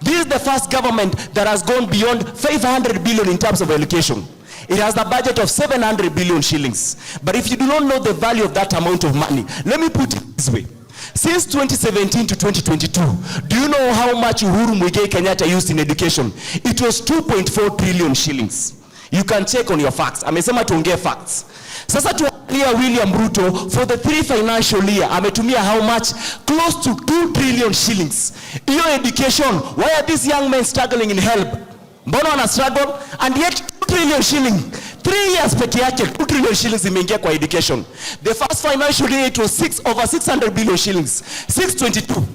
Speaker 18: This is the first government that has gone beyond 500 billion in terms of education. It has a budget of 700 billion shillings. But if you do not know the value of that amount of money, let me put it this way. Since 2017 to 2022, do you know how much Uhuru Muigai Kenyatta used in education? It was 2.4 trillion shillings. You can check on your facts. Amesema tuongee facts. Sasa tuangalia William Ruto for the 3 financial year ametumia how much? Close to 2 trillion shillings. Iyo education, why are these young men struggling in help? Mbona wana struggle? And yet 2 trillion shillings. 3 years peke yake 2 trillion shillings imeingia kwa education. The first financial year it was over 600 billion shillings. 622.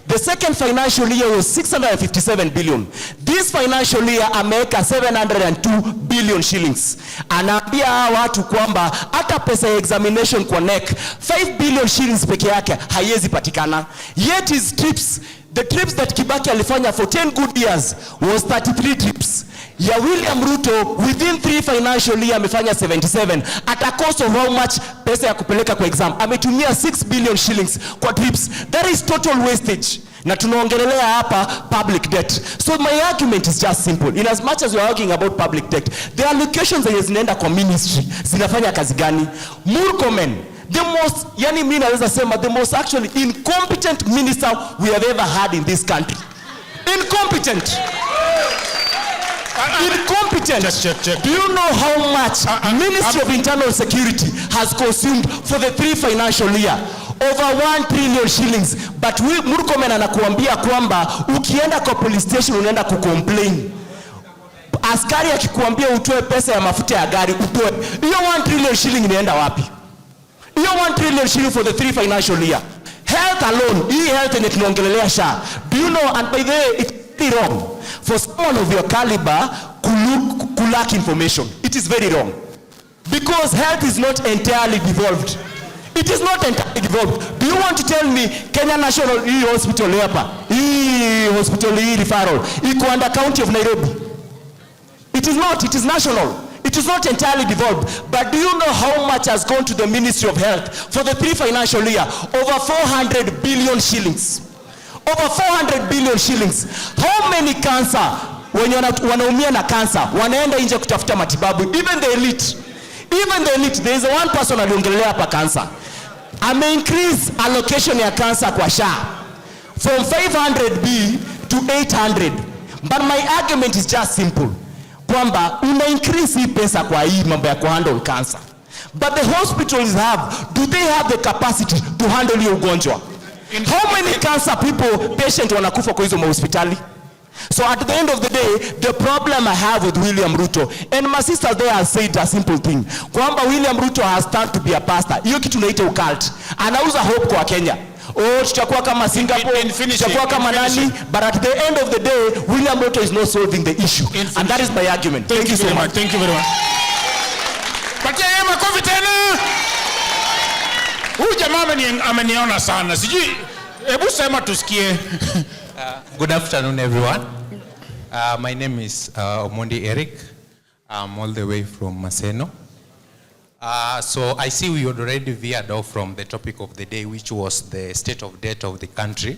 Speaker 18: The second financial year was 657 billion. This financial year ameweka 702 billion shillings. Anaambia watu kwamba hata pesa ya examination kwa NEC 5 billion shillings peke yake haiwezi patikana. Yet his trips, the trips that Kibaki alifanya for 10 good years was 33 trips. Ya William Ruto within 3 financial year amefanya 77 at a cost of how much? Pesa ya kupeleka kwa exam ametumia 6 billion shillings kwa trips. That is total wastage. Na tunaongelelea hapa public debt. So my argument is just simple. In as much as we are arguing about public debt, the allocations zenye zinaenda kwa ministry zinafanya kazi gani? Murkomen, the most, yani mimi naweza sema the most actually incompetent minister we have ever had in this country. Incompetent. Incompetent. Check. Do you know how much Ministry of Internal Security has consumed for the 3 financial year? Over 1 trillion shillings. But Murkomen anakuambia kwamba ukienda kwa police station unaenda kucomplain. Askari akikuambia utoe pesa ya mafuta ya gari utoe. Hiyo 1 trillion shilling inaenda wapi? Hiyo 1 trillion shilling for the 3 financial year. Health alone, hii health yenye tunaongelelea SHA. Do you know, and by the way, it's very wrong for someone of your caliber to lack information. It is very wrong. Because health is not entirely devolved. It is not entirely devolved. Do you want to tell me Kenya National Hospital hapa, hospital referral, iko under county of Nairobi? It is not, it is national. It is not entirely devolved. But do you know how much has gone to the Ministry of Health for the 3 financial year? Over 400 billion shillings. Over 400 billion shillings. How many cancer, when wanaumia na cancer, wanaenda nje kutafuta matibabu? Even the elite, there is one person aliongelea hapa cancer. Increase allocation ya cancer kwa SHA from 500B to 800. But my argument is just simple. Kwamba una increase hii pesa kwa hii mambo ya kuhandle cancer. But the hospitals do they have the capacity to handle hiyo ugonjwa? How many cancer patient wanakufa kwa hizo hospitali? So at the end of the day, the problem I have with William Ruto, and my sister there has said a simple thing. Kwamba William Ruto has turned to be a pastor. Hiyo kitu naita occult. Anauza hope kwa Kenya. Tutakuwa kama Singapore, tutakuwa kama nani, but at the end of the day, William Ruto is not solving the issue. And that is my argument. Thank you so much.
Speaker 10: Thank you very much. Patia yeye makofi tena. Huyu jamaa ameniona sana. Sijui, hebu sema tusikie.
Speaker 19: Good afternoon, everyone. My name is Omondi Eric. I'm all the way from Maseno. So I see we already veered off from the topic of the day, which was the state of debt of the country.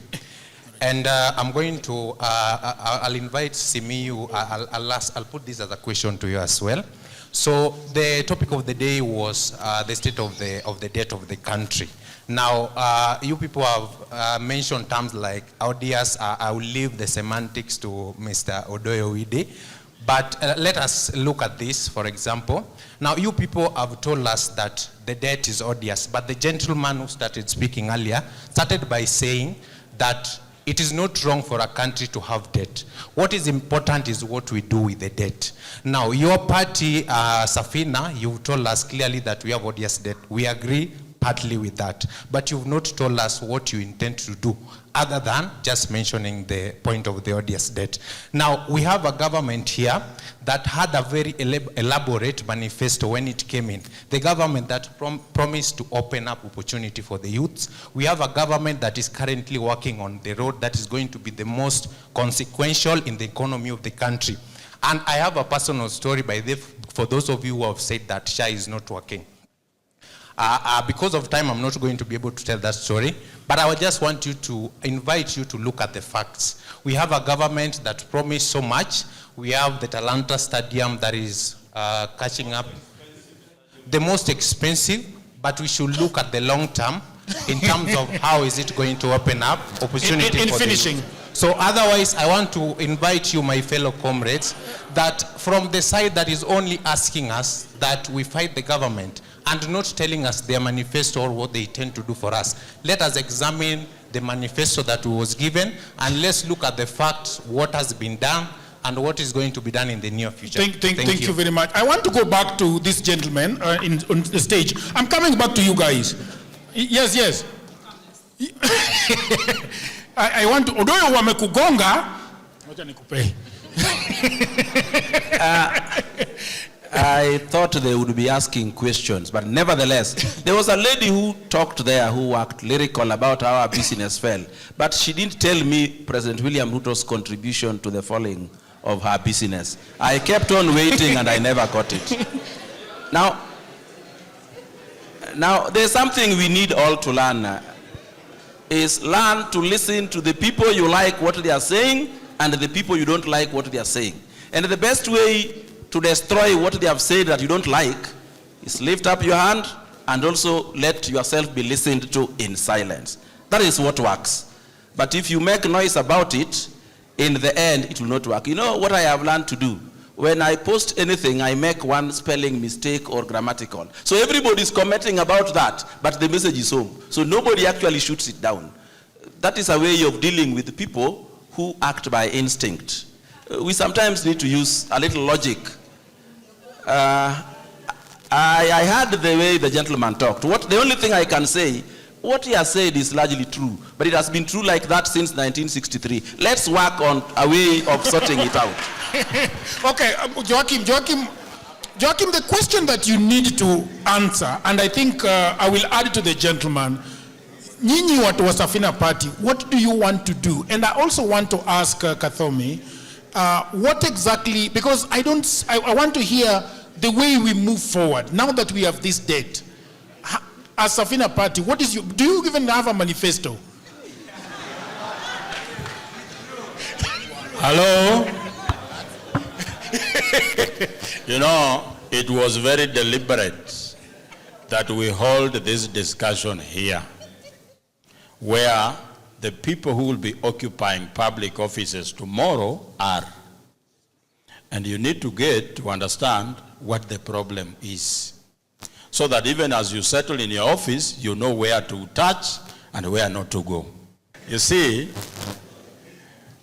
Speaker 19: And I'm going to, I'll invite Simiyu, I'll put this as a question to you as well. So the topic of the day was the state of the debt of the country. Now, you people have mentioned terms like odious. I will leave the semantics to Mr. Owidi. But let us look at this, for example. Now, you people have told us that the debt is odious, but the gentleman who started speaking earlier started by saying that it is not wrong for a country to have debt. What is important is what we do with the debt. Now, your party, Safina, you've told us clearly that we have odious debt. We agree partly with that. But you've not told us what you intend to do, other than just mentioning the point of the odious debt. Now, we have a government here that had a very elaborate manifesto when it came in. The government that promised to open up opportunity for the youths. We have a government that is currently working on the road that is going to be the most consequential in the economy of the country. And I have a personal story for those of you who have said that SHA is not working. Because of time, I'm not going to be able to tell that story, but I would just want you to invite you to look at the facts. We have a government that promised so much. We have the Talanta Stadium that is catching up. The most expensive, but we should look at the long term in terms of how is it going to open up opportunity
Speaker 10: in
Speaker 19: for
Speaker 10: finishing.
Speaker 19: So otherwise, I want to invite you, my fellow comrades, that from the side that is only asking us that we fight the government and not telling us their manifesto or what they intend to do for us, let us examine the manifesto that was given and let's look at the facts, what has been done and what is going to be done in the near future.
Speaker 10: Thank you very much. I want to go back to this gentleman on the stage. I'm coming back to you guys. Yes. I want to, Odoyo wamekugonga. Wacha nikupe.
Speaker 8: I thought they would be asking questions, but nevertheless, there was a lady who talked there who worked lyrical about how our business fell, but she didn't tell me President William Ruto's contribution to the falling of her business. I kept on waiting and I never got it. Now there's something we need all to learn, is learn to listen to the people you like what they are saying and the people you don't like what they are saying. And the best way to destroy what they have said that you don't like is lift up your hand and also let yourself be listened to in silence. That is what works. But if you make noise about it, in the end, it will not work. You know what I have learned to do? When I post anything, I make one spelling mistake or grammatical. So everybody is commenting about that, but the message is home. So nobody actually shoots it down. That is a way of dealing with people who act by instinct. We sometimes need to use a little logic. I heard the way the gentleman talked. The only thing I can say, what he has said is largely true, but it has been true like that since 1963. Let's work on a way of sorting it out.
Speaker 10: Okay, Joakim, the question that you need to answer, and I think I will add to the gentleman, Nyinyi watu wa Safina Party, what do you want to do? And I also want to ask Kathomi, what exactly, because I want to hear the way we move forward, now that we have this debt. As Safina Party, do you even have a manifesto?
Speaker 1: Hello? You know, it was very deliberate that we hold this discussion here, where the people who will be occupying public offices tomorrow are. And you need to get to understand what the problem is, so that even as you settle in your office, you know where to touch and where not to go. You see,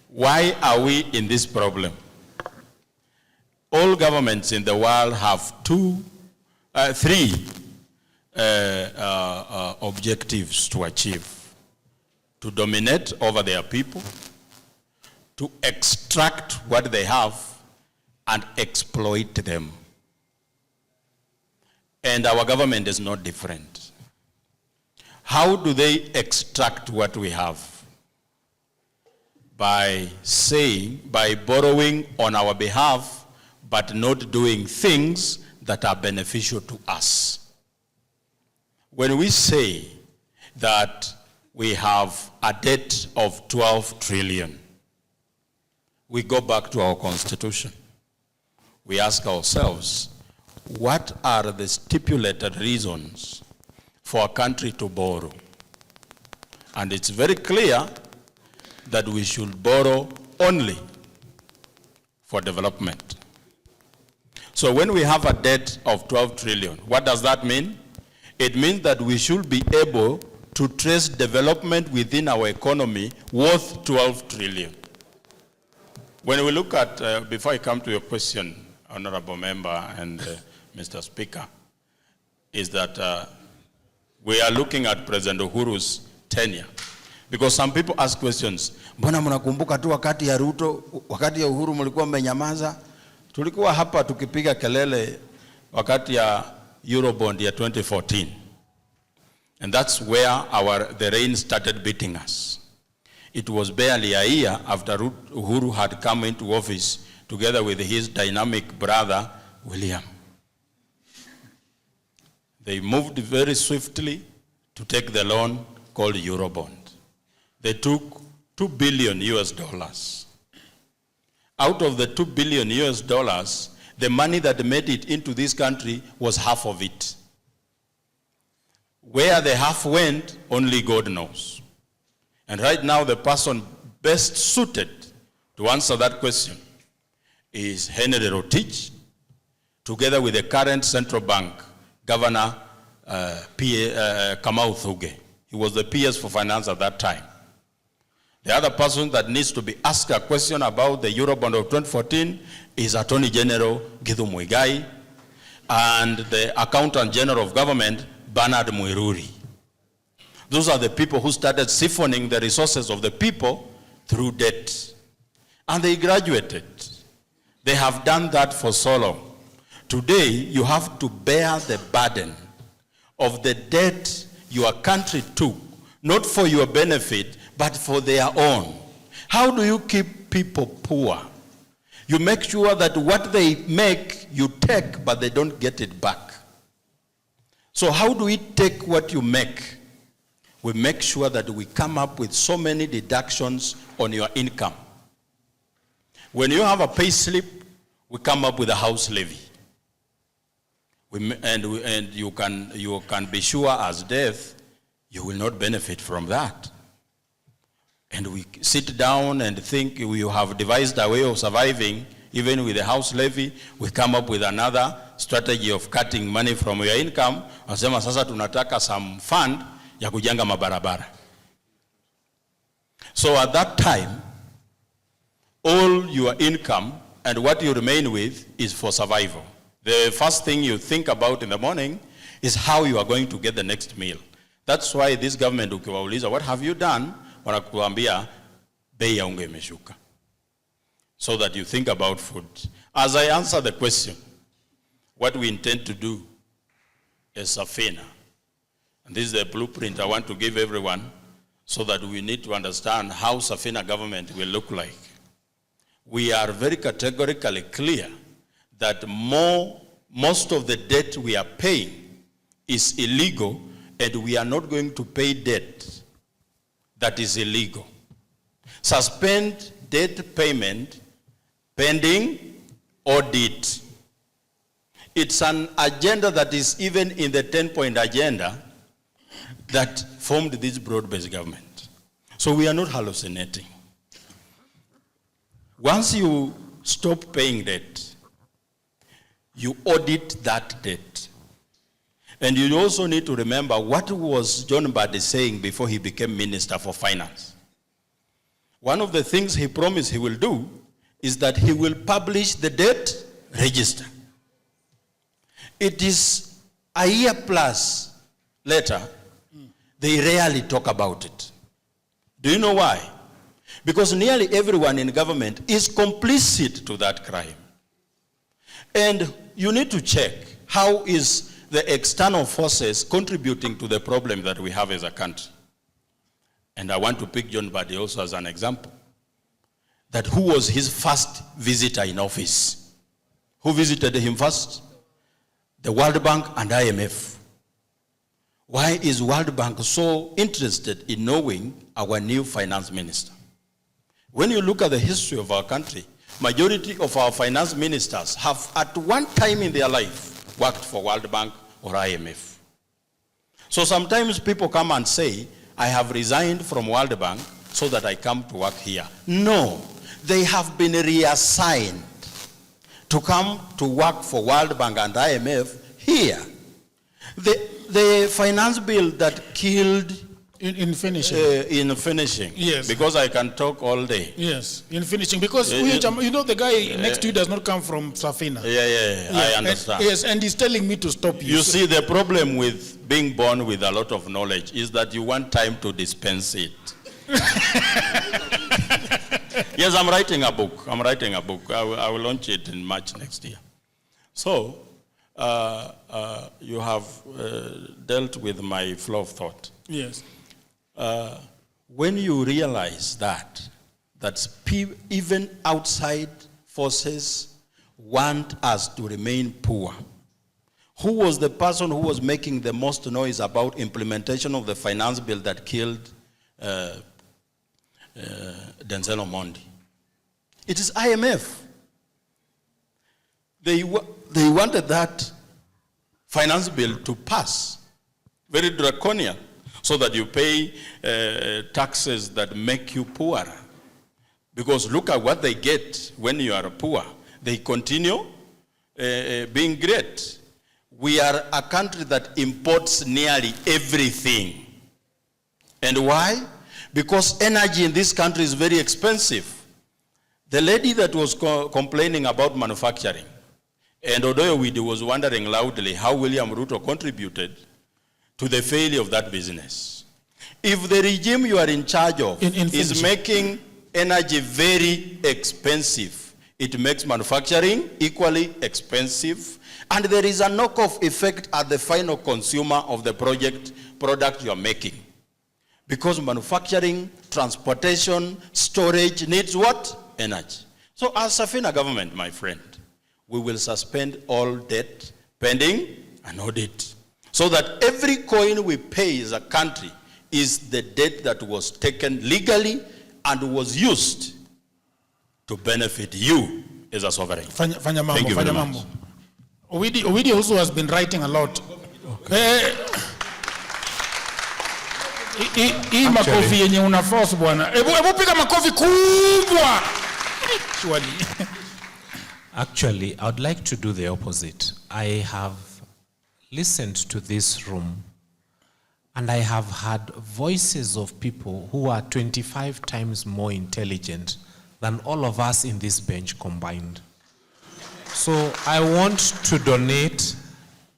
Speaker 1: why are we in this problem? All governments in the world have three objectives to achieve: to dominate over their people, to extract what they have, and exploit them. And our government is not different. How do they extract what we have? By borrowing on our behalf, but not doing things that are beneficial to us. When we say that we have a debt of 12 trillion, we go back to our constitution. We ask ourselves, what are the stipulated reasons for a country to borrow? And it's very clear that we should borrow only for development. So when we have a debt of 12 trillion, what does that mean? It means that we should be able to trace development within our economy worth 12 trillion. When we look at, before I come to your question, Honorable Member and Mr. Speaker, is that we are looking at President Uhuru's tenure. Because some people ask questions, mbona mnakumbuka tu wakati ya Ruto, wakati ya Uhuru mlikuwa mmenyamaza? Tulikuwa hapa tukipiga kelele wakati ya Eurobond ya 2014. And that's where the rain started beating us. It was barely a year after Uhuru had come into office together with his dynamic brother, William. They moved very swiftly to take the loan called Eurobond. They took $2 billion US. Out of the $2 billion US, the money that made it into this country was half of it. Where the half went, only God knows. And right now, the person best suited to answer that question is Henry Rotich, together with the current central bank governor, Kamau Thuge. He was the PS for finance at that time. The other person that needs to be asked a question about the Eurobond of 2014 is Attorney General Githu Muigai and the Accountant General of Government, Bernard Muiruri. Those are the people who started siphoning the resources of the people through debt. And they graduated. They have done that for so long. Today, you have to bear the burden of the debt your country took, not for your benefit, but for their own. How do you keep people poor? You make sure that what they make, you take, but they don't get it back. So how do we take what you make? We make sure that we come up with so many deductions on your income. When you have a pay slip, we come up with a house levy. And you can be sure as deaf, you will not benefit from that. And we sit down and think you have devised a way of surviving, even with the house levy. We come up with another strategy of cutting money from your income. Nasema sasa tunataka some fund ya kujenga mabarabara. So at that time, all your income and what you remain with is for survival. The first thing you think about in the morning is how you are going to get the next meal. That's why this government, ukiwauliza, what have you done? Wanakuambia, bei ya unga imeshuka. So that you think about food. As I answer the question, what we intend to do is Safina. And this is the blueprint I want to give everyone so that we need to understand how Safina government will look like. We are very categorically clear that most of the debt we are paying is illegal, and we are not going to pay debt that is illegal. Suspend debt payment pending audit. It's an agenda that is even in the 10-point agenda that formed this broad-based government. So we are not hallucinating. Once you stop paying debt, you audit that debt. And you also need to remember what was John Mbadi saying before he became Minister for Finance. One of the things he promised he will do is that he will publish the debt register. It is a year plus later, they rarely talk about it. Do you know why? Because nearly everyone in government is complicit to that crime. And you need to check how is the external forces contributing to the problem that we have as a country. And I want to pick John Badi also as an example. That who was his first visitor in office? Who visited him first? The World Bank and IMF. Why is World Bank so interested in knowing our new finance minister? When you look at the history of our country, majority of our finance ministers have at one time in their life worked for World Bank or IMF. So sometimes people come and say, I have resigned from World Bank so that I come to work here. No, they have been reassigned to come to work for World Bank and IMF here. The finance bill that killed
Speaker 10: in finishing.
Speaker 1: In finishing.
Speaker 10: Yes.
Speaker 1: Because I can talk all day.
Speaker 10: Yes, in finishing. Because you know the guy next to you does not come from Safina.
Speaker 1: Yeah, I understand.
Speaker 10: And he's telling me to stop you.
Speaker 1: You see, the problem with being born with a lot of knowledge is that you want time to dispense it. Yes, I'm writing a book. I will launch it in March next year. So, you have dealt with my flow of thought.
Speaker 10: Yes.
Speaker 1: When you realize that even outside forces want us to remain poor, who was the person who was making the most noise about implementation of the finance bill that killed Denzel Omondi? It is IMF. They wanted that finance bill to pass, very draconian, so that you pay taxes that make you poorer. Because look at what they get when you are poor. They continue being great. We are a country that imports nearly everything. And why? Because energy in this country is very expensive. The lady that was complaining about manufacturing, and Owidi was wondering loudly how William Ruto contributed to the failure of that business. If the regime you are in charge of is making energy very expensive, it makes manufacturing equally expensive, and there is a knock-off effect at the final consumer of the product you are making. Because manufacturing, transportation, storage needs what? Energy. So as Safina government, my friend, we will suspend all debt pending an audit, so that every coin we pay as a country is the debt that was taken legally and was used to benefit you as a sovereign.
Speaker 10: Fanya Mambo.
Speaker 1: Thank you very much.
Speaker 10: Owidi also has been writing a lot. Hii makofi yenye una force bwana. Hebu piga makofi kubwa.
Speaker 11: Actually, I would like to do the opposite. I have listened to this room and I have heard voices of people who are 25 times more intelligent than all of us in this bench combined. So I want to donate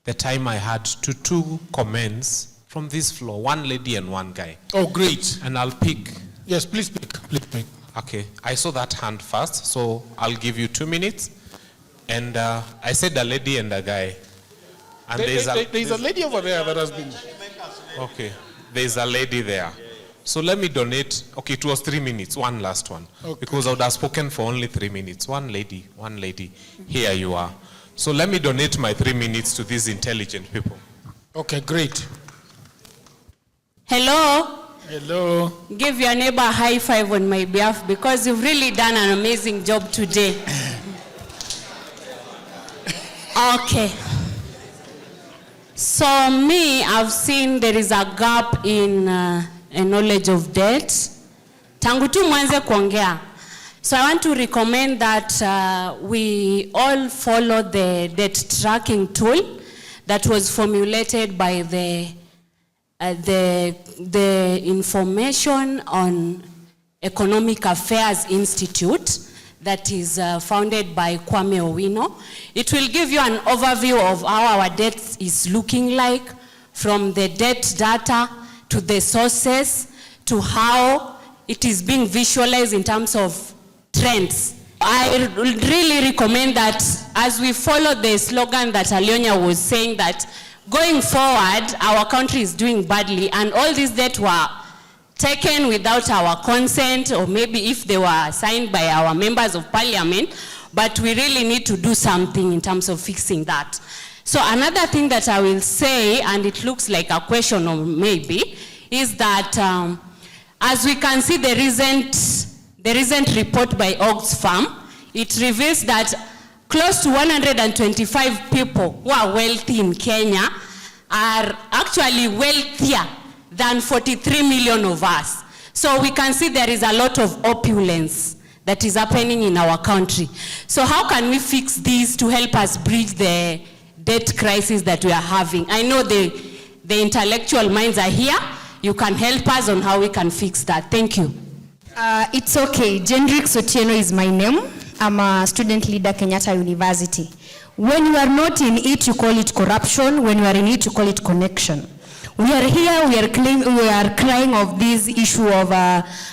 Speaker 11: the time I had to 2 comments from this floor, one lady and one guy.
Speaker 10: Oh, great.
Speaker 11: And I'll pick.
Speaker 10: Yes, please pick.
Speaker 11: Okay, I saw that hand first, so I'll give you 2 minutes. And I said a lady and a guy. And
Speaker 10: there's a lady over there that has been.
Speaker 11: Okay, there's a lady there. So let me donate. Okay, it was 3 minutes, one last one. Okay. Because I would have spoken for only 3 minutes. One lady. Here you are. So let me donate my 3 minutes to these intelligent people.
Speaker 10: Okay, great.
Speaker 20: Hello.
Speaker 10: Hello.
Speaker 20: Give your neighbor a high five on my behalf because you've really done an amazing job today. Okay. So me, I've seen there is a gap in a knowledge of debt. Tangu tu mwanze kuongea. So I want to recommend that we all follow the debt tracking tool that was formulated by the Information on Economic Affairs Institute that is founded by Kwame Owino. It will give you an overview of how our debt is looking like, from the debt data to the sources to how it is being visualized in terms of trends. I really recommend that as we follow the slogan that Alionya was saying, that going forward, our country is doing badly, and all these debt were taken without our consent, or maybe if they were signed by our members of parliament, but we really need to do something in terms of fixing that. So another thing that I will say, and it looks like a question or maybe, is that as we can see the recent report by Oxfam, it reveals that close to 125 people who are wealthy in Kenya are actually wealthier than 43 million of us. So we can see there is a lot of opulence that is happening in our country. So how can we fix this to help us bridge the debt crisis that we are having? I know the intellectual minds are here. You can help us on how we can fix that. Thank you.
Speaker 21: It's okay. Jendrick Sotieno is my name. I'm a student leader at Kenyatta University. When you are not in it, you call it corruption. When you are in it, you call it connection. We are here, we are crying of this issue of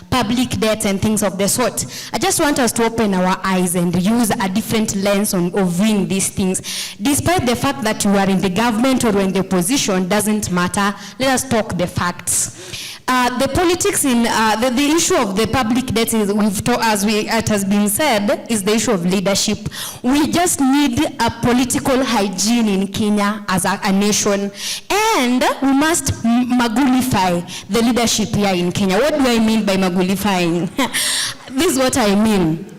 Speaker 21: public debt and things of the sort. I just want us to open our eyes and use a different lens of viewing these things. Despite the fact that you are in the government or in the opposition, doesn't matter. Let us talk the facts. The politics in the issue of the public debt is, it has been said, is the issue of leadership. We just need a political hygiene in Kenya as a nation, and we must magulify the leadership here in Kenya. What do I mean by magulifying? This is what I mean.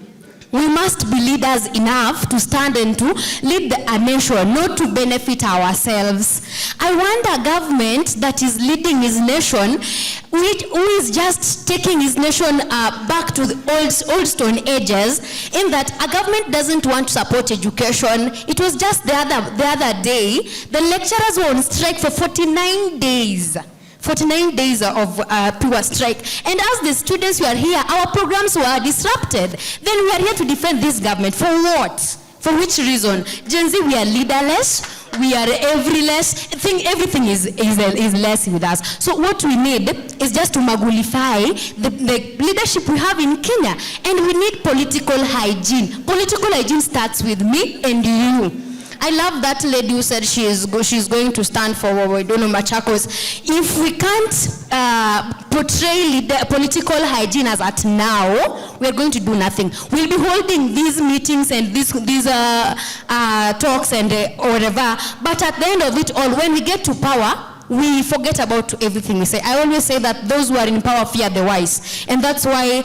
Speaker 21: We must be leaders enough to stand and to lead a nation, not to benefit ourselves. I want a government that is leading his nation, who is just taking his nation back to the old stone ages, in that a government doesn't want to support education. It was just the other day, the lecturers were on strike for 49 days. 49 days of pure strike. And as the students were here, our programs were disrupted. Then we are here to defend this government. For what? For which reason? Gen Z, we are leaderless, we are everyless. I think everything is less with us. So what we need is just to magulify the leadership we have in Kenya. And we need political hygiene. Political hygiene starts with me and you. I love that lady who said she's going to stand for Machakos. If we can't portray political hygiene as at now, we're going to do nothing. We'll be holding these meetings and these talks and whatever, but at the end of it all, when we get to power, we forget about everything we say. I always say that those who are in power fear the wise. And that's why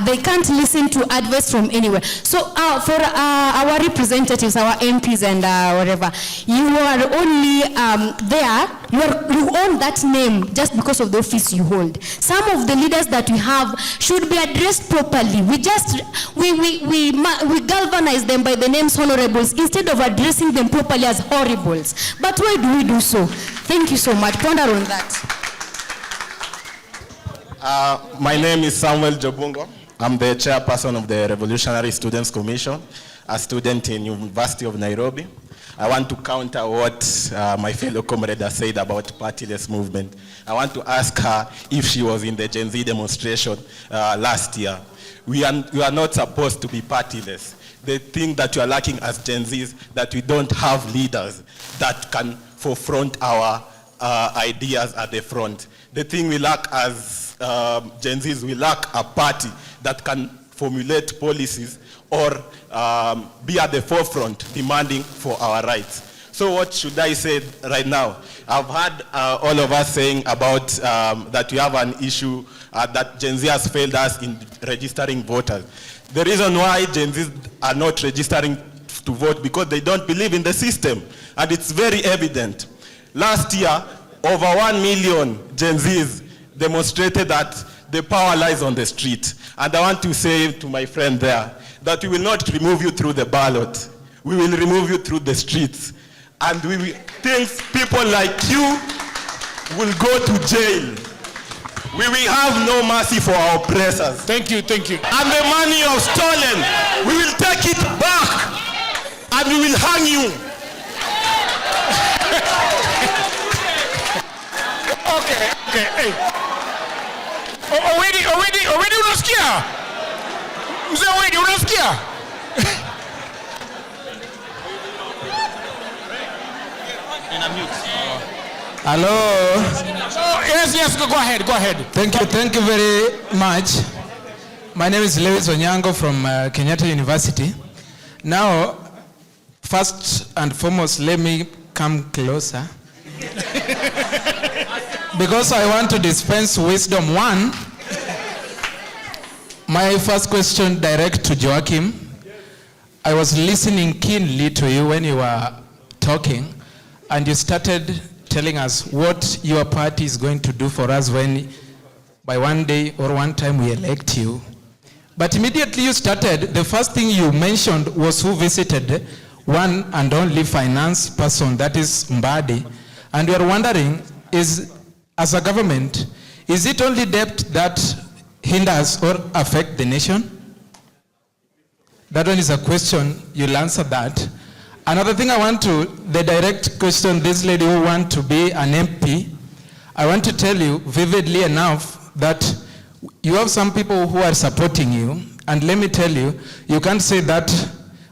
Speaker 21: they can't listen to advice from anywhere. So for our representatives, our MPs and whatever, you are only there, you own that name just because of the office you hold. Some of the leaders that we have should be addressed properly. We galvanize them by the names honorables instead of addressing them properly as horribles. But why do we do so? Thank you so much. Ponder on that.
Speaker 22: My name is Samuel Jobungo. I'm the chairperson of the Revolutionary Students Commission, a student in University of Nairobi. I want to counter what my fellow comrade has said about partyless movement. I want to ask her if she was in the Gen Z demonstration last year. We are not supposed to be partyless. The thing that you are lacking as Gen Z is that we don't have leaders that can forefront our ideas at the front. The thing we lack as Gen Zs, we lack a party that can formulate policies or be at the forefront demanding for our rights. So what should I say right now? I've heard all of us saying about that we have an issue that Gen Z has failed us in registering voters. The reason why Gen Zs are not registering to vote because they don't believe in the system, and it's very evident. Last year, over 1 million Gen Zs demonstrated that the power lies on the street. And I want to say to my friend there that we will not remove you through the ballot. We will remove you through the streets. And we will think people like you will go to jail. We will have no mercy for our oppressors.
Speaker 10: Thank you, thank you.
Speaker 22: And the money you have stolen, we will take it back. And we will hang you.
Speaker 10: Okay, hey. Owidi unasikia? Mzee Owidi unasikia? Hello. Oh, yes, go ahead. Thank you very much. My name is Lewis Onyango from Kenyatta University. Now, first and foremost, let me come closer. Because I want to dispense wisdom. One, my first question direct to Joakim. I was listening keenly to you when you were talking, and you started telling us what your party is going to do for us when by one day or one time we elect you. But immediately you started, the first thing you mentioned was who visited one and only finance person, that is Mbadi. And we are wondering, as a government, is it only debt that hinders or affect the nation? That one is a question, you'll answer that. Another thing the direct question, this lady who wants to be an MP, I want to tell you vividly enough that you have some people who are supporting you, and let me tell you, you can't say that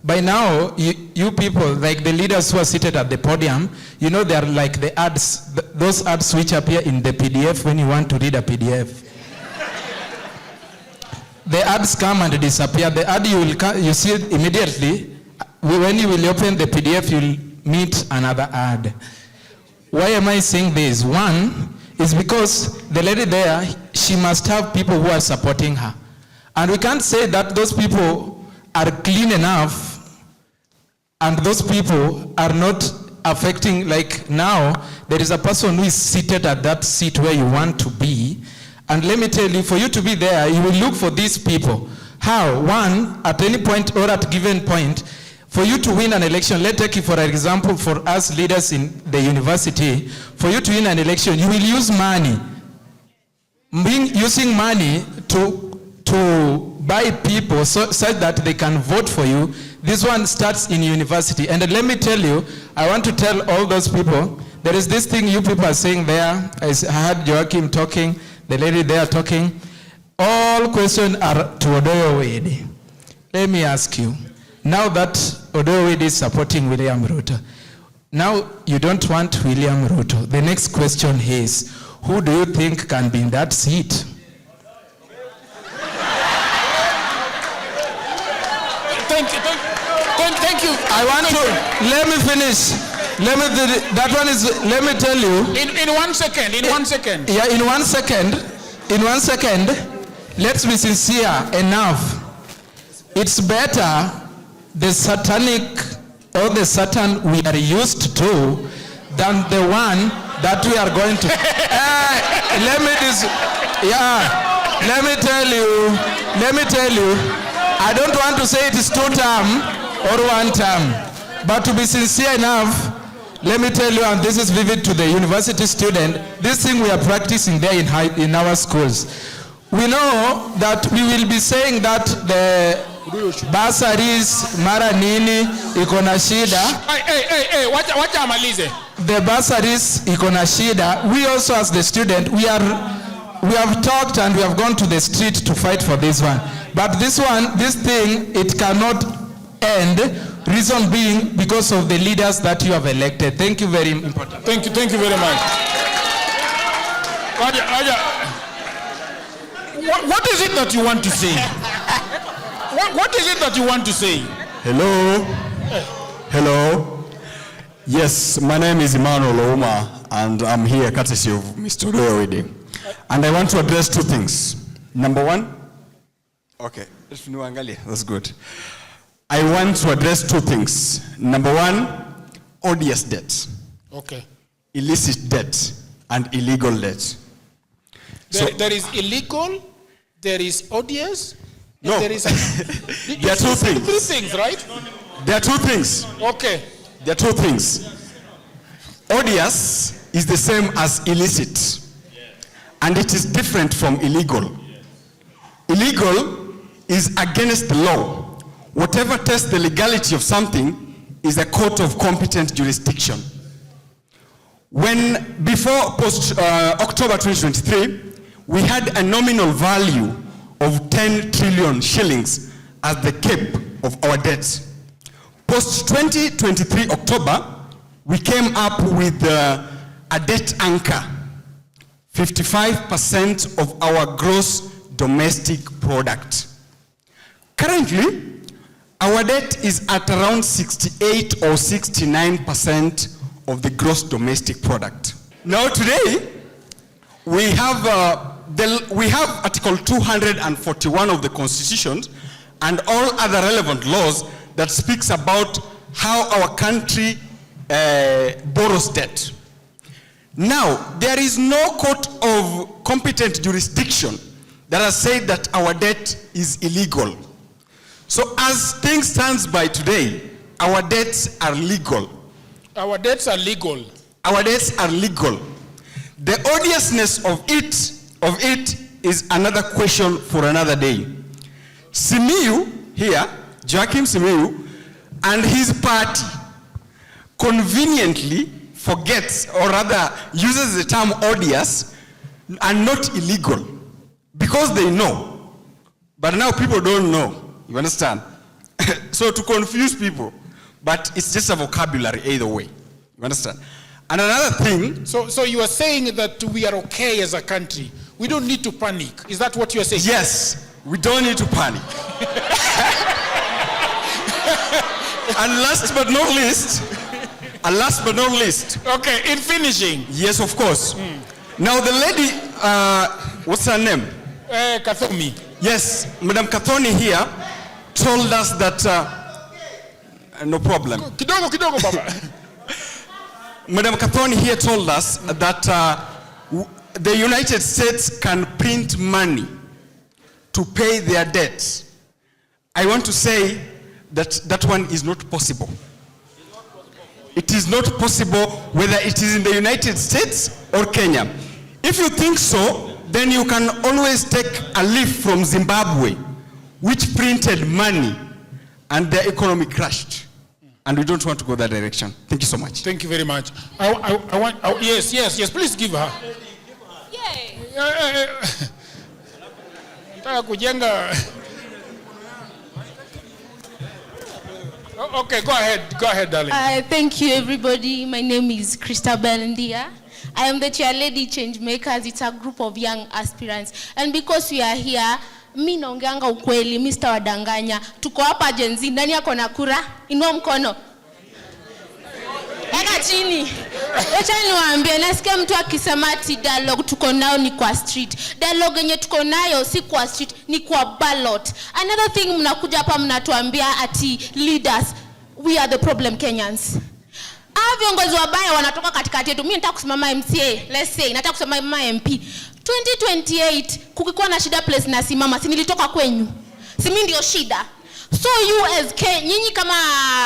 Speaker 10: by now, you people, like the leaders who are seated at the podium, you know they are like the ads, those ads which appear in the PDF when you want to read a PDF. The ads come and disappear. The ad you see it immediately. When you will open the PDF, you'll meet another ad. Why am I saying this? One is because the lady there, she must have people who are supporting her. And we can't say that those people are clean enough and those people are not affecting, like now, there is a person who is seated at that seat where you want to be. And let me tell you, for you to be there, you will look for these people. How? One, at any point or at given point, for you to win an election, let's take it for example, for us leaders in the university, for you to win an election, you will use money. Using money to buy people such that they can vote for you, this one starts in university. And let me tell you, I want to tell all those people, there is this thing you people are saying there. I heard Joakim talking, the lady there talking. All questions are to Odoyo Owidi. Let me ask you, now that Odoyo Owidi is supporting William Ruto, now you don't want William Ruto. The next question is, who do you think can be in that seat? Thank you. I want to, let me finish. Let me tell you. In 1 second. Yeah, in 1 second. Let's be sincere enough. It's better the satanic or the Satan we are used to than the one that we are going to. Let me tell you. I don't want to say it is 2 term or 1 term, but to be sincere enough, let me tell you, and this is vivid to the university student, this thing we are practicing there in our schools. We know that we will be saying that the bursaries mara nini iko na shida. Wacha amalize. The bursaries iko na shida. We also as the student, we have talked and we have gone to the street to fight for this one. But this thing, it cannot end. Reason being because of the leaders that you have elected. Thank you very important. Thank you very much. What is it that you want to say? What is it that you want to say?
Speaker 3: Hello. Yes, my name is Emmanuel Ouma, and I'm here courtesy of Mr. Owidi. And I want to address 2 things. Number 1, okay, that's good. I want to address 2 things. Number 1, odious debt. Okay. Illicit debt and illegal debt.
Speaker 10: There is illegal, there is odious,
Speaker 3: no.
Speaker 10: There is...
Speaker 3: There are 2 things.
Speaker 10: 3 things, right?
Speaker 3: There are 2 things.
Speaker 10: Okay.
Speaker 3: There are 2 things. Odious is the same as illicit. And it is different from illegal. Illegal is against the law. Whatever tests the legality of something is a court of competent jurisdiction. Before October 2023, we had a nominal value of 10 trillion shillings as the cap of our debts. Post 2023 October, we came up with a debt anchor, 55% of our gross domestic product. Currently, our debt is at around 68 or 69% of the gross domestic product. Now today, we have Article 241 of the Constitution and all other relevant laws that speaks about how our country borrows debt. Now, there is no court of competent jurisdiction that has said that our debt is illegal. So as things stand by today, our debts are legal.
Speaker 10: Our debts are legal.
Speaker 3: Our debts are legal. The odiousness of it is another question for another day. Simiyu here, Joakim Simiyu, and his party conveniently forgets, or rather uses the term odious and not illegal, because they know. But now people don't know, you understand? So to confuse people, but it's just a vocabulary either way, you understand? And another thing.
Speaker 10: So you are saying that we are okay as a country. We don't need to panic. Is that what you are saying?
Speaker 3: Yes, we don't need to panic. And last but not least.
Speaker 10: Okay, in finishing.
Speaker 3: Yes, of course. Now the lady, what's her name?
Speaker 10: Kathomi.
Speaker 3: Yes, Madam Kathoni here told us that, no problem.
Speaker 10: Kidogo, Baba.
Speaker 3: Madam Kathoni here told us that the United States can print money to pay their debts. I want to say that that one is not possible. It is not possible whether it is in the United States or Kenya. If you think so, then you can always take a leaf from Zimbabwe, which printed money and their economy crashed. And we don't want to go that direction. Thank you so much.
Speaker 10: Thank you very much. I want, yes, please give her. Okay, go ahead, darling.
Speaker 7: Thank you, everybody. My name is Christabel Ndia. I am the chairlady Changemakers. It's a group of young aspirants. And because we are here, mi naongeanga ukweli, Mr. Wadanganya. Tuko hapa Gen Z. Nani yako na kura? Inua mkono. Eka chini. Wacha niwaambie, nasikia mtu akisema ati dialogue tuko nayo ni kwa street. Dialogue yenye tuko nayo si kwa street, ni kwa ballot. Another thing, mnakuja hapa mnatuambia ati leaders, we are the problem Kenyans. Viongozi wabaya wanatoka katikati yetu. Mimi nataka kusimama MCA, let's say, nataka kusimama MP. 2028 kukikuwa na shida place na simama, si nilitoka kwenyu. Si mimi ndio shida. So you as nyinyi kama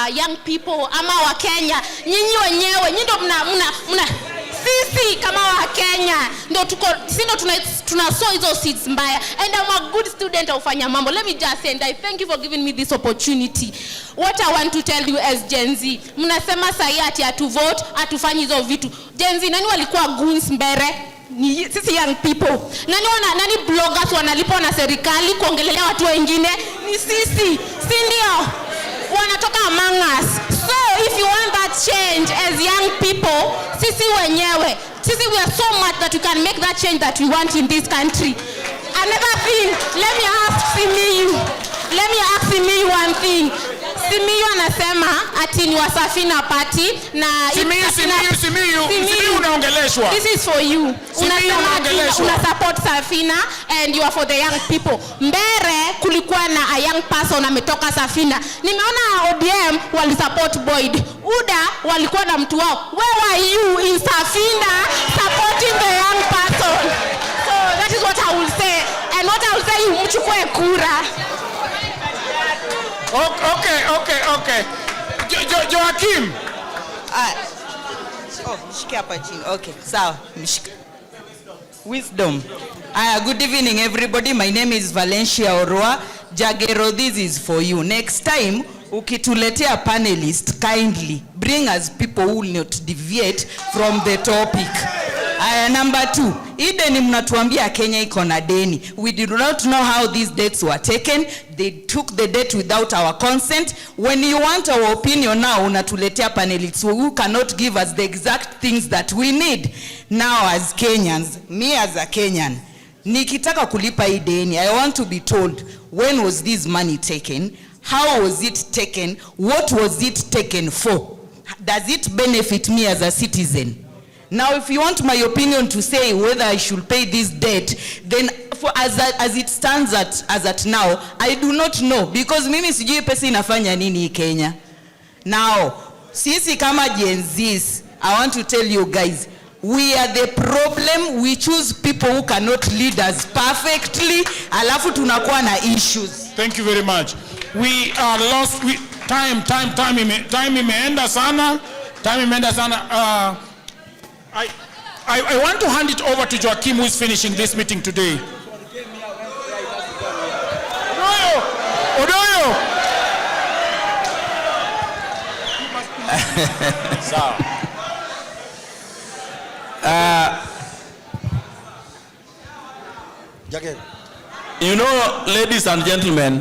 Speaker 7: young people ama wa Kenya, nyinyi wenyewe, nyinyi ndo mna sisi kama wa Kenya ndo tuna sow hizo seeds mbaya. And I'm a good student of Fanya Mambo. Let me just say, and I thank you for giving me this opportunity. What I want to tell you as Gen Z, mnasema sahi ati atu-vote, atufanyi hizo vitu. Gen Z, nani walikuwa goons mbere? Ni sisi young people. Nani bloggers wanalipwa na serikali kuongelelea watu wengine? Ni sisi. Si ndio? Wanatoka among us. So if you want that change as young people, sisi wenyewe, we are so much that we can make that change that we want in this country. Another thing, let me ask Simiyu one thing. Simiyu anasema ati ni wasafina party na
Speaker 10: Simiyu unaongeleshwa.
Speaker 7: This is for you. Una support Safina and you are for the young people. Mbere kulikuwa na a young person ametoka Safina. Nimeona ODM wali support Boyd. UDA walikuwa na mtu wao. Where were you in Safina supporting the young person? So that is what I will say. And what I will say, mchukue kura.
Speaker 10: Okay. Joakim.
Speaker 4: Mshike hapa chini. Okay, sawa. Mshike. Wisdom. Good evening, everybody. My name is Valencia Orwa. Jagero, this is for you. Next time, ukituletea panelist, kindly bring us people who will not deviate from the topic. Number 2, hii deni mnatuambia Kenya iko na deni. We did not know how these debts were taken. They took the debt without our consent. When you want our opinion now, unatuletea panelists who cannot give us the exact things that we need. Now as Kenyans, me as a Kenyan, nikitaka kulipa hii deni, I want to be told, when was this money taken? How was it taken? What was it taken for? Does it benefit me as a citizen? Now, if you want my opinion to say whether I should pay this debt, then as it stands as at now, I do not know, because mimi sijui pesa inafanya nini Kenya. Now, sisi kama Gen Zs, I want to tell you guys, we are the problem. We choose people who cannot lead us perfectly, alafu tunakuwa na issues.
Speaker 10: Thank you very much. We are lost. Time imeenda sana. I want to hand it over to Joakim, who is finishing this meeting today. Odoyo.
Speaker 8: You know, ladies and gentlemen,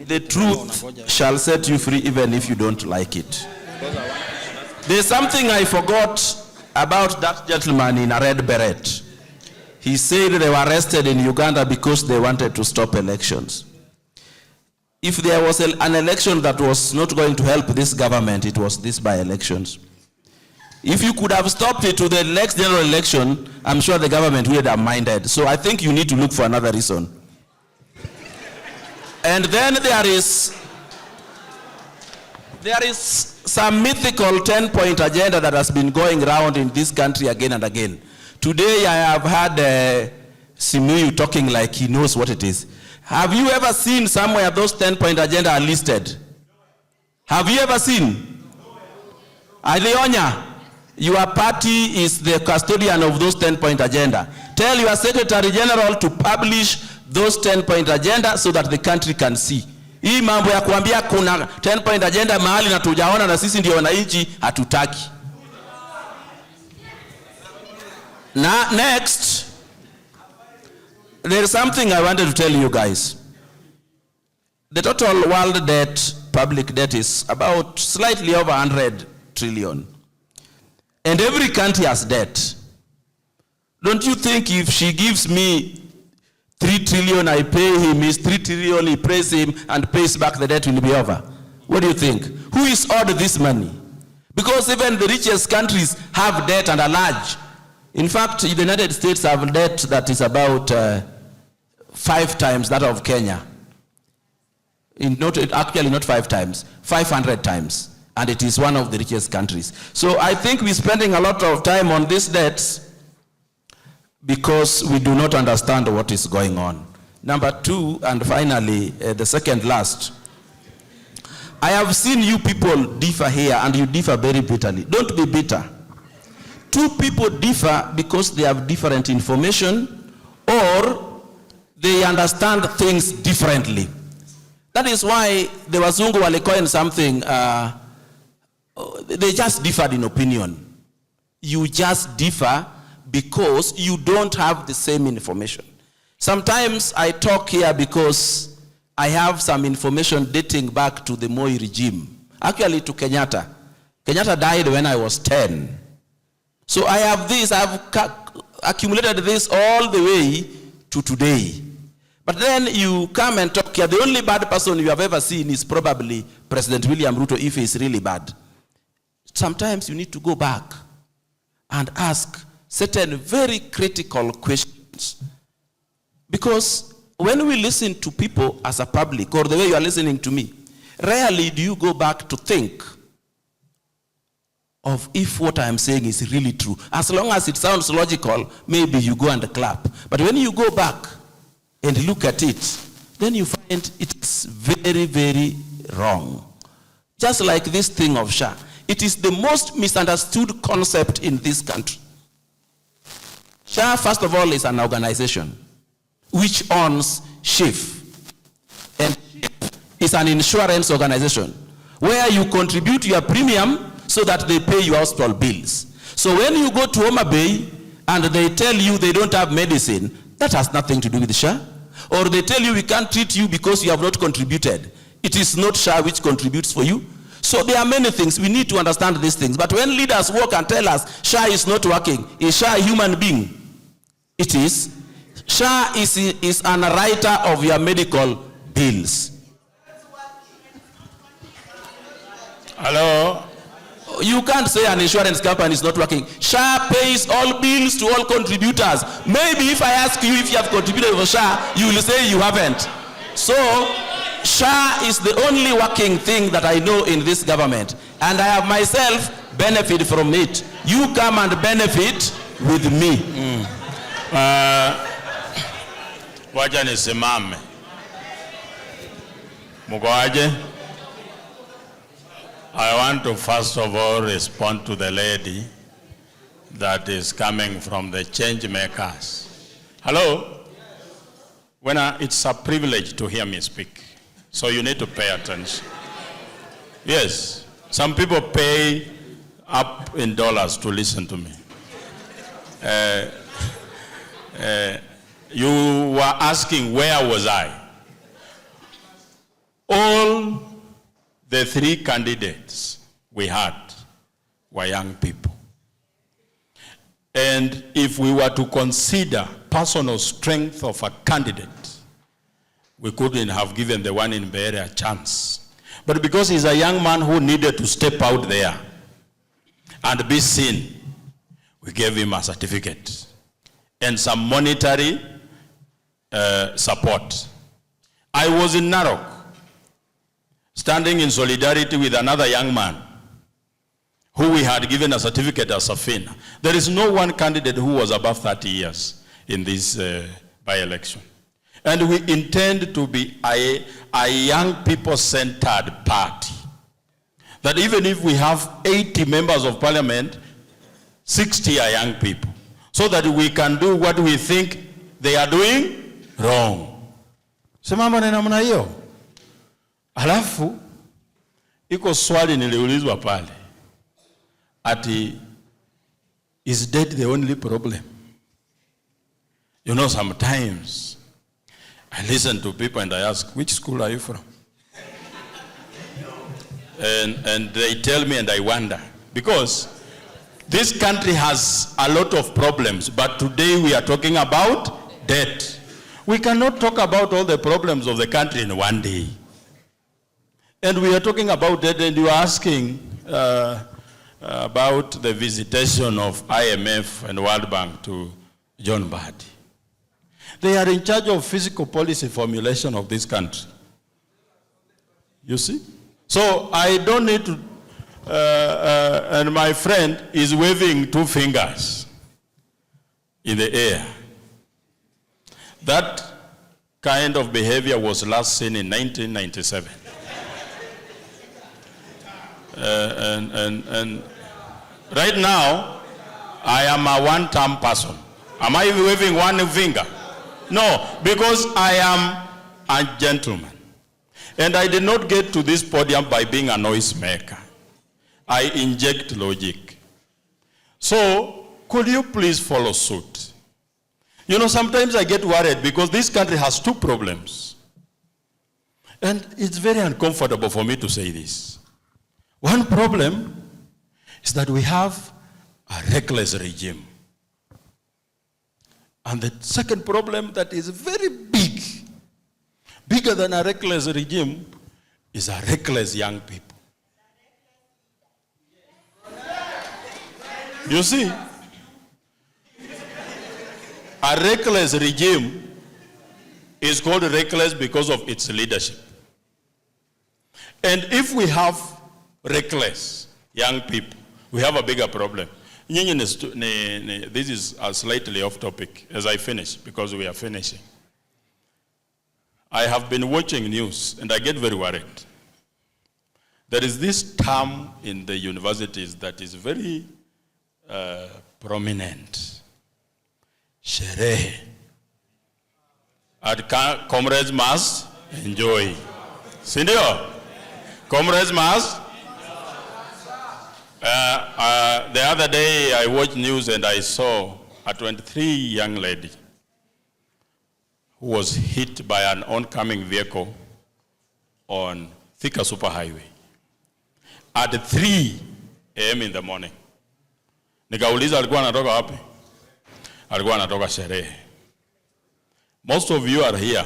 Speaker 8: the truth shall set you free even if you don't like it. There's something I forgot about that gentleman in a red beret. He said they were arrested in Uganda because they wanted to stop elections. If there was an election that was not going to help this government, it was this by-elections. If you could have stopped it to the next general election, I'm sure the government would have minded. So I think you need to look for another reason. And then there is some mythical 10-point agenda that has been going around in this country again and again. Today I have had Simiyu talking like he knows what it is. Have you ever seen somewhere those 10-point agenda are listed? Have you ever seen? Alionya, your party is the custodian of those 10-point agenda. Tell your Secretary General to publish those 10-point agenda so that the country can see. Hii mambo ya kuambia kuna 10-point agenda mahali na tujaona na sisi ndio wananchi hatutaki. Now, next, there is something I wanted to tell you guys. The total world debt, public debt, is about slightly over 100 trillion. And every country has debt. Don't you think if she gives me 3 trillion, I pay him, is 3 trillion, he pays him and pays back, the debt will be over? What do you think? Who is owed this money? Because even the richest countries have debt and are large. In fact, the United States have debt that is about 5 times that of Kenya. Actually not 5 times, 500 times. And it is one of the richest countries. So I think we're spending a lot of time on these debts because we do not understand what is going on. Number 2, and finally, the second last. I have seen you people differ here, and you differ very bitterly. Don't be bitter. 2 people differ because they have different information or they understand things differently. That is why the Wazungu walikoin something, they just differed in opinion. You just differ because you don't have the same information. Sometimes I talk here because I have some information dating back to the Moi regime. Actually to Kenyatta. Kenyatta died when I was 10. So I have this, I have accumulated this all the way to today. But then you come and talk here. The only bad person you have ever seen is probably President William Ruto, if he's really bad. Sometimes you need to go back and ask certain very critical questions. Because when we listen to people as a public, or the way you are listening to me, rarely do you go back to think of if what I am saying is really true. As long as it sounds logical, maybe you go and clap. But when you go back and look at it, then you find it's very, very wrong. Just like this thing of SHA. It is the most misunderstood concept in this country. SHA, first of all, is an organization which owns SHIF. And SHIF is an insurance organization where you contribute your premium so that they pay your hospital bills. So when you go to Homa Bay and they tell you they don't have medicine, that has nothing to do with SHA. Or they tell you we can't treat you because you have not contributed. It is not SHA which contributes for you. So there are many things. We need to understand these things. But when leaders walk and tell us SHA is not working, is SHA a human being? It is. SHA is an writer of your medical bills.
Speaker 1: Hello?
Speaker 8: You can't say an insurance company is not working. SHA pays all bills to all contributors. Maybe if I ask you if you have contributed for SHA, you will say you haven't. So, SHA is the only working thing that I know in this government. And I have myself benefit from it. You come and benefit with me.
Speaker 1: Wacha nisimame. Mugoaje? I want to first of all respond to the lady that is coming from the change makers. Hello? It's a privilege to hear me speak, so you need to pay attention. Yes, some people pay up in dollars to listen to me. You were asking where was I? All the three candidates we had were young people. And if we were to consider personal strength of a candidate, we couldn't have given the one in Mbeere a chance. But because he's a young man who needed to step out there and be seen, we gave him a certificate and some monetary support. I was in Narok, standing in solidarity with another young man who we had given a certificate as a fin. There is no one candidate who was above 30 years in this by-election. And we intend to be a young people-centered party. That even if we have 80 members of parliament, 60 are young people. So that we can do what we think they are doing wrong. Semamba na namna hiyo. Halafu, iko swali niliulizwa pale. Ati, is debt the only problem? You know, sometimes I listen to people and I ask, which school are you from? And they tell me and I wonder. Because this country has a lot of problems, but today we are talking about debt. We cannot talk about all the problems of the country in one day. And we are talking about debt, and you are asking about the visitation of IMF and World Bank to John Mbadi. They are in charge of fiscal policy formulation of this country. You see? So I don't need to, and my friend is waving two fingers in the air. That kind of behavior was last seen in 1997. And right now, I am a one-term person. Am I waving one finger? No, because I am a gentleman. And I did not get to this podium by being a noisemaker. I inject logic. So, could you please follow suit? You know, sometimes I get worried because this country has two problems. And it's very uncomfortable for me to say this. One problem is that we have a reckless regime. And the second problem that is very big, bigger than a reckless regime, is a reckless young people. You see, a reckless regime is called reckless because of its leadership. And if we have reckless young people, we have a bigger problem. This is a slightly off topic as I finish, because we are finishing. I have been watching news and I get very worried. There is this term in the universities that is very prominent. Sherehe. And comrades must enjoy. Sindio? Comrades must? The other day I watched news and I saw a 23 young lady who was hit by an oncoming vehicle on Thika Superhighway at 3 a.m. in the morning. Nikauliza alikuwa anatoka wapi? Alikuwa anatoka sherehe. Most of you are here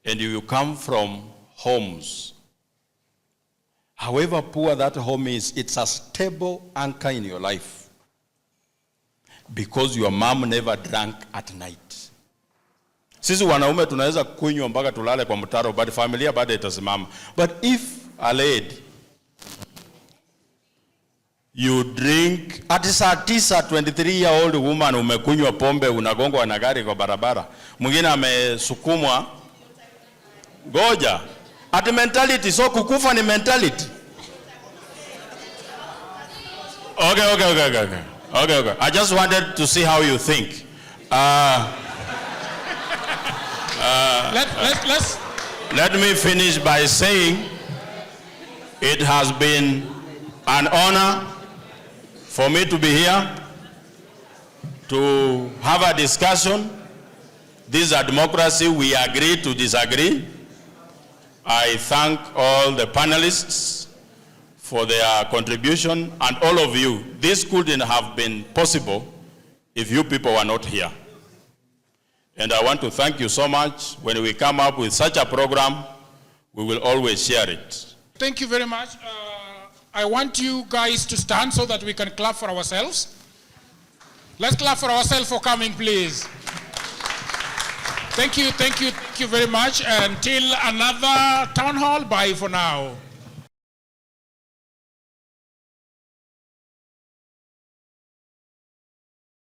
Speaker 1: and you come from homes. However poor that home is, it's a stable anchor in your life because your mom never drank at night. Sisi wanaume tunaweza kunywa mpaka tulale kwa mtaro, but familia bado itasimama. But if a lady, you drink at saa 9, 23-year-old woman umekunywa pombe, unagongwa na gari kwa barabara, mwingine amesukumwa, goja. At mentality, so kukufa ni mentality. Okay. I just wanted to see how you think. Let me finish by saying it has been an honor for me to be here to have a discussion. This is a democracy. We agree to disagree. I thank all the panelists for their contribution and all of you. This couldn't have been possible if you people were not here. And I want to thank you so much. When we come up with such a program, we will always share it.
Speaker 10: Thank you very much. I want you guys to stand so that we can clap for ourselves. Let's clap for ourselves for coming, please. Thank you very much. Until another town hall, bye for now.